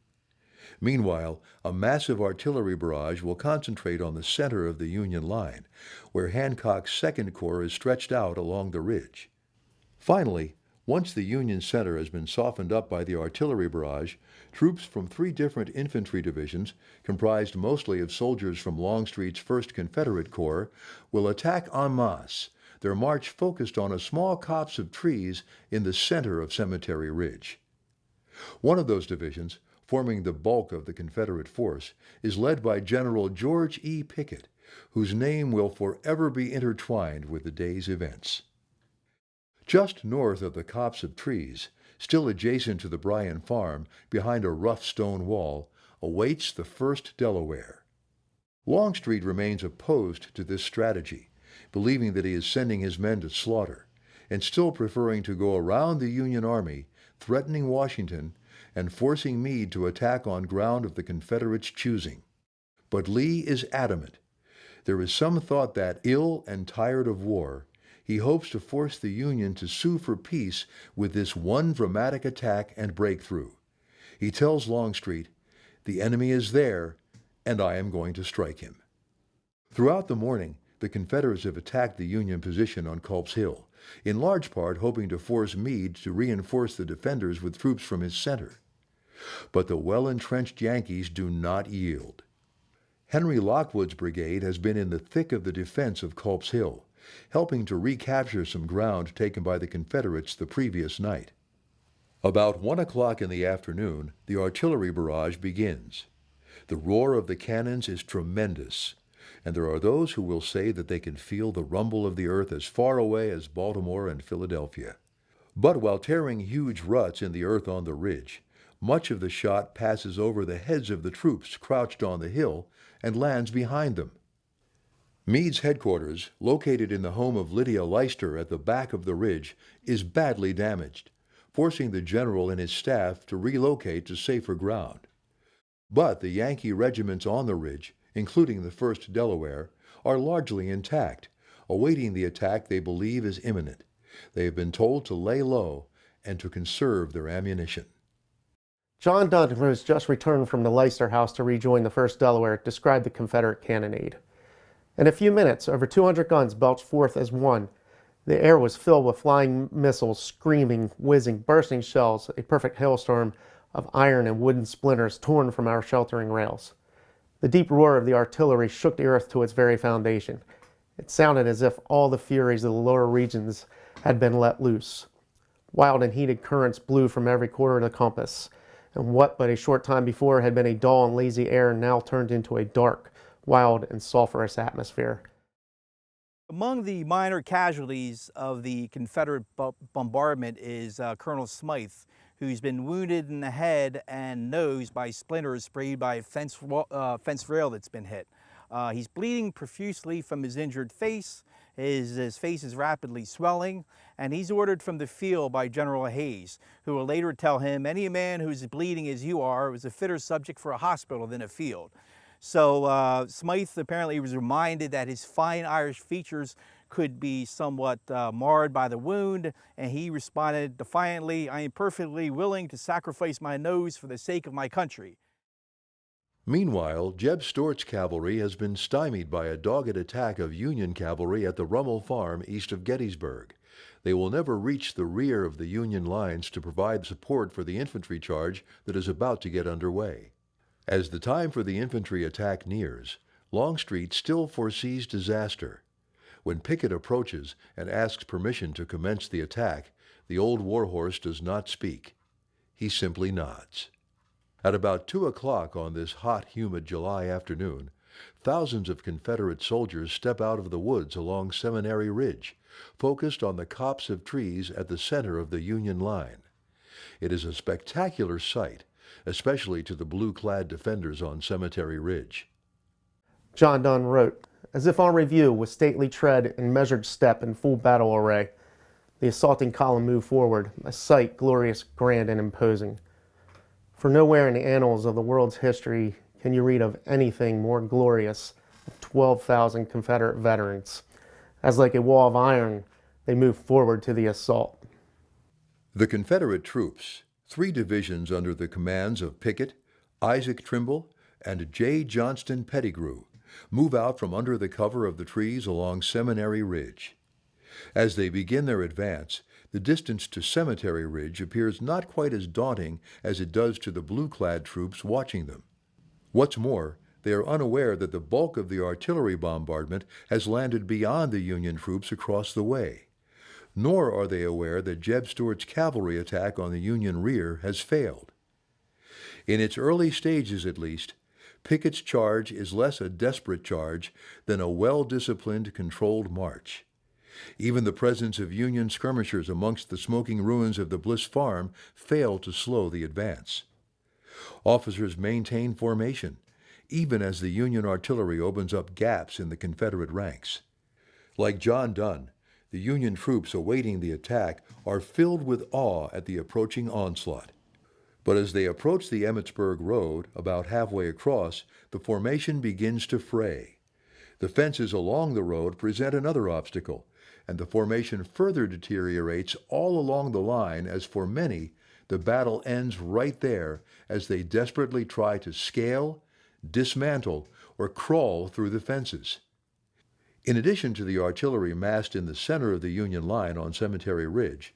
Meanwhile, a massive artillery barrage will concentrate on the center of the Union line, where Hancock's 2nd Corps is stretched out along the ridge. Finally, once the Union center has been softened up by the artillery barrage, troops from 3 different infantry divisions, comprised mostly of soldiers from Longstreet's 1st Confederate Corps, will attack en masse, their march focused on a small copse of trees in the center of Cemetery Ridge. One of those divisions, forming the bulk of the Confederate force, is led by General George E. Pickett, whose name will forever be intertwined with the day's events. Just north of the copse of trees, still adjacent to the Bryan farm, behind a rough stone wall, awaits the 1st Delaware. Longstreet remains opposed to this strategy, believing that he is sending his men to slaughter, and still preferring to go around the Union Army, threatening Washington, and forcing Meade to attack on ground of the Confederates' choosing. But Lee is adamant. There is some thought that, ill and tired of war, he hopes to force the Union to sue for peace with this one dramatic attack and breakthrough. He tells Longstreet, "The enemy is there, and I am going to strike him." Throughout the morning, the Confederates have attacked the Union position on Culp's Hill, in large part hoping to force Meade to reinforce the defenders with troops from his center. But the well-entrenched Yankees do not yield. Henry Lockwood's brigade has been in the thick of the defense of Culp's Hill, helping to recapture some ground taken by the Confederates the previous night. About 1 o'clock in the afternoon, the artillery barrage begins. The roar of the cannons is tremendous, and there are those who will say that they can feel the rumble of the earth as far away as Baltimore and Philadelphia. But while tearing huge ruts in the earth on the ridge, much of the shot passes over the heads of the troops crouched on the hill and lands behind them. Meade's headquarters, located in the home of Lydia Leicester at the back of the ridge, is badly damaged, forcing the general and his staff to relocate to safer ground. But the Yankee regiments on the ridge, including the 1st Delaware, are largely intact, awaiting the attack they believe is imminent. They have been told to lay low and to conserve their ammunition. John Dunn, who has just returned from the Leicester house to rejoin the 1st Delaware, described the Confederate cannonade. In a few minutes, over 200 guns belched forth as one. The air was filled with flying missiles, screaming, whizzing, bursting shells, a perfect hailstorm of iron and wooden splinters torn from our sheltering rails. The deep roar of the artillery shook the earth to its very foundation. It sounded as if all the furies of the lower regions had been let loose. Wild and heated currents blew from every quarter of the compass, and what but a short time before had been a dull and lazy air now turned into a dark, wild, and sulphurous atmosphere. Among the minor casualties of the Confederate bombardment is Colonel Smythe, who's been wounded in the head and nose by splinters sprayed by a fence rail that's been hit. He's bleeding profusely from his injured face. His face is rapidly swelling, and he's ordered from the field by General Hayes, who will later tell him, any man who's bleeding as you are is a fitter subject for a hospital than a field. So Smythe apparently was reminded that his fine Irish features could be somewhat marred by the wound, and he responded defiantly, "I am perfectly willing to sacrifice my nose for the sake of my country." Meanwhile, Jeb Stuart's cavalry has been stymied by a dogged attack of Union cavalry at the Rummel Farm east of Gettysburg. They will never reach the rear of the Union lines to provide support for the infantry charge that is about to get underway. As the time for the infantry attack nears, Longstreet still foresees disaster. When Pickett approaches and asks permission to commence the attack, the old warhorse does not speak. He simply nods. At about 2 o'clock on this hot, humid July afternoon, thousands of Confederate soldiers step out of the woods along Seminary Ridge, focused on the copse of trees at the center of the Union line. It is a spectacular sight, especially to the blue-clad defenders on Cemetery Ridge. John Donne wrote, "As if on review, with stately tread and measured step in full battle array, the assaulting column moved forward, a sight glorious, grand, and imposing. For nowhere in the annals of the world's history can you read of anything more glorious than 12,000 Confederate veterans. As like a wall of iron, they moved forward to the assault." The Confederate troops, 3 divisions under the commands of Pickett, Isaac Trimble, and J. Johnston Pettigrew, move out from under the cover of the trees along Seminary Ridge. As they begin their advance, the distance to Cemetery Ridge appears not quite as daunting as it does to the blue-clad troops watching them. What's more, they are unaware that the bulk of the artillery bombardment has landed beyond the Union troops across the way. Nor are they aware that Jeb Stuart's cavalry attack on the Union rear has failed. In its early stages, at least, Pickett's charge is less a desperate charge than a well-disciplined, controlled march. Even the presence of Union skirmishers amongst the smoking ruins of the Bliss Farm failed to slow the advance. Officers maintain formation, even as the Union artillery opens up gaps in the Confederate ranks. Like John Donne, the Union troops awaiting the attack are filled with awe at the approaching onslaught. But as they approach the Emmitsburg Road, about halfway across, the formation begins to fray. The fences along the road present another obstacle, and the formation further deteriorates all along the line as for many, the battle ends right there as they desperately try to scale, dismantle, or crawl through the fences. In addition to the artillery massed in the center of the Union line on Cemetery Ridge,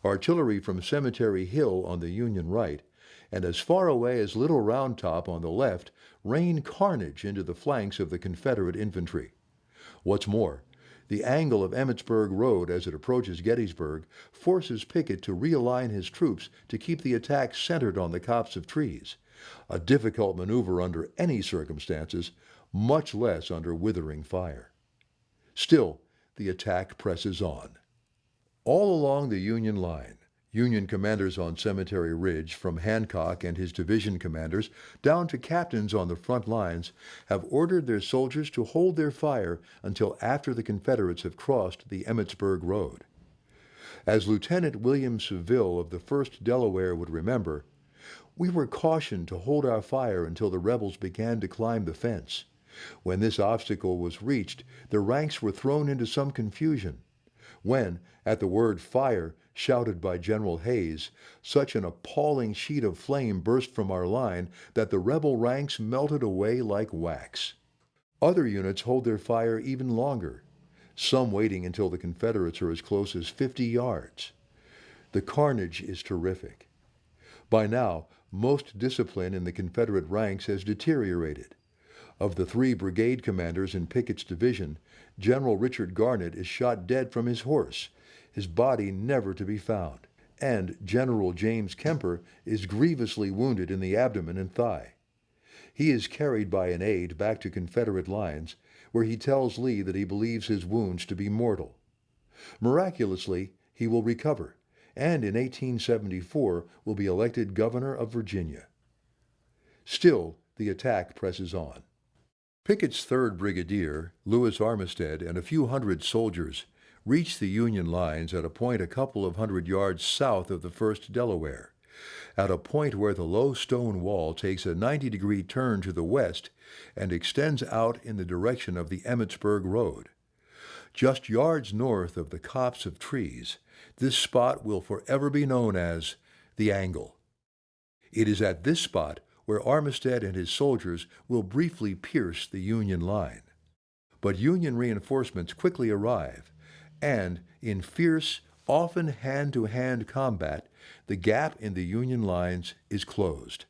artillery from Cemetery Hill on the Union right, and as far away as Little Round Top on the left, rain carnage into the flanks of the Confederate infantry. What's more, the angle of Emmitsburg Road as it approaches Gettysburg forces Pickett to realign his troops to keep the attack centered on the copse of trees, a difficult maneuver under any circumstances, much less under withering fire. Still, the attack presses on. All along the Union line, Union commanders on Cemetery Ridge, from Hancock and his division commanders down to captains on the front lines, have ordered their soldiers to hold their fire until after the Confederates have crossed the Emmitsburg Road. As Lieutenant William Seville of the 1st Delaware would remember, "We were cautioned to hold our fire until the rebels began to climb the fence. When this obstacle was reached, the ranks were thrown into some confusion. When, at the word fire, shouted by General Hayes, such an appalling sheet of flame burst from our line that the rebel ranks melted away like wax." Other units hold their fire even longer, some waiting until the Confederates are as close as 50 yards. The carnage is terrific. By now, most discipline in the Confederate ranks has deteriorated. Of the 3 brigade commanders in Pickett's division, General Richard Garnett is shot dead from his horse, his body never to be found, and General James Kemper is grievously wounded in the abdomen and thigh. He is carried by an aide back to Confederate lines, where he tells Lee that he believes his wounds to be mortal. Miraculously, he will recover, and in 1874 will be elected governor of Virginia. Still, the attack presses on. Pickett's 3rd Brigadier, Lewis Armistead, and a few hundred soldiers reach the Union lines at a point a couple of hundred yards south of the 1st Delaware, at a point where the low stone wall takes a 90-degree turn to the west and extends out in the direction of the Emmitsburg Road. Just yards north of the copse of trees, this spot will forever be known as the Angle. It is at this spot where Armistead and his soldiers will briefly pierce the Union line. But Union reinforcements quickly arrive, and in fierce, often hand-to-hand combat, the gap in the Union lines is closed.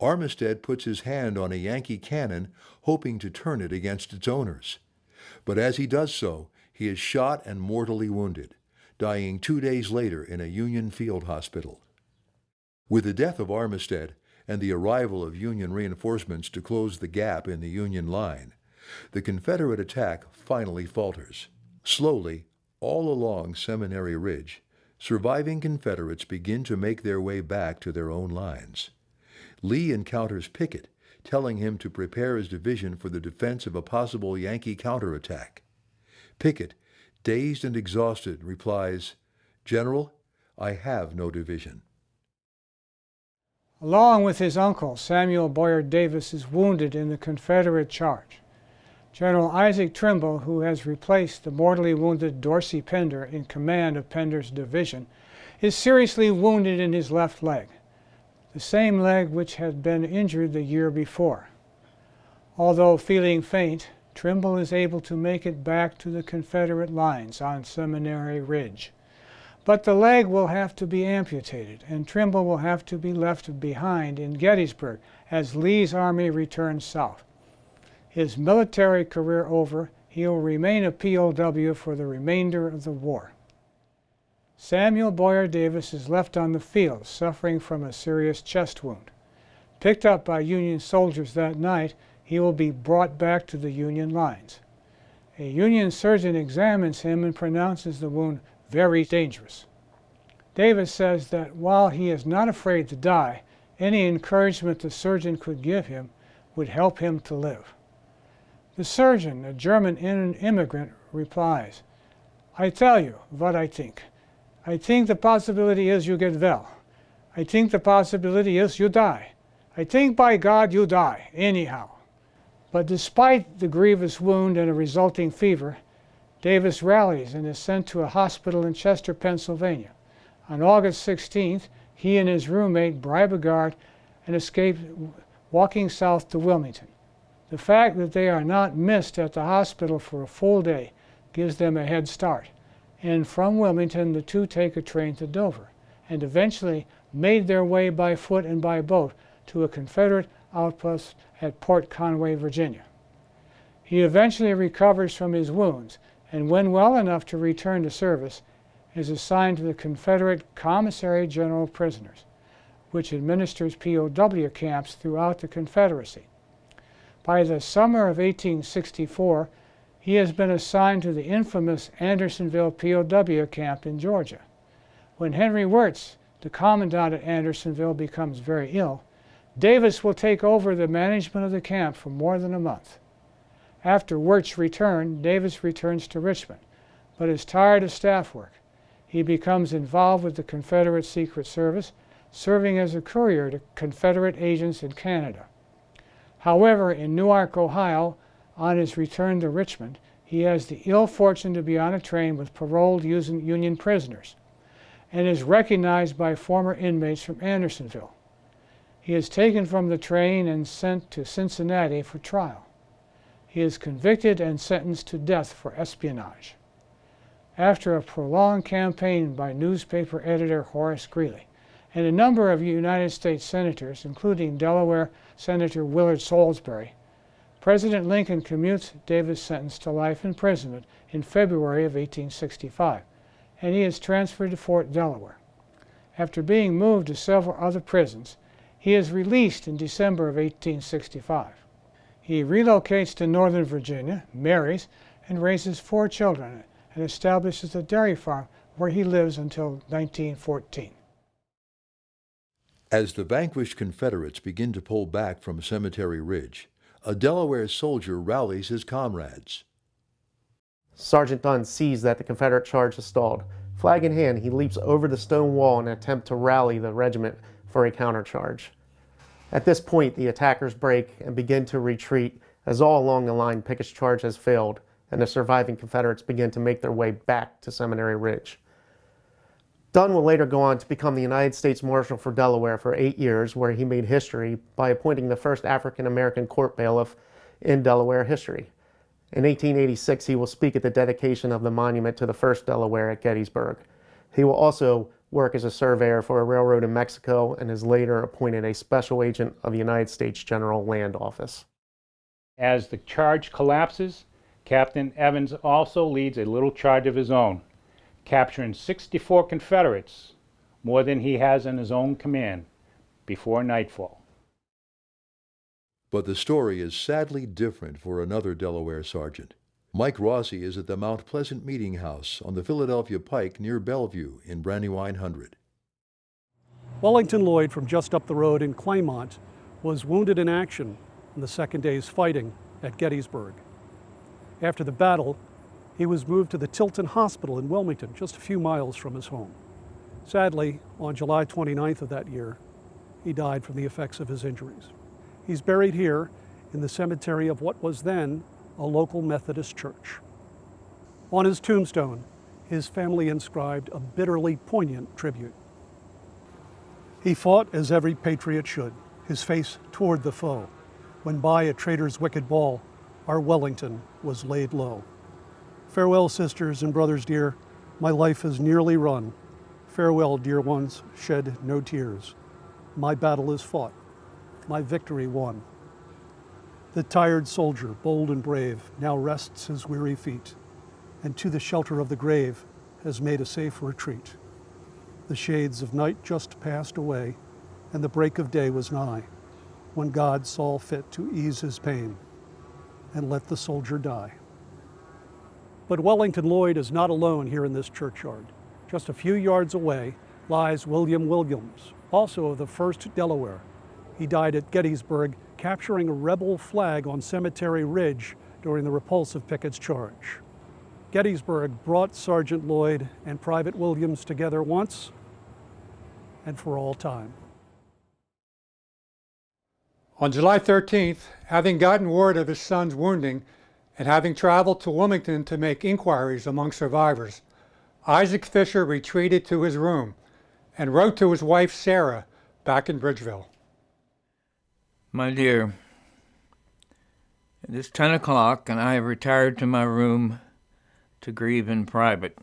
Armistead puts his hand on a Yankee cannon, hoping to turn it against its owners. But as he does so, he is shot and mortally wounded, dying 2 days later in a Union field hospital. With the death of Armistead and the arrival of Union reinforcements to close the gap in the Union line, the Confederate attack finally falters. Slowly, all along Seminary Ridge, surviving Confederates begin to make their way back to their own lines. Lee encounters Pickett, telling him to prepare his division for the defense of a possible Yankee counterattack. Pickett, dazed and exhausted, replies, "General, I have no division." Along with his uncle, Samuel Boyer Davis is wounded in the Confederate charge. General Isaac Trimble, who has replaced the mortally wounded Dorsey Pender in command of Pender's division, is seriously wounded in his left leg, the same leg which had been injured the year before. Although feeling faint, Trimble is able to make it back to the Confederate lines on Seminary Ridge. But the leg will have to be amputated, and Trimble will have to be left behind in Gettysburg as Lee's army returns south. His military career over, he will remain a POW for the remainder of the war. Samuel Boyer Davis is left on the field, suffering from a serious chest wound. Picked up by Union soldiers that night, he will be brought back to the Union lines. A Union surgeon examines him and pronounces the wound very dangerous. Davis says that while he is not afraid to die, any encouragement the surgeon could give him would help him to live. The surgeon, a German immigrant, replies, "I tell you what I think. I think the possibility is you get well. I think the possibility is you die. I think by God you die, anyhow." But despite the grievous wound and a resulting fever, Davis rallies and is sent to a hospital in Chester, Pennsylvania. On August 16th, he and his roommate bribe a guard and escape walking south to Wilmington. The fact that they are not missed at the hospital for a full day gives them a head start, and from Wilmington the two take a train to Dover, and eventually made their way by foot and by boat to a Confederate outpost at Port Conway, Virginia. He eventually recovers from his wounds, and when well enough to return to service, is assigned to the Confederate Commissary General of Prisoners, which administers POW camps throughout the Confederacy. By the summer of 1864, he has been assigned to the infamous Andersonville POW camp in Georgia. When Henry Wirtz, the commandant at Andersonville, becomes very ill, Davis will take over the management of the camp for more than a month. After Wirtz's return, Davis returns to Richmond, but is tired of staff work. He becomes involved with the Confederate Secret Service, serving as a courier to Confederate agents in Canada. However, in Newark, Ohio, on his return to Richmond, he has the ill fortune to be on a train with paroled Union prisoners, and is recognized by former inmates from Andersonville. He is taken from the train and sent to Cincinnati for trial. He is convicted and sentenced to death for espionage. After a prolonged campaign by newspaper editor Horace Greeley and a number of United States senators, including Delaware Senator Willard Salisbury, President Lincoln commutes Davis' sentence to life imprisonment in February of 1865, and he is transferred to Fort Delaware. After being moved to several other prisons, he is released in December of 1865. He relocates to Northern Virginia, marries, and raises 4 children, and establishes a dairy farm where he lives until 1914. As the vanquished Confederates begin to pull back from Cemetery Ridge, a Delaware soldier rallies his comrades. Sergeant Dunn sees that the Confederate charge has stalled. Flag in hand, he leaps over the stone wall in an attempt to rally the regiment for a countercharge. At this point, the attackers break and begin to retreat as all along the line Pickett's charge has failed, and the surviving Confederates begin to make their way back to Seminary Ridge. Dunn will later go on to become the United States Marshal for Delaware for 8 years, where he made history by appointing the first African-American court bailiff in Delaware history. In 1886, he will speak at the dedication of the monument to the first Delaware at Gettysburg. He will also work as a surveyor for a railroad in Mexico and is later appointed a special agent of the United States General Land Office. As the charge collapses, Captain Evans also leads a little charge of his own, capturing 64 Confederates, more than he has in his own command, before nightfall. But the story is sadly different for another Delaware sergeant. Mike Rossi is at the Mount Pleasant Meeting House on the Philadelphia Pike near Bellevue in Brandywine Hundred. Wellington Lloyd, from just up the road in Claymont, was wounded in action in the second day's fighting at Gettysburg. After the battle, he was moved to the Tilton Hospital in Wilmington, just a few miles from his home. Sadly, on July 29th of that year, he died from the effects of his injuries. He's buried here in the cemetery of what was then a local Methodist church. On his tombstone, his family inscribed a bitterly poignant tribute. He fought as every patriot should, his face toward the foe, when by a traitor's wicked ball, our Wellington was laid low. Farewell, sisters and brothers dear, my life is nearly run. Farewell, dear ones, shed no tears. My battle is fought, my victory won. The tired soldier, bold and brave, now rests his weary feet, and to the shelter of the grave has made a safe retreat. The shades of night just passed away, and the break of day was nigh, when God saw fit to ease his pain and let the soldier die. But Wellington Lloyd is not alone here in this churchyard. Just a few yards away lies William Williams, also of the 1st Delaware. He died at Gettysburg, capturing a rebel flag on Cemetery Ridge during the repulse of Pickett's charge. Gettysburg brought Sergeant Lloyd and Private Williams together once and for all time. On July 13th, having gotten word of his son's wounding and having traveled to Wilmington to make inquiries among survivors, Isaac Fisher retreated to his room and wrote to his wife Sarah back in Bridgeville. My dear, it is 10 o'clock and I have retired to my room to grieve in private.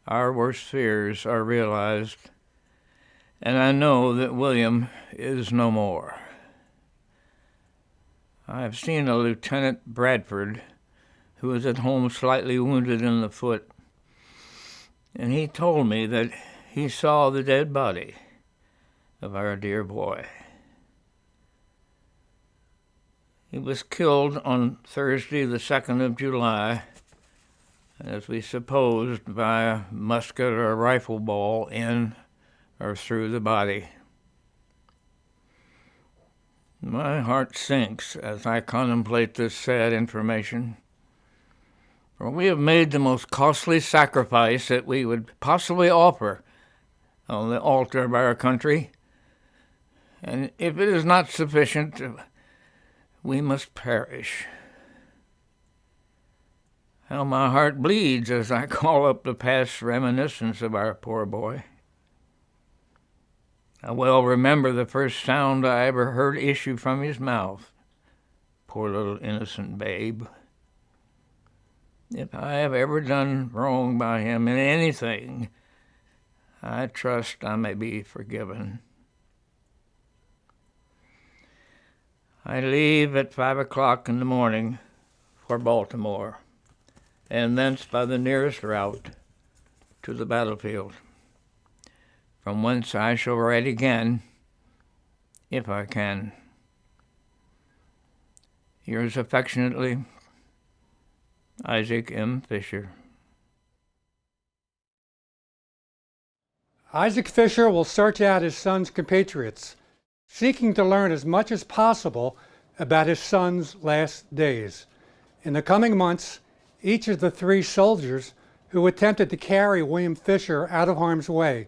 Our worst fears are realized, and I know that William is no more. I have seen a Lieutenant Bradford, who is at home slightly wounded in the foot, and he told me that he saw the dead body of our dear boy. He was killed on Thursday, the 2nd of July, as we supposed, by a musket or a rifle ball in or through the body. My heart sinks as I contemplate this sad information, for we have made the most costly sacrifice that we would possibly offer on the altar of our country, and if it is not sufficient, we must perish. How my heart bleeds as I call up the past reminiscence of our poor boy. I well remember the first sound I ever heard issue from his mouth. Poor little innocent babe. If I have ever done wrong by him in anything, I trust I may be forgiven. I leave at 5 o'clock in the morning for Baltimore, and thence by the nearest route to the battlefield, from whence I shall write again, if I can. Yours affectionately, Isaac M. Fisher. Isaac Fisher will search out his son's compatriots, seeking to learn as much as possible about his son's last days. In the coming months, each of the 3 soldiers who attempted to carry William Fisher out of harm's way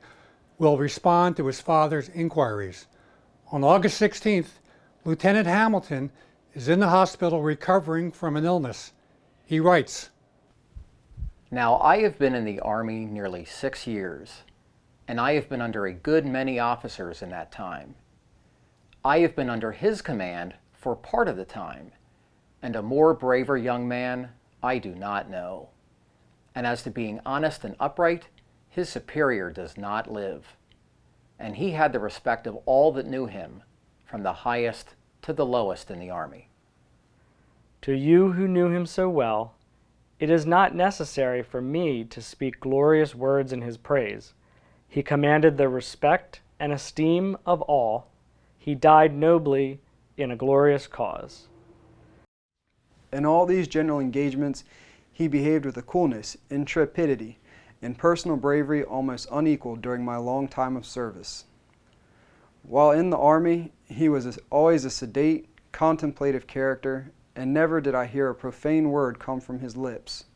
will respond to his father's inquiries. On August 16th, Lieutenant Hamilton is in the hospital recovering from an illness. He writes, "Now I have been in the Army nearly 6 years, and I have been under a good many officers in that time. I have been under his command for part of the time, and a more braver young man I do not know. And as to being honest and upright, his superior does not live. And he had the respect of all that knew him, from the highest to the lowest in the Army." To you who knew him so well, it is not necessary for me to speak glorious words in his praise. He commanded the respect and esteem of all. He died nobly in a glorious cause. In all these general engagements, he behaved with a coolness, intrepidity, and personal bravery almost unequaled during my long time of service. While in the Army, he was always a sedate, contemplative character, and never did I hear a profane word come from his lips.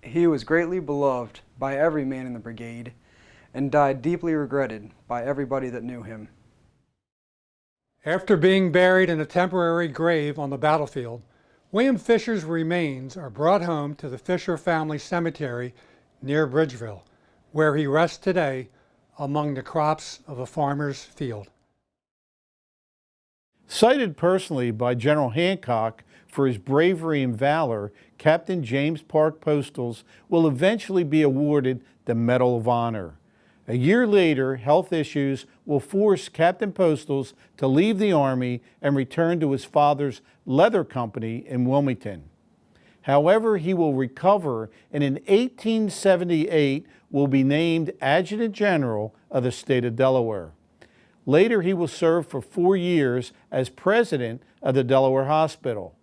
He was greatly beloved by every man in the brigade, and died deeply regretted by everybody that knew him. After being buried in a temporary grave on the battlefield, William Fisher's remains are brought home to the Fisher Family Cemetery near Bridgeville, where he rests today among the crops of a farmer's field. Cited personally by General Hancock for his bravery and valor, Captain James Park Postles will eventually be awarded the Medal of Honor. A year later, health issues will force Captain Postles to leave the Army and return to his father's leather company in Wilmington. However, he will recover and in 1878 will be named Adjutant General of the state of Delaware. Later, he will serve for 4 years as president of the Delaware Hospital.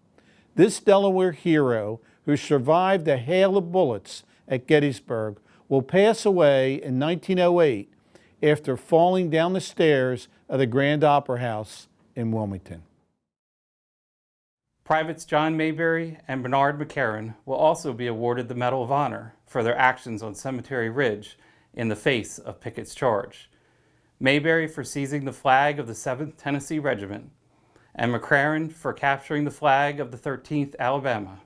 This Delaware hero, who survived a hail of bullets at Gettysburg, will pass away in 1908 after falling down the stairs of the Grand Opera House in Wilmington. Privates John Mayberry and Bernard McCarran will also be awarded the Medal of Honor for their actions on Cemetery Ridge in the face of Pickett's charge. Mayberry for seizing the flag of the 7th Tennessee Regiment, and McCarran for capturing the flag of the 13th Alabama.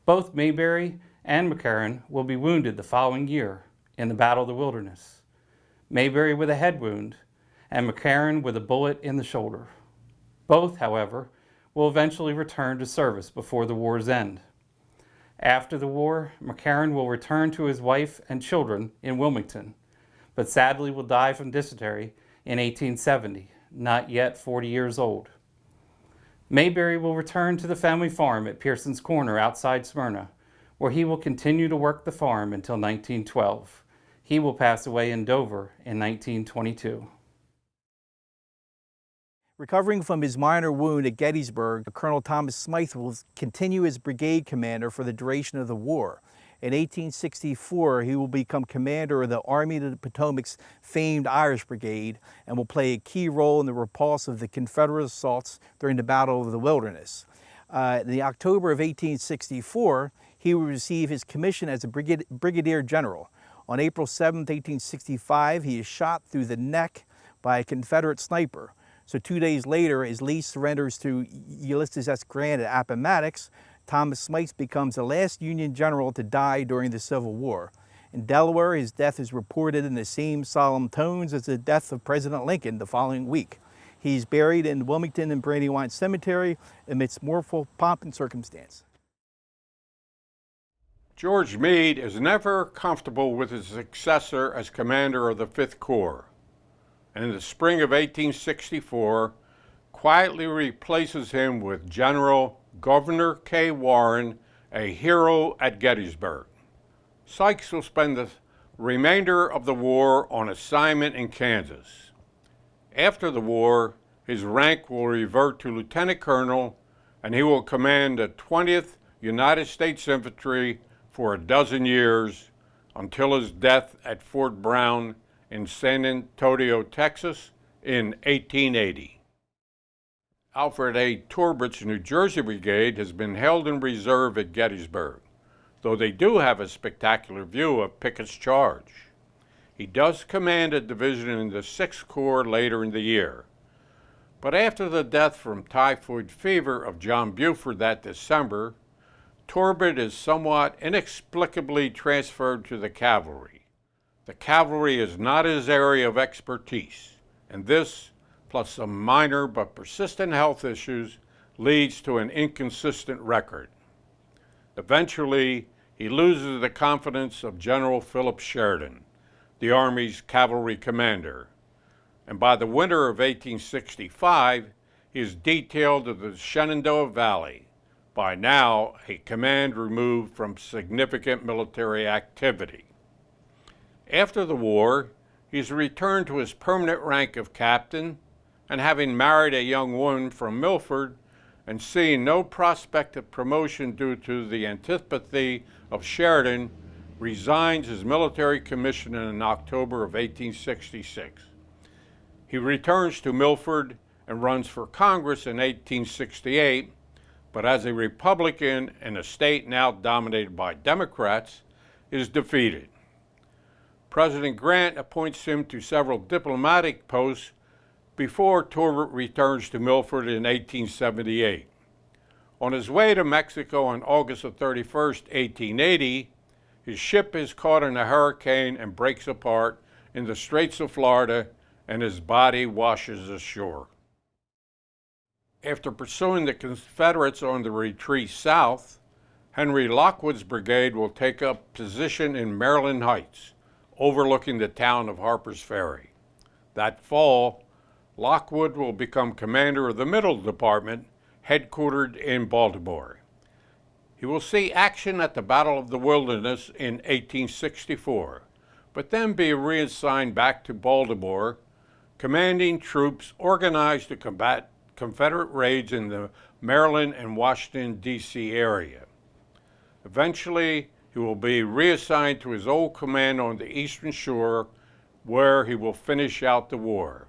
Both Mayberry and McCarran will be wounded the following year in the Battle of the Wilderness. Mayberry with a head wound, and McCarran with a bullet in the shoulder. Both, however, will eventually return to service before the war's end. After the war, McCarran will return to his wife and children in Wilmington, but sadly will die from dysentery in 1870, not yet 40 years old. Mayberry will return to the family farm at Pearson's Corner outside Smyrna, where he will continue to work the farm until 1912. He will pass away in Dover in 1922. Recovering from his minor wound at Gettysburg, Colonel Thomas Smythe will continue as brigade commander for the duration of the war. In 1864, he will become commander of the Army of the Potomac's famed Irish Brigade and will play a key role in the repulse of the Confederate assaults during the Battle of the Wilderness. In the October of 1864, he will receive his commission as a brigadier general. On April 7, 1865, he is shot through the neck by a Confederate sniper. So 2 days later, as Lee surrenders to Ulysses S. Grant at Appomattox, Thomas Smythe becomes the last Union general to die during the Civil War. In Delaware, his death is reported in the same solemn tones as the death of President Lincoln the following week. He's buried in Wilmington and Brandywine Cemetery amidst mournful pomp and circumstance. George Meade is never comfortable with his successor as commander of the 5th Corps. And in the spring of 1864, quietly replaces him with General Governor K. Warren, a hero at Gettysburg. Sykes will spend the remainder of the war on assignment in Kansas. After the war, his rank will revert to lieutenant colonel, and he will command the 20th United States Infantry for a dozen years until his death at Fort Brown in San Antonio, Texas in 1880. Alfred A. Torbert's New Jersey Brigade has been held in reserve at Gettysburg, though they do have a spectacular view of Pickett's charge. He does command a division in the 6th Corps later in the year. But after the death from typhoid fever of John Buford that December, Torbert is somewhat inexplicably transferred to the cavalry. The cavalry is not his area of expertise, and this, plus some minor but persistent health issues, leads to an inconsistent record. Eventually, he loses the confidence of General Philip Sheridan, the Army's cavalry commander, and by the winter of 1865, he is detailed to the Shenandoah Valley, by now a command removed from significant military activity. After the war, he is returned to his permanent rank of captain, and having married a young woman from Milford and seeing no prospect of promotion due to the antipathy of Sheridan, resigns his military commission in October of 1866. He returns to Milford and runs for Congress in 1868, but as a Republican in a state now dominated by Democrats, is defeated. President Grant appoints him to several diplomatic posts before Torbert returns to Milford in 1878. On his way to Mexico on August 31, 1880, his ship is caught in a hurricane and breaks apart in the Straits of Florida, and his body washes ashore. After pursuing the Confederates on the retreat south, Henry Lockwood's brigade will take up position in Maryland Heights, overlooking the town of Harper's Ferry. That fall, Lockwood will become commander of the Middle Department, headquartered in Baltimore. He will see action at the Battle of the Wilderness in 1864, but then be reassigned back to Baltimore, commanding troops organized to combat Confederate raids in the Maryland and Washington, D.C. area. Eventually, he will be reassigned to his old command on the Eastern Shore, where he will finish out the war.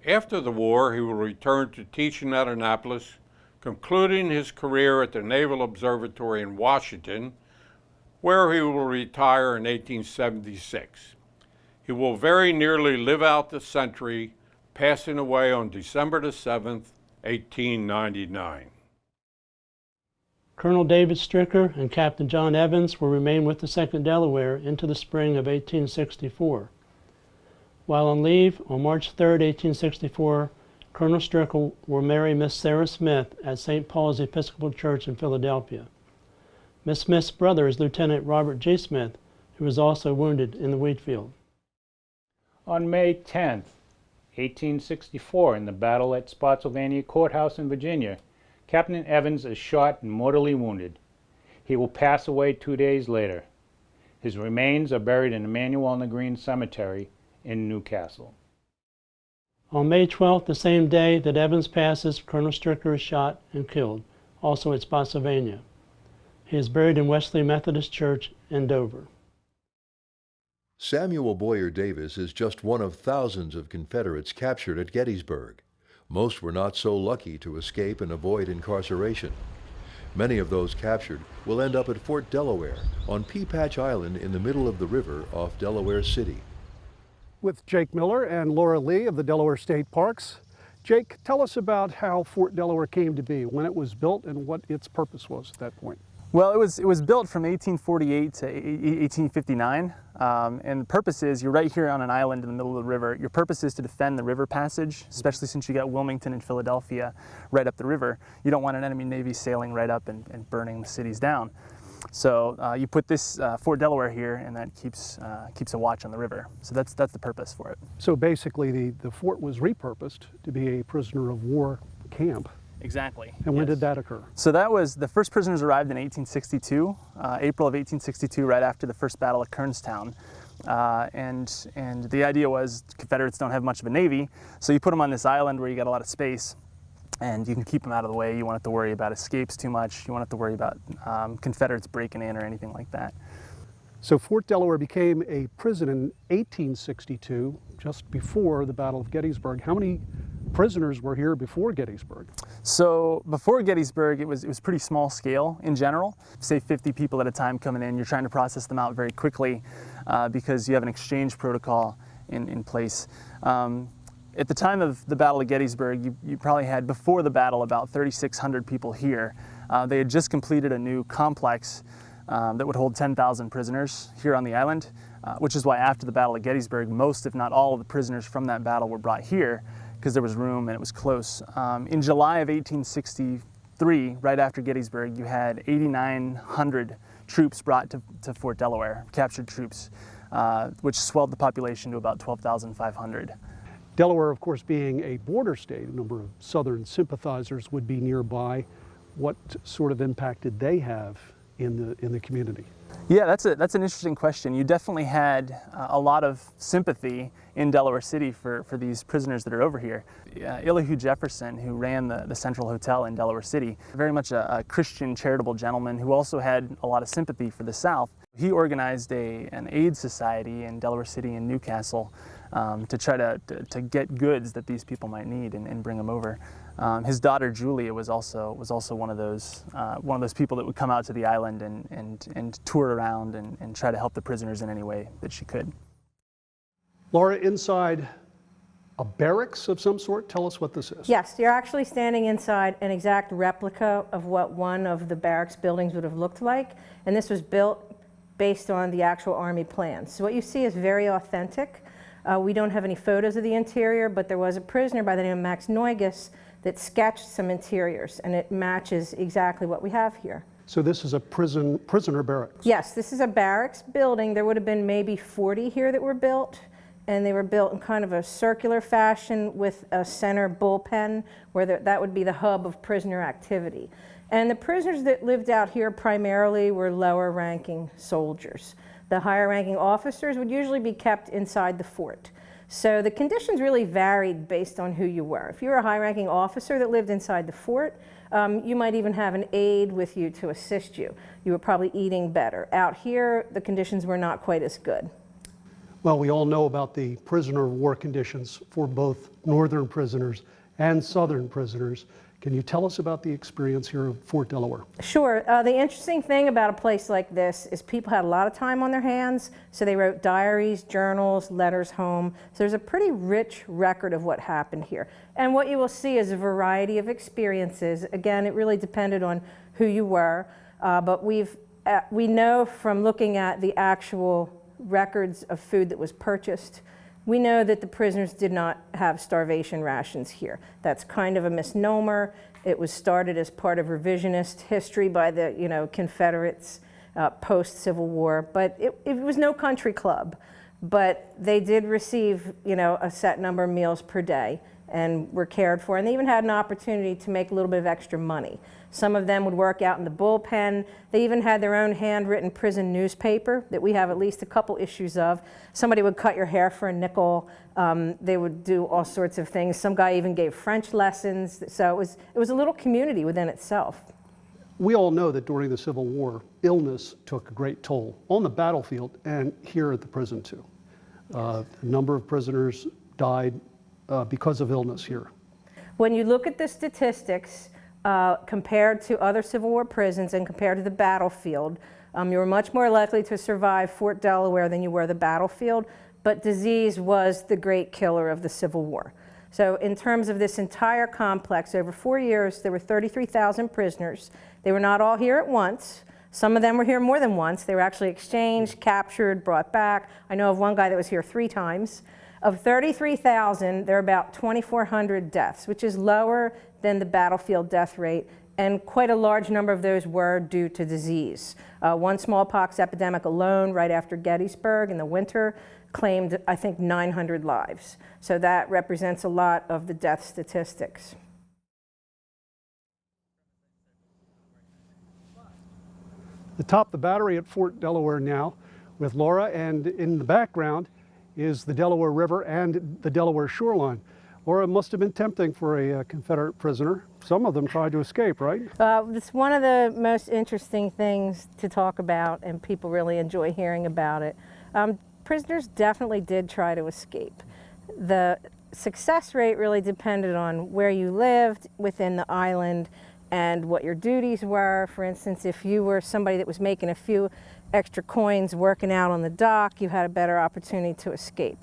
After the war, he will return to teaching at Annapolis, concluding his career at the Naval Observatory in Washington, where he will retire in 1876. He will very nearly live out the century, passing away on December 7th, 1899. Colonel David Stricker and Captain John Evans will remain with the 2nd Delaware into the spring of 1864. While on leave on March 3, 1864, Colonel Stricker will marry Miss Sarah Smith at St. Paul's Episcopal Church in Philadelphia. Miss Smith's brother is Lieutenant Robert J. Smith, who was also wounded in the wheat field. On May 10, 1864, in the battle at Spotsylvania Courthouse in Virginia, Captain Evans is shot and mortally wounded. He will pass away 2 days later. His remains are buried in Emmanuel on the Green Cemetery in Newcastle. On May 12th, the same day that Evans passes, Colonel Stricker is shot and killed, also at Spotsylvania. He is buried in Wesley Methodist Church in Dover. Samuel Boyer Davis is just one of thousands of Confederates captured at Gettysburg. Most were not so lucky to escape and avoid incarceration. Many of those captured will end up at Fort Delaware on Pea Patch Island in the middle of the river off Delaware City. With Jake Miller and Laura Lee of the Delaware State Parks. Jake, tell us about how Fort Delaware came to be, when it was built, and what its purpose was at that point. Well, it was built from 1848 to 1859, and the purpose is, you're right here on an island in the middle of the river. Your purpose is to defend the river passage, especially since you got Wilmington and Philadelphia right up the river. You don't want an enemy navy sailing right up and burning the cities down. So you put this Fort Delaware here, and that keeps a watch on the river. So that's the purpose for it. So basically the fort was repurposed to be a prisoner of war camp. Exactly. And when did that occur? So that was, the first prisoners arrived in 1862, April of 1862, right after the first Battle of Kernstown. And the idea was Confederates don't have much of a navy, so you put them on this island where you got a lot of space, and you can keep them out of the way. You won't have to worry about escapes too much. You won't have to worry about Confederates breaking in or anything like that. So Fort Delaware became a prison in 1862, just before the Battle of Gettysburg. How many prisoners were here before Gettysburg? So before Gettysburg, it was pretty small scale in general. Say 50 people at a time coming in. You're trying to process them out very quickly because you have an exchange protocol in place. At the time of the Battle of Gettysburg, you probably had, before the battle, about 3,600 people here. They had just completed a new complex that would hold 10,000 prisoners here on the island, which is why after the Battle of Gettysburg, most, if not all, of the prisoners from that battle were brought here because there was room and it was close. In July of 1863, right after Gettysburg, you had 8,900 troops brought to Fort Delaware, captured troops, which swelled the population to about 12,500. Delaware, of course, being a border state, a number of Southern sympathizers would be nearby. What sort of impact did they have in the community? Yeah, that's an interesting question. You definitely had a lot of sympathy in Delaware City for these prisoners that are over here. Elihu Jefferson, who ran the Central Hotel in Delaware City, very much a Christian charitable gentleman who also had a lot of sympathy for the South. He organized an aid society in Delaware City and Newcastle to try to get goods that these people might need and bring them over. His daughter Julia was also one of those people that would come out to the island and tour around and try to help the prisoners in any way that she could. Laura, inside a barracks of some sort, tell us what this is. Yes, you're actually standing inside an exact replica of what one of the barracks buildings would have looked like, and this was built based on the actual Army plans. So what you see is very authentic. We don't have any photos of the interior, but there was a prisoner by the name of Max Neugus that sketched some interiors, and it matches exactly what we have here. So this is a prisoner barracks? Yes, this is a barracks building. There would have been maybe 40 here that were built, and they were built in kind of a circular fashion with a center bullpen where that would be the hub of prisoner activity. And the prisoners that lived out here primarily were lower ranking soldiers. The higher ranking officers would usually be kept inside the fort. So the conditions really varied based on who you were. If you were a high ranking officer that lived inside the fort, you might even have an aide with you to assist you. You were probably eating better. Out here, the conditions were not quite as good. Well, we all know about the prisoner of war conditions for both northern prisoners and southern prisoners. Can you tell us about the experience here at Fort Delaware? Sure. The interesting thing about a place like this is people had a lot of time on their hands, so they wrote diaries, journals, letters home. So there's a pretty rich record of what happened here. And what you will see is a variety of experiences. Again, it really depended on who you were, but we know from looking at the actual records of food that was purchased, we know that the prisoners did not have starvation rations here. That's kind of a misnomer. It was started as part of revisionist history by the Confederates post-Civil War, but it was no country club. But they did receive a set number of meals per day and were cared for, and they even had an opportunity to make a little bit of extra money. Some of them would work out in the bullpen. They even had their own handwritten prison newspaper that we have at least a couple issues of. Somebody would cut your hair for a nickel. They would do all sorts of things. Some guy even gave French lessons. So it was a little community within itself. We all know that during the Civil War, illness took a great toll on the battlefield and here at the prison too. A number of prisoners died because of illness here. When you look at the statistics, compared to other Civil War prisons and compared to the battlefield, you were much more likely to survive Fort Delaware than you were the battlefield, but disease was the great killer of the Civil War. So in terms of this entire complex, over 4 years, there were 33,000 prisoners. They were not all here at once. Some of them were here more than once. They were actually exchanged, captured, brought back. I know of one guy that was here 3 times. Of 33,000, there are about 2,400 deaths, which is lower than the battlefield death rate and quite a large number of those were due to disease. One smallpox epidemic alone right after Gettysburg in the winter claimed, I think, 900 lives. So that represents a lot of the death statistics. Atop the battery at Fort Delaware now with Laura, and in the background is the Delaware River and the Delaware shoreline. Laura, it must have been tempting for a Confederate prisoner. Some of them tried to escape, right? It's one of the most interesting things to talk about, and people really enjoy hearing about it. Prisoners definitely did try to escape. The success rate really depended on where you lived within the island and what your duties were. For instance, if you were somebody that was making a few extra coins working out on the dock, you had a better opportunity to escape.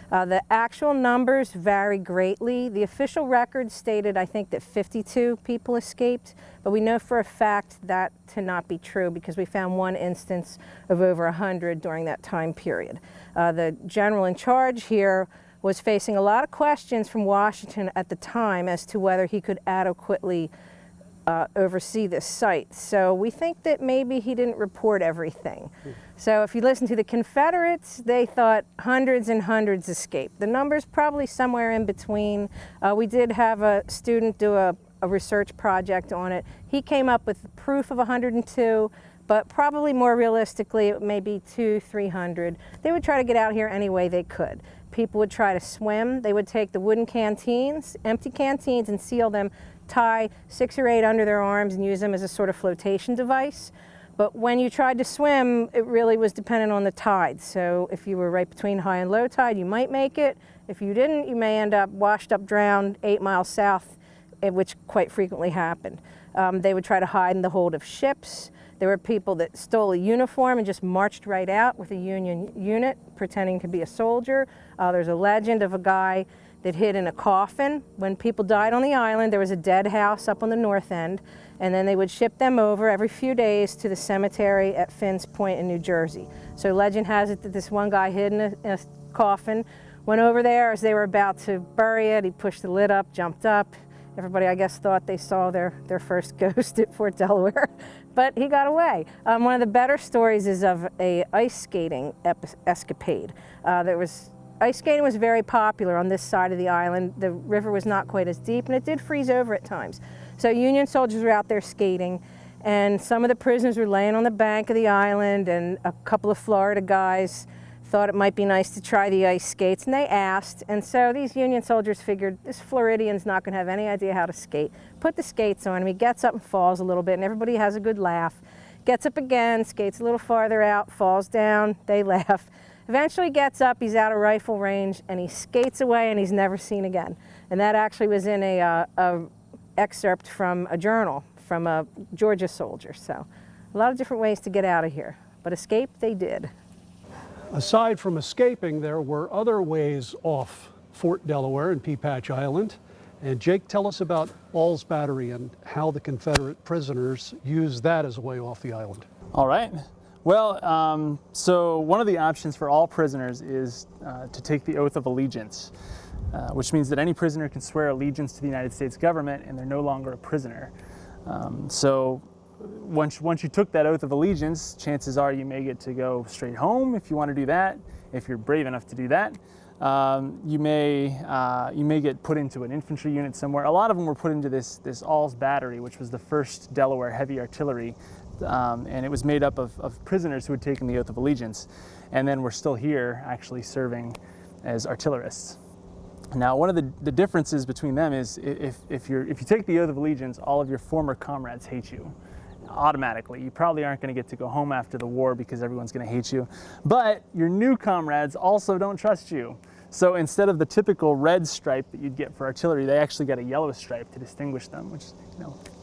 The actual numbers vary greatly. The official record stated, I think, that 52 people escaped, but we know for a fact that to not be true because we found one instance of over 100 during that time period. The general in charge here was facing a lot of questions from Washington at the time as to whether he could adequately oversee this site. So we think that maybe he didn't report everything. So if you listen to the Confederates, they thought hundreds and hundreds escaped. The number's probably somewhere in between. We did have a student do a research project on it. He came up with proof of 102, but probably more realistically, it may be 200-300. They would try to get out here any way they could. People would try to swim. They would take the wooden canteens, empty canteens, and seal them, tie 6 or 8 under their arms and use them as a sort of flotation device. But when you tried to swim, it really was dependent on the tide. So if you were right between high and low tide, you might make it. If you didn't, you may end up washed up, drowned 8 miles south, which quite frequently happened. They would try to hide in the hold of ships. There were people that stole a uniform and just marched right out with a Union unit pretending to be a soldier. There's a legend of a guy that hid in a coffin. When people died on the island, there was a dead house up on the north end, and then they would ship them over every few days to the cemetery at Finn's Point in New Jersey. So legend has it that this one guy hid in a coffin, went over there as they were about to bury it. He pushed the lid up, jumped up. Everybody, I guess, thought they saw their first ghost at Fort Delaware, but he got away. One of the better stories is of a ice skating escapade. Ice skating was very popular on this side of the island. The river was not quite as deep, and it did freeze over at times. So Union soldiers were out there skating, and some of the prisoners were laying on the bank of the island, and a couple of Florida guys thought it might be nice to try the ice skates, and they asked. And so these Union soldiers figured, this Floridian's not going to have any idea how to skate. Put the skates on him. He gets up and falls a little bit, and everybody has a good laugh. Gets up again, skates a little farther out, falls down, they laugh. Eventually gets up, he's out of rifle range, and he skates away, and he's never seen again. And that actually was in a excerpt from a journal from a Georgia soldier. So a lot of different ways to get out of here, but escape they did. Aside from escaping, there were other ways off Fort Delaware and Peapatch Island. And Jake, tell us about All's Battery and how the Confederate prisoners used that as a way off the island. All right. Well, so one of the options for all prisoners is to take the oath of allegiance, which means that any prisoner can swear allegiance to the United States government and they're no longer a prisoner. So once you took that oath of allegiance, chances are you may get to go straight home if you want to do that, if you're brave enough to do that. You may get put into an infantry unit somewhere. A lot of them were put into this All's Battery, which was the first Delaware heavy artillery. And it was made up of prisoners who had taken the oath of allegiance and then were still here actually serving as artillerists. Now, one of the differences between them is if you take the oath of allegiance, all of your former comrades hate you automatically. You probably aren't going to get to go home after the war because everyone's going to hate you. But your new comrades also don't trust you. So instead of the typical red stripe that you'd get for artillery, they actually got a yellow stripe to distinguish them, which is,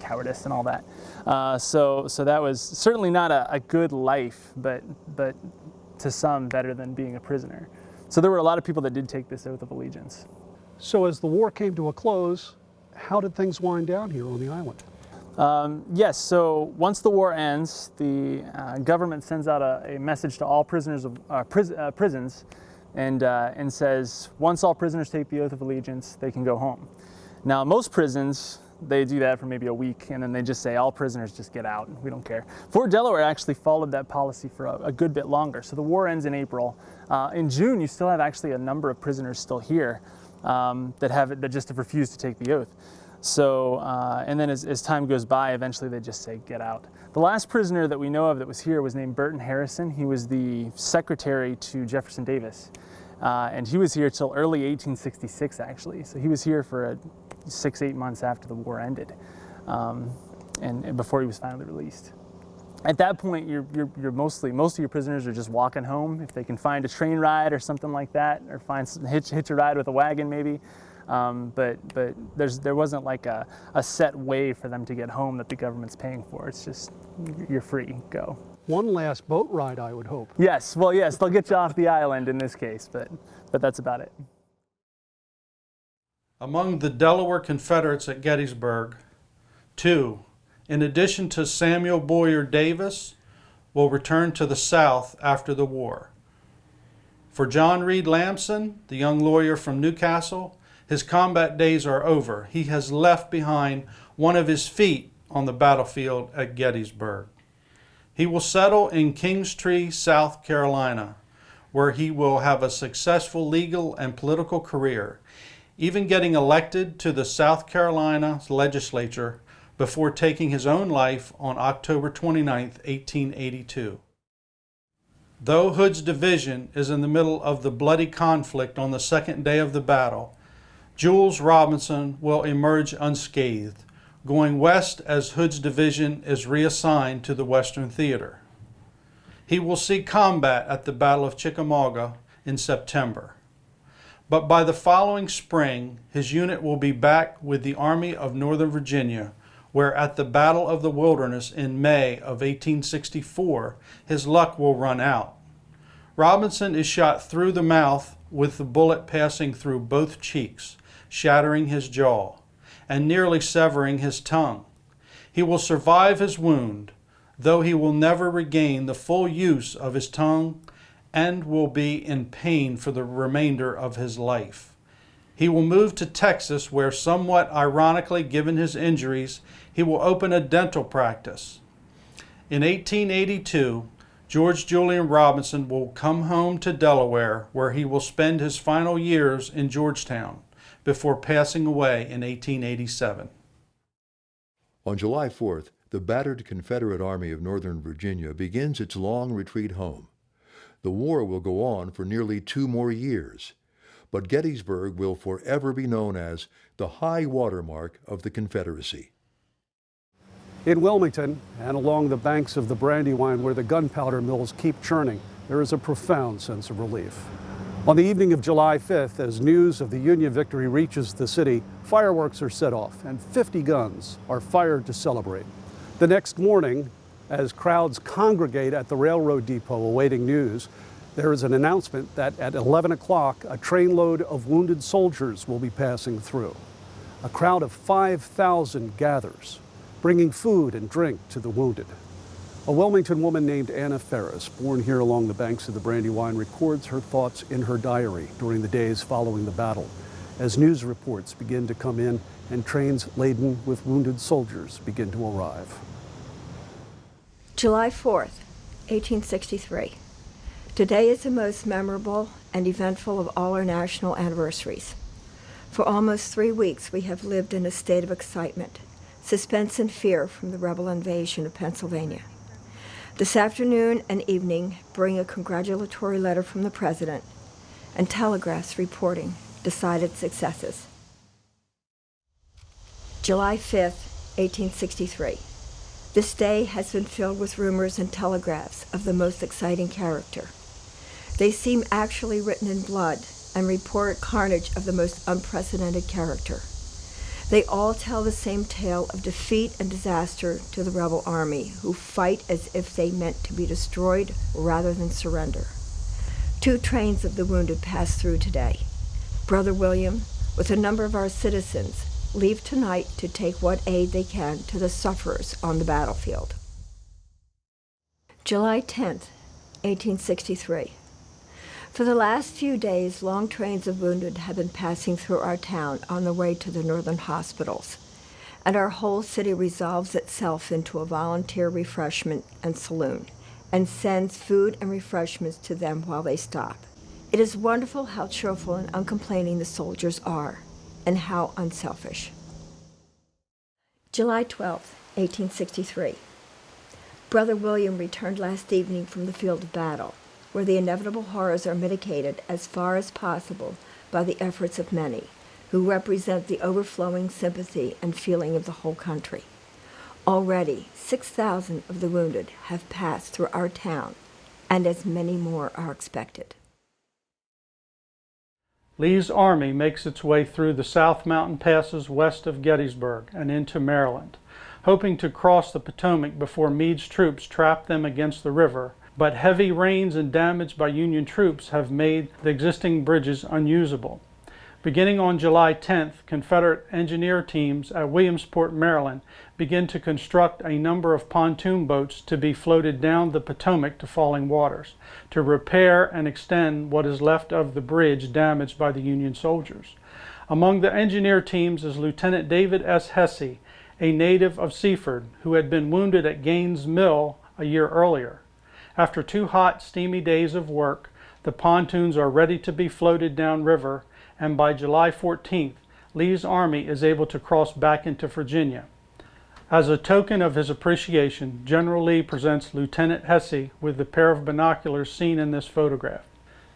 cowardice and all that. So that was certainly not a good life, but to some better than being a prisoner. So there were a lot of people that did take this oath of allegiance. So as the war came to a close, how did things wind down here on the island? Yes, so once the war ends, the government sends out a message to all prisoners of prisons and says, once all prisoners take the oath of allegiance, they can go home. Now, most prisons, They do that for maybe a week, and then they just say, all prisoners just get out. We don't care. Fort Delaware actually followed that policy for a good bit longer. So the war ends in April. In June, you still have actually a number of prisoners still here that just have refused to take the oath. So, and then as time goes by, eventually they just say, get out. The last prisoner that we know of that was here was named Burton Harrison. He was the secretary to Jefferson Davis. And he was here till early 1866, actually. So he was here for 6-8 months after the war ended, and before he was finally released. At that point, most of your prisoners are just walking home if they can find a train ride or something like that, or hitch a ride with a wagon maybe. But there wasn't like a set way for them to get home that the government's paying for. It's just, you're free, go. One last boat ride, I would hope. Yes, well, yes, they'll get you off the island in this case, but that's about it. Among the Delaware Confederates at Gettysburg, 2, in addition to Samuel Boyer Davis, will return to the South after the war. For John Reed Lamson, the young lawyer from Newcastle, his combat days are over. He has left behind one of his feet on the battlefield at Gettysburg. He will settle in Kingstree, South Carolina, where he will have a successful legal and political career, even getting elected to the South Carolina legislature before taking his own life on October 29, 1882. Though Hood's division is in the middle of the bloody conflict on the second day of the battle, Jules Robinson will emerge unscathed, going west as Hood's division is reassigned to the Western Theater. He will see combat at the Battle of Chickamauga in September. But by the following spring, his unit will be back with the Army of Northern Virginia, where at the Battle of the Wilderness in May of 1864, his luck will run out. Robinson is shot through the mouth with the bullet passing through both cheeks, shattering his jaw and nearly severing his tongue. He will survive his wound, though he will never regain the full use of his tongue and will be in pain for the remainder of his life. He will move to Texas, where, somewhat ironically given his injuries, he will open a dental practice. In 1882, George Julian Robinson will come home to Delaware, where he will spend his final years in Georgetown, before passing away in 1887. On July 4th, the battered Confederate Army of Northern Virginia begins its long retreat home. The war will go on for nearly 2 more years, but Gettysburg will forever be known as the high water mark of the Confederacy. In Wilmington, and along the banks of the Brandywine where the gunpowder mills keep churning, there is a profound sense of relief. On the evening of July 5th, as news of the Union victory reaches the city, fireworks are set off and 50 guns are fired to celebrate. The next morning, as crowds congregate at the railroad depot awaiting news, there is an announcement that at 11 o'clock, a trainload of wounded soldiers will be passing through. A crowd of 5,000 gathers, bringing food and drink to the wounded. A Wilmington woman named Anna Ferris, born here along the banks of the Brandywine, records her thoughts in her diary during the days following the battle, as news reports begin to come in and trains laden with wounded soldiers begin to arrive. July 4th, 1863. Today is the most memorable and eventful of all our national anniversaries. For almost 3 weeks, we have lived in a state of excitement, suspense and fear from the rebel invasion of Pennsylvania. This afternoon and evening bring a congratulatory letter from the President and telegraphs reporting decided successes. July 5th, 1863. This day has been filled with rumors and telegraphs of the most exciting character. They seem actually written in blood and report carnage of the most unprecedented character. They all tell the same tale of defeat and disaster to the rebel army, who fight as if they meant to be destroyed rather than surrender. 2 trains of the wounded pass through today. Brother William, with a number of our citizens, leave tonight to take what aid they can to the sufferers on the battlefield. July 10th, 1863. For the last few days, long trains of wounded have been passing through our town on the way to the northern hospitals. and our whole city resolves itself into a volunteer refreshment and saloon, and sends food and refreshments to them while they stop. It is wonderful how cheerful and uncomplaining the soldiers are, and how unselfish. July 12, 1863. Brother William returned last evening from the field of battle, where the inevitable horrors are mitigated as far as possible by the efforts of many, who represent the overflowing sympathy and feeling of the whole country. Already, 6,000 of the wounded have passed through our town, and as many more are expected. Lee's army makes its way through the South Mountain passes west of Gettysburg and into Maryland, hoping to cross the Potomac before Meade's troops trap them against the river, but heavy rains and damage by Union troops have made the existing bridges unusable. Beginning on July 10th, Confederate engineer teams at Williamsport, Maryland, begin to construct a number of pontoon boats to be floated down the Potomac to falling waters, to repair and extend what is left of the bridge damaged by the Union soldiers. Among the engineer teams is Lieutenant David S. Hesse, a native of Seaford, who had been wounded at Gaines Mill a year earlier. After 2 hot, steamy days of work, the pontoons are ready to be floated downriver, and by July 14th, Lee's army is able to cross back into Virginia. As a token of his appreciation, General Lee presents Lieutenant Hesse with the pair of binoculars seen in this photograph.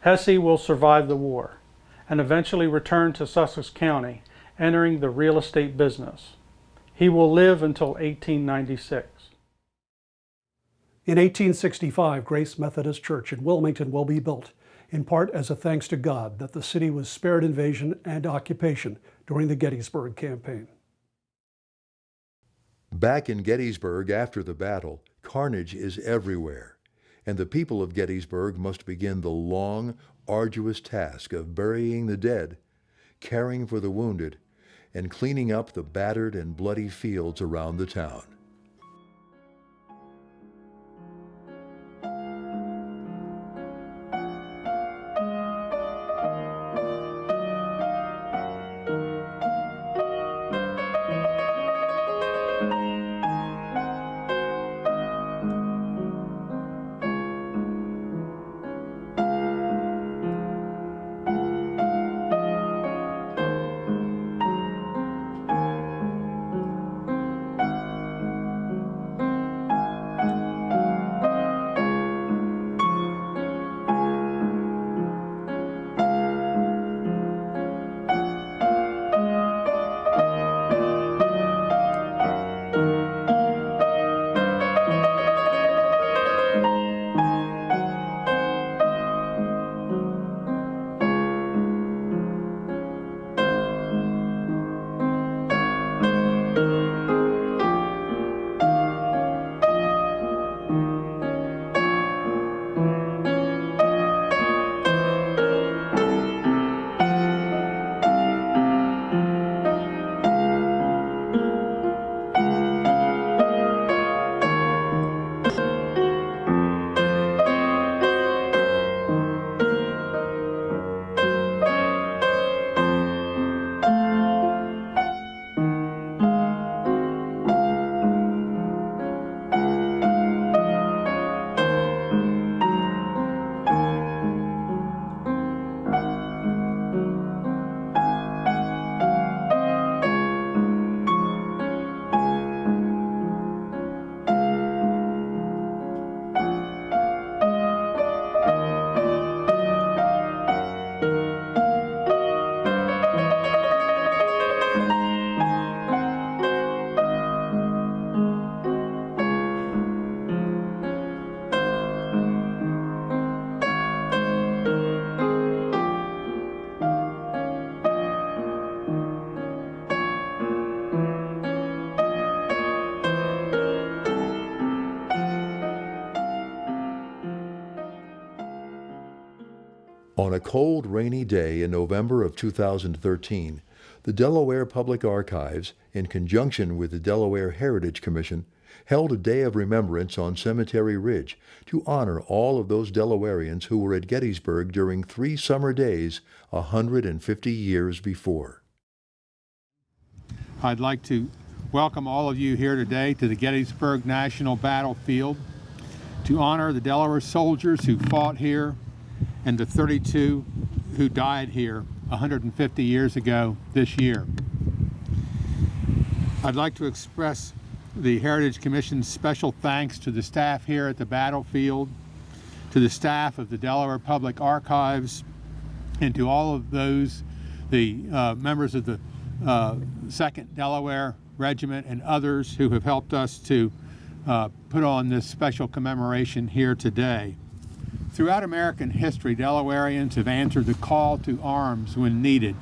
Hesse will survive the war and eventually return to Sussex County, entering the real estate business. He will live until 1896. In 1865, Grace Methodist Church in Wilmington will be built, in part as a thanks to God that the city was spared invasion and occupation during the Gettysburg campaign. Back in Gettysburg after the battle, carnage is everywhere, and the people of Gettysburg must begin the long, arduous task of burying the dead, caring for the wounded, and cleaning up the battered and bloody fields around the town. On a cold, rainy day in November of 2013, the Delaware Public Archives, in conjunction with the Delaware Heritage Commission, held a day of remembrance on Cemetery Ridge to honor all of those Delawareans who were at Gettysburg during 3 summer days 150 years before. I'd like to welcome all of you here today to the Gettysburg National Battlefield to honor the Delaware soldiers who fought here and the 32 who died here 150 years ago this year. I'd like to express the Heritage Commission's special thanks to the staff here at the battlefield, to the staff of the Delaware Public Archives, and to all of those, the members of the 2nd Delaware Regiment and others who have helped us to put on this special commemoration here today. Throughout American history, Delawareans have answered the call to arms when needed.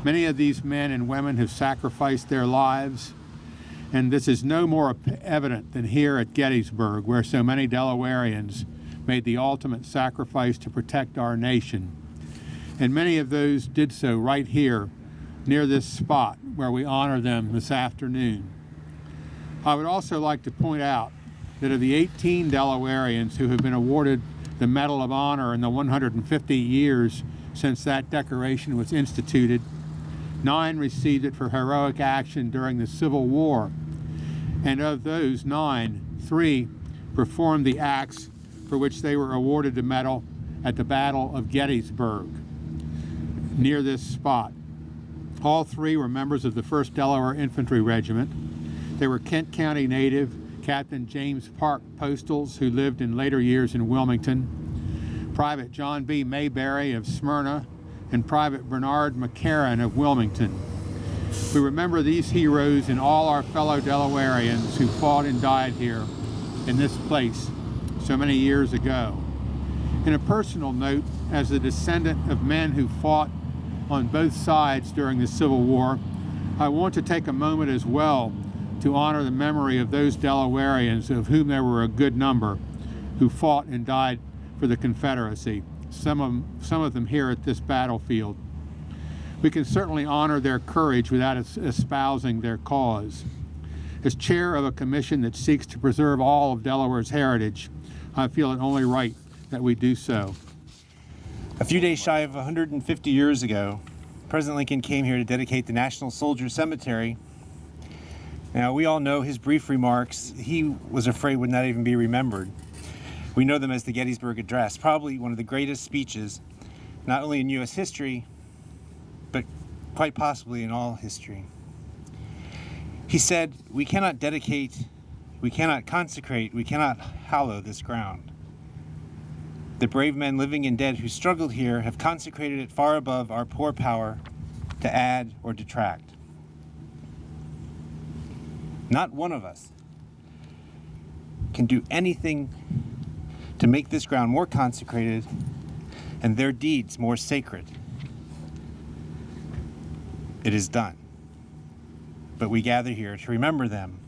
Many of these men and women have sacrificed their lives, and this is no more evident than here at Gettysburg, where so many Delawareans made the ultimate sacrifice to protect our nation. And many of those did so right here, near this spot where we honor them this afternoon. I would also like to point out that of the 18 Delawareans who have been awarded the Medal of Honor in the 150 years since that decoration was instituted, 9 received it for heroic action during the Civil War. And of those 9, 3 performed the acts for which they were awarded the medal at the Battle of Gettysburg, near this spot. All 3 were members of the 1st Delaware Infantry Regiment. They were Kent County native Captain James Park Postals, who lived in later years in Wilmington, Private John B. Mayberry of Smyrna, and Private Bernard McCarran of Wilmington. We remember these heroes and all our fellow Delawareans who fought and died here in this place so many years ago. In a personal note, as a descendant of men who fought on both sides during the Civil War, I want to take a moment as well to honor the memory of those Delawareans, of whom there were a good number, who fought and died for the Confederacy, some of them here at this battlefield. We can certainly honor their courage without espousing their cause. As chair of a commission that seeks to preserve all of Delaware's heritage, I feel it only right that we do so. A few days shy of 150 years ago, President Lincoln came here to dedicate the National Soldier Cemetery. Now, we all know his brief remarks he was afraid would not even be remembered. We know them as the Gettysburg Address, probably one of the greatest speeches, not only in U.S. history, but quite possibly in all history. He said, "We cannot dedicate, we cannot consecrate, we cannot hallow this ground. The brave men living and dead who struggled here have consecrated it far above our poor power to add or detract. Not one of us can do anything to make this ground more consecrated and their deeds more sacred. It is done. But we gather here to remember them.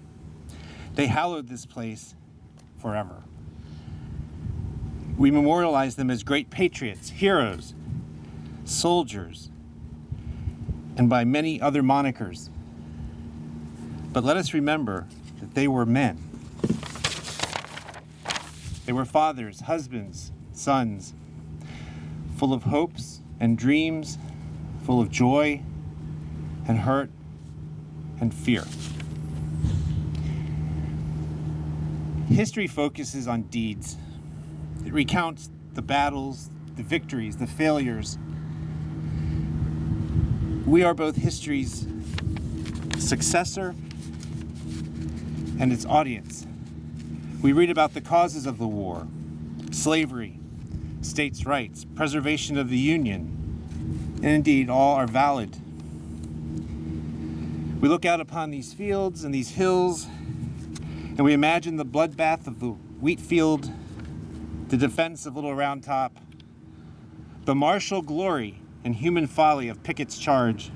They hallowed this place forever. We memorialize them as great patriots, heroes, soldiers, and by many other monikers. But let us remember that they were men. They were fathers, husbands, sons, full of hopes and dreams, full of joy and hurt and fear. History focuses on deeds. It recounts the battles, the victories, the failures. We are both history's successor and its audience. We read about the causes of the war, slavery, states' rights, preservation of the Union, and indeed all are valid. We look out upon these fields and these hills, and we imagine the bloodbath of the wheat field, the defense of Little Round Top, the martial glory and human folly of Pickett's charge.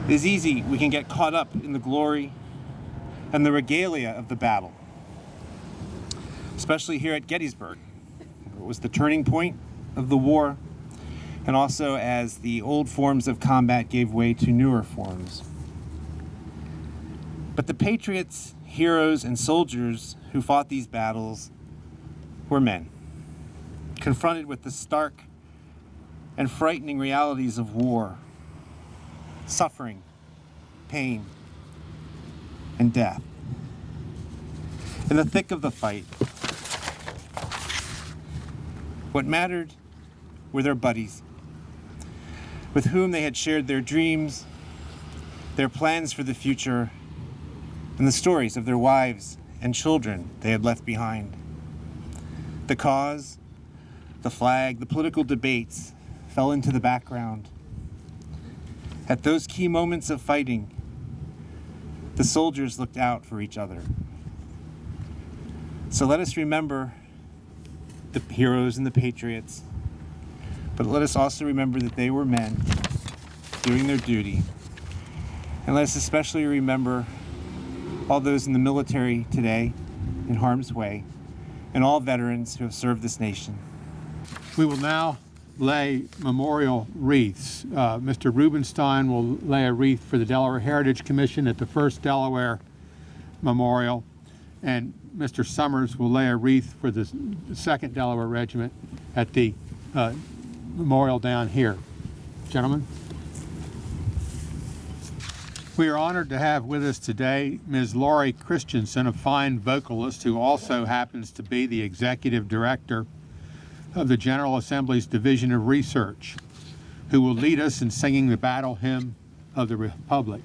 It is easy we can get caught up in the glory and the regalia of the battle, especially here at Gettysburg. It was the turning point of the war, and also as the old forms of combat gave way to newer forms. But the patriots, heroes, and soldiers who fought these battles were men, confronted with the stark and frightening realities of war, suffering, pain, and death. In the thick of the fight, what mattered were their buddies, with whom they had shared their dreams, their plans for the future, and the stories of their wives and children they had left behind. The cause, the flag, the political debates fell into the background. At those key moments of fighting, the soldiers looked out for each other. So let us remember the heroes and the patriots, but let us also remember that they were men doing their duty. And let us especially remember all those in the military today in harm's way, and all veterans who have served this nation. We will now lay memorial wreaths. Mr. Rubenstein will lay a wreath for the Delaware Heritage Commission at the First Delaware Memorial, and Mr. Summers will lay a wreath for the Second Delaware Regiment at the memorial down here. Gentlemen. We are honored to have with us today Ms. Laurie Christensen, a fine vocalist who also happens to be the executive director of the General Assembly's Division of Research, who will lead us in singing the battle hymn of the Republic.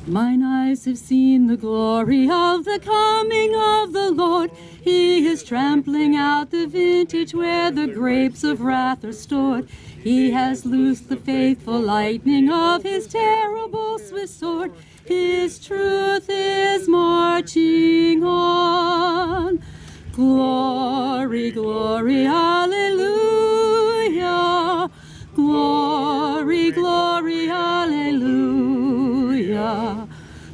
Mine eyes have seen the glory of the coming of the Lord. He is trampling out the vintage where the grapes of wrath are stored. He has loosed the faithful lightning of his terrible Swiss sword. His truth is marching on. Glory, glory, hallelujah. Glory, glory, hallelujah.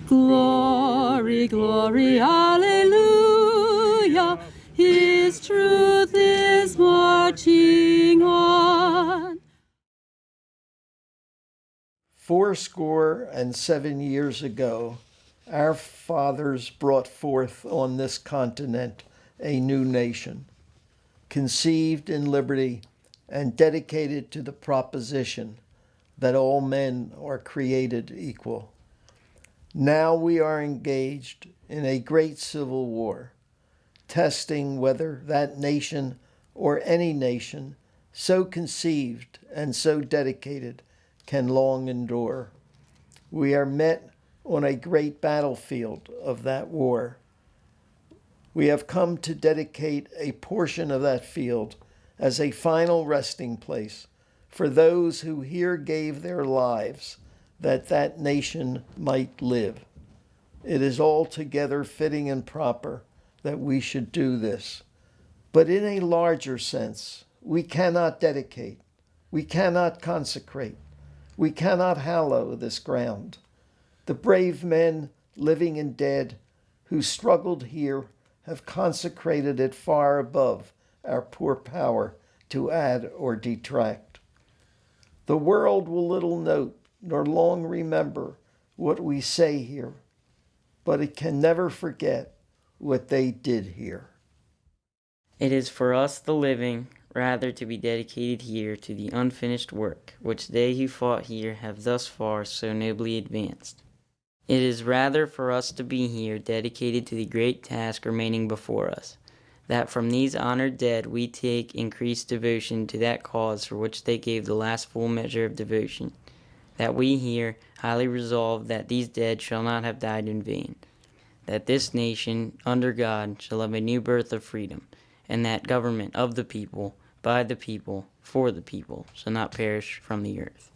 Glory, glory, hallelujah. His truth is marching on. 77 years ago, our fathers brought forth on this continent a new nation, conceived in liberty and dedicated to the proposition that all men are created equal. Now we are engaged in a great civil war, testing whether that nation or any nation so conceived and so dedicated can long endure. We are met on a great battlefield of that war. We have come to dedicate a portion of that field as a final resting place for those who here gave their lives that that nation might live. It is altogether fitting and proper that we should do this. But in a larger sense, we cannot dedicate, we cannot consecrate, we cannot hallow this ground. The brave men, living and dead, who struggled here have consecrated it far above our poor power to add or detract. The world will little note nor long remember what we say here, but it can never forget what they did here. It is for us the living rather to be dedicated here to the unfinished work which they who fought here have thus far so nobly advanced. It is rather for us to be here dedicated to the great task remaining before us, that from these honored dead we take increased devotion to that cause for which they gave the last full measure of devotion, that we here highly resolve that these dead shall not have died in vain, that this nation, under God, shall have a new birth of freedom, and that government of the people, by the people, for the people, shall not perish from the earth.